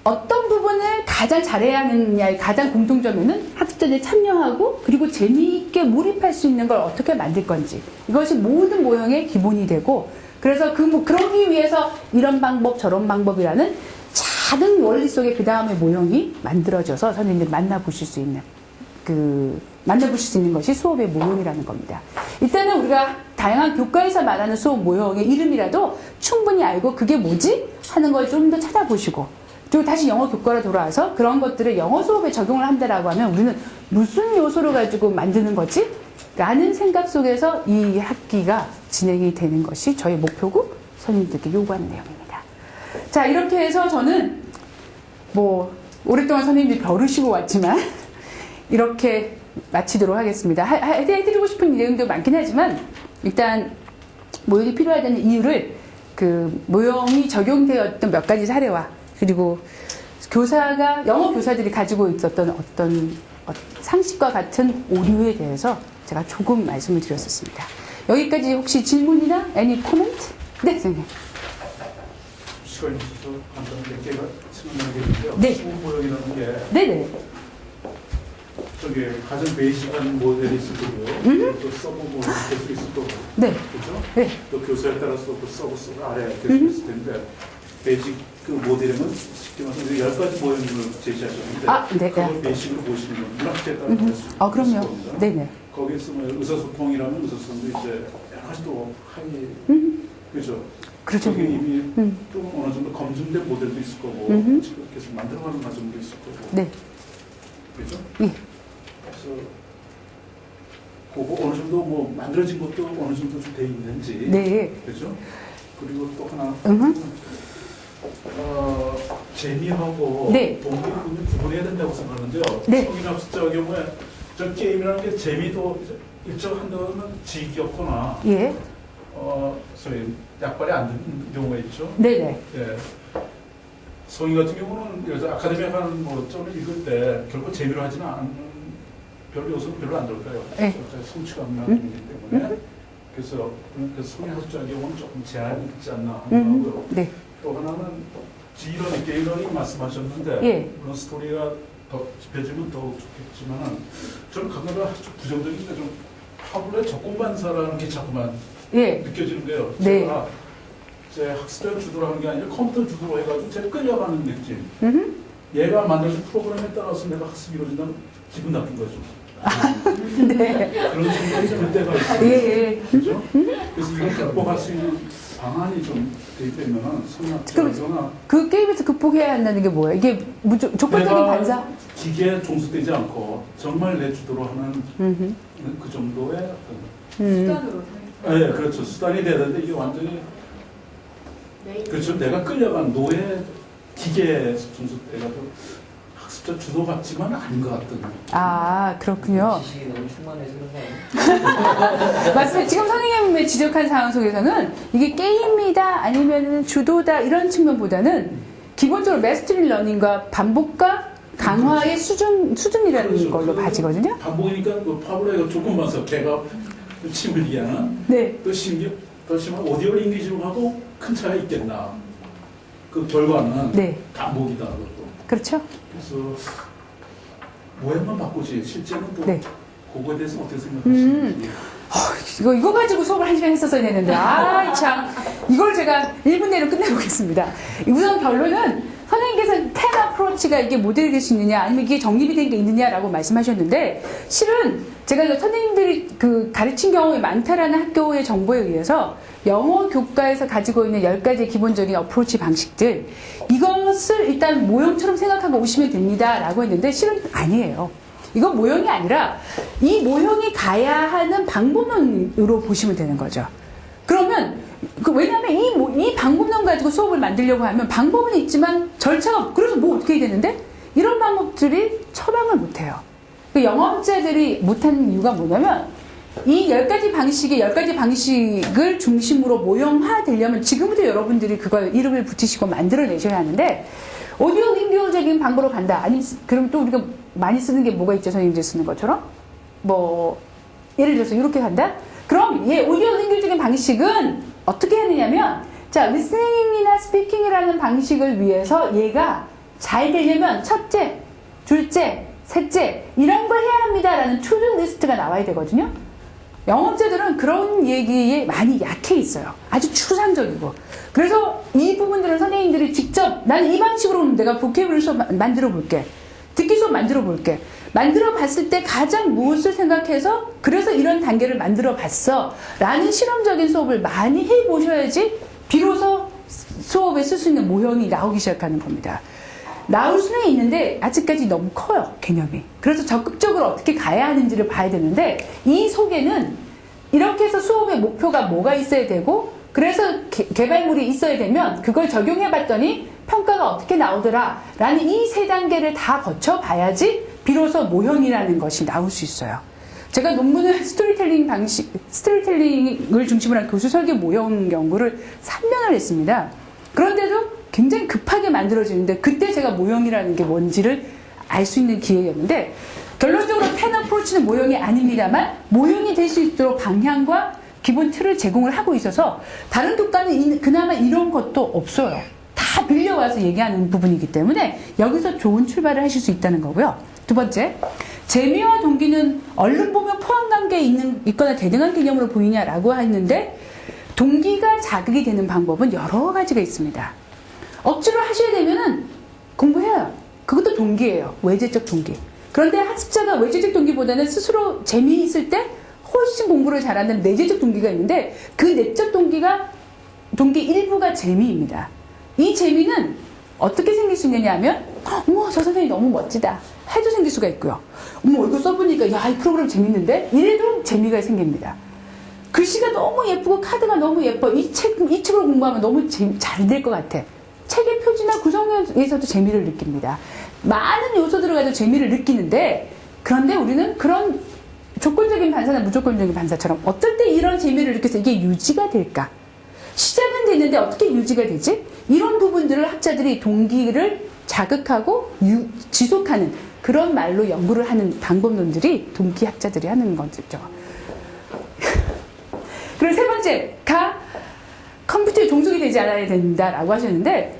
S1: 어떤 부분을 가장 잘해야 하느냐의 가장 공통점에는 학습전에 참여하고 그리고 재미있게 몰입할 수 있는 걸 어떻게 만들 건지, 이것이 모든 모형의 기본이 되고, 그래서 그러기 위해서 이런 방법 저런 방법이라는 작은 원리 속에 그 다음에 모형이 만들어져서 선생님들이 만나보실 수 있는 것이 수업의 모형이라는 겁니다. 일단은 우리가 다양한 교과에서 말하는 수업 모형의 이름이라도 충분히 알고 그게 뭐지? 하는 걸 좀 더 찾아보시고, 그리고 다시 영어 교과로 돌아와서 그런 것들을 영어 수업에 적용을 한다라고 하면 우리는 무슨 요소를 가지고 만드는 거지? 라는 생각 속에서 이 학기가 진행이 되는 것이 저희 목표고 선생님들께 요구하는 내용입니다. 자, 이렇게 해서 저는 오랫동안 선생님들이 벼르시고 왔지만 이렇게 마치도록 하겠습니다. 해드리고 싶은 내용도 많긴 하지만 일단 모형이 필요하다는 이유를 모형이 적용되었던 몇 가지 사례와 그리고 영어 교사들이 가지고 있었던 어떤 상식과 같은 오류에 대해서 제가 조금 말씀을 드렸었습니다. 여기까지 혹시 질문이나 any comment? 네, 선생님.
S2: 시간이 있어서 간단히 몇 개가 질문하겠는데요.
S1: 네.
S2: 수업 모형이라는 게
S1: 네네.
S2: 가장 베이직한 모델이 있을 거고요. 또 서브 모델이 될 수 있을 거고.
S1: 네.
S2: 그렇죠?
S1: 네.
S2: 또 교사에 따라서 그 서브 아래 될 수 있을 텐데, 베이직 모델에는 쉽게 말해서 10가지 모형을 제시하셨는데,
S1: 네.
S2: 그걸 베이직으로 보시는 건 문학자에 따라 다를 수 있을
S1: 그럼요.
S2: 겁니다.
S1: 네네.
S2: 거기에서 의사소통이라면 의사소통도 이제 여러 가지 또 그렇죠?
S1: 그렇죠.
S2: 거기 이미 좀 어느 정도 검증된 모델도 있을 거고, 지금 계속 만들어가는 과정도 있을 거고.
S1: 네.
S2: 그렇죠?
S1: 예.
S2: 그래서 그거 어느 정도 만들어진 것도 어느 정도 좀 돼 있는지.
S1: 네.
S2: 그렇죠? 그리고 또 하나. 재미하고
S1: 네.
S2: 동기부여를 구분해야 된다고 생각하는데요.
S1: 네.
S2: 성인학습자 경우에 저 게임이라는 게 재미도 일정 한다면 지겹거나 약발이 안 되는 경우가 있죠.
S1: 네네.
S2: 예. 성인 같은 경우는 예를 들어 아카데미에 가는 점을 읽을 때 결코 재미로 하지는 않는 별 요소는 별로 안 들까요?
S1: 네.
S2: 성취감이기 때문에 그래서 성인 학습자의 경우는 조금 제한이 있지 않나 하고요.
S1: 네.
S2: 또 하나는 지러닝, 게임러닝 말씀하셨는데
S1: 예.
S2: 물론 스토리가 더 짚혀지면 더욱 좋겠지만 저는 가끔가다 부정적인데 좀 타블렛 적공반사라는 게 자꾸만 느껴지는 거예요.
S1: 네.
S2: 제가 제 학습자 주도로 하는 게 아니라 컴퓨터 주도로 해가지고 제가 끌려가는 느낌. 얘가 만들어준 프로그램에 따라서 내가 학습이 이루어진다면 기분 나쁜 거죠.
S1: 네.
S2: 그런 생각이 들 때가 있어요.
S1: 예.
S2: 그렇죠? 그래서 이걸 극복할 수 있는 방안이 좀 되면은 선악자거나
S1: 그 게임에서 극복해야 한다는 게 뭐예요? 이게 조건적인 반사?
S2: 기계에 종속되지 않고 정말 내 주도로 하는 그 정도의 어떤
S6: 수단으로.
S2: 네, 그렇죠. 수단이 돼야 되는데 이게 완전히 그렇죠. 내가 끌려간 노예 기계에 종속돼가지고 학습자 주도 같지만은 아닌 것 같거든요.
S1: 아, 그렇군요.
S4: 지식이 너무 충만해서 그런 거예요.
S1: 맞습니다. 지금 선생님이 지적한 상황 속에서는 이게 게임이다 아니면 주도다 이런 측면보다는 기본적으로 메스터리 러닝과 반복과 강화의 수준이라는
S2: 그렇죠.
S1: 걸로 봐지거든요.
S2: 반복이니까 그 파브로가 조금만 서 개가 침을 이해하는
S1: 네.
S2: 또 더 심한 오디오 링귀지하고 큰 차이가 있겠나. 그 결과는
S1: 네.
S2: 반복이다. 그것도.
S1: 그렇죠.
S2: 그래서 모양만 바꾸지 실제는 또
S1: 네.
S2: 그거에 대해서 어떻게 생각하시는지.
S1: 이거 가지고 수업을 1시간 했었어야 되는데, 참. 이걸 제가 1분 내로 끝내보겠습니다. 우선 결론은 선생님께서 10 어프로치가 이게 모델이 될 수 있느냐, 아니면 이게 정립이 된 게 있느냐라고 말씀하셨는데, 실은 제가 선생님들이 그 가르친 경험이 많다라는 학교의 정보에 의해서 영어 교과에서 가지고 있는 10가지 기본적인 어프로치 방식들, 이것을 일단 모형처럼 생각하고 오시면 됩니다. 라고 했는데, 실은 아니에요. 이건 모형이 아니라 이 모형이 가야 하는 방법론으로 보시면 되는 거죠. 그러면 왜냐하면 이 방법론 가지고 수업을 만들려고 하면 방법은 있지만 절차가 없고 그래서 뭐 어떻게 해야 되는데 이런 방법들이 처방을 못해요. 영어학자들이 못하는 이유가 뭐냐면 이 10가지 방식을 중심으로 모형화 되려면 지금부터 여러분들이 그걸 이름을 붙이시고 만들어내셔야 하는데 오디오 링귀어적인 방법으로 간다. 아니면 그럼 또 우리가 많이 쓰는 게 뭐가 있죠? 선생님들 쓰는 것처럼 뭐 예를 들어서 이렇게 간다. 그럼 오디오 링귀어적인 방식은 어떻게 하느냐면 자 리스닝이나 스피킹이라는 방식을 위해서 얘가 잘 되려면 첫째, 둘째, 셋째 이런 걸 해야 합니다라는 투두 리스트가 나와야 되거든요. 영업자들은 그런 얘기에 많이 약해 있어요. 아주 추상적이고. 그래서 이 부분들은 선생님들이 직접 나는 이 방식으로 내가 보케이블 수업 만들어 볼게. 듣기 수업 만들어 볼게. 만들어 봤을 때 가장 무엇을 생각해서 그래서 이런 단계를 만들어 봤어. 라는 실험적인 수업을 많이 해 보셔야지 비로소 수업에 쓸 수 있는 모형이 나오기 시작하는 겁니다. 나올 수는 있는데 아직까지 너무 커요, 개념이. 그래서 적극적으로 어떻게 가야 하는지를 봐야 되는데 이 속에는 이렇게 해서 수업의 목표가 뭐가 있어야 되고 그래서 개발물이 있어야 되면 그걸 적용해 봤더니 평가가 어떻게 나오더라 라는 이 세 단계를 다 거쳐 봐야지 비로소 모형이라는 것이 나올 수 있어요. 제가 논문을 스토리텔링을 중심으로 한 교수 설계 모형 연구를 3년을 했습니다. 그런데도 굉장히 급하게 만들어지는데 그때 제가 모형이라는 게 뭔지를 알 수 있는 기회였는데 결론적으로 10 어프로치는 모형이 아닙니다만 모형이 될 수 있도록 방향과 기본 틀을 제공을 하고 있어서 다른 교과는 그나마 이런 것도 없어요. 다 빌려와서 얘기하는 부분이기 때문에 여기서 좋은 출발을 하실 수 있다는 거고요. 두 번째, 재미와 동기는 얼른 보면 포함관계에 있거나 대등한 개념으로 보이냐라고 했는데 동기가 자극이 되는 방법은 여러 가지가 있습니다. 억지로 하셔야 되면은 공부해요. 그것도 동기예요. 외제적 동기. 그런데 학습자가 외제적 동기보다는 스스로 재미있을 때 훨씬 공부를 잘하는 내재적 동기가 있는데 그 내적 동기 일부가 재미입니다. 이 재미는 어떻게 생길 수 있느냐 하면 어머 저 선생님 너무 멋지다 해도 생길 수가 있고요. 어머 이거 써보니까 야 이 프로그램 재밌는데 이래도 재미가 생깁니다. 글씨가 너무 예쁘고 카드가 너무 예뻐 이 책으로 공부하면 너무 잘 될 것 같아. 책의 표지나 구성에서도 재미를 느낍니다. 많은 요소들을 가지고 재미를 느끼는데 그런데 우리는 그런 조건적인 반사나 무조건적인 반사처럼 어떨 때 이런 재미를 느껴서 이게 유지가 될까? 시작은 됐는데 어떻게 유지가 되지? 이런 부분들을 학자들이 동기를 자극하고 지속하는 그런 말로 연구를 하는 방법론들이 동기학자들이 하는 거죠. 그리고 세 번째가 컴퓨터에 종속이 되지 않아야 된다라고 하셨는데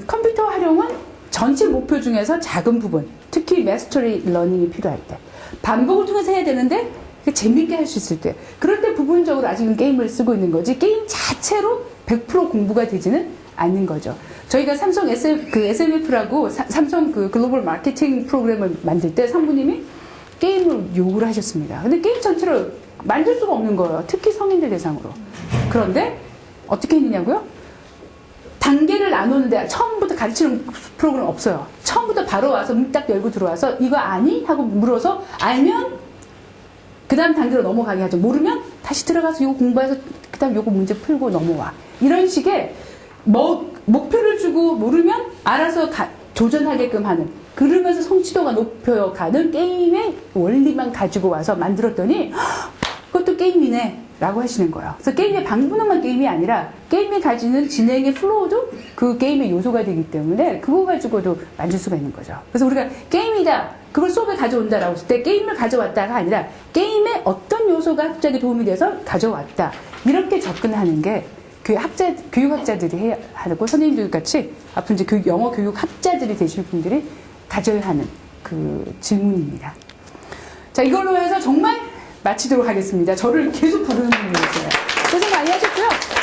S1: 컴퓨터 활용은 전체 목표 중에서 작은 부분 특히 마스터리 러닝이 필요할 때 반복을 통해서 해야 되는데 재밌게 할 수 있을 때 그럴 때 부분적으로 아직은 게임을 쓰고 있는 거지 게임 자체로 100% 공부가 되지는 않는 거죠. 저희가 삼성 SMF라고 삼성 그 글로벌 마케팅 프로그램을 만들 때 상무님이 게임을 요구를 하셨습니다. 근데 게임 전체를 만들 수가 없는 거예요. 특히 성인들 대상으로. 그런데 어떻게 했느냐고요? 단계를 나누는데 처음부터 가르치는 프로그램 없어요. 처음부터 바로 와서 문 딱 열고 들어와서 이거 아니? 하고 물어서 알면 그 다음 단계로 넘어가게 하죠. 모르면 다시 들어가서 이거 공부해서 그 다음 이거 문제 풀고 넘어와. 이런 식의 목표를 주고 모르면 알아서 도전하게끔 하는, 그러면서 성취도가 높여가는 게임의 원리만 가지고 와서 만들었더니 그것도 게임이네 라고 하시는 거예요. 그래서 게임의 방분홍만 게임이 아니라 게임이 가지는 진행의 플로우도 그 게임의 요소가 되기 때문에 그거 가지고도 만들 수가 있는 거죠. 그래서 우리가 게임이다, 그걸 수업에 가져온다라고 했을 때 게임을 가져왔다가 아니라 게임의 어떤 요소가 학자에게 도움이 돼서 가져왔다, 이렇게 접근하는 게 교육학자들이 해야 하고 선생님들 같이 앞으로 이제 영어 교육학자들이 되실 분들이 가져야 하는 그 질문입니다. 자, 이걸로 해서 정말 마치도록 하겠습니다. 저를 계속 부르는 분이었어요. 고생 많이 하셨고요.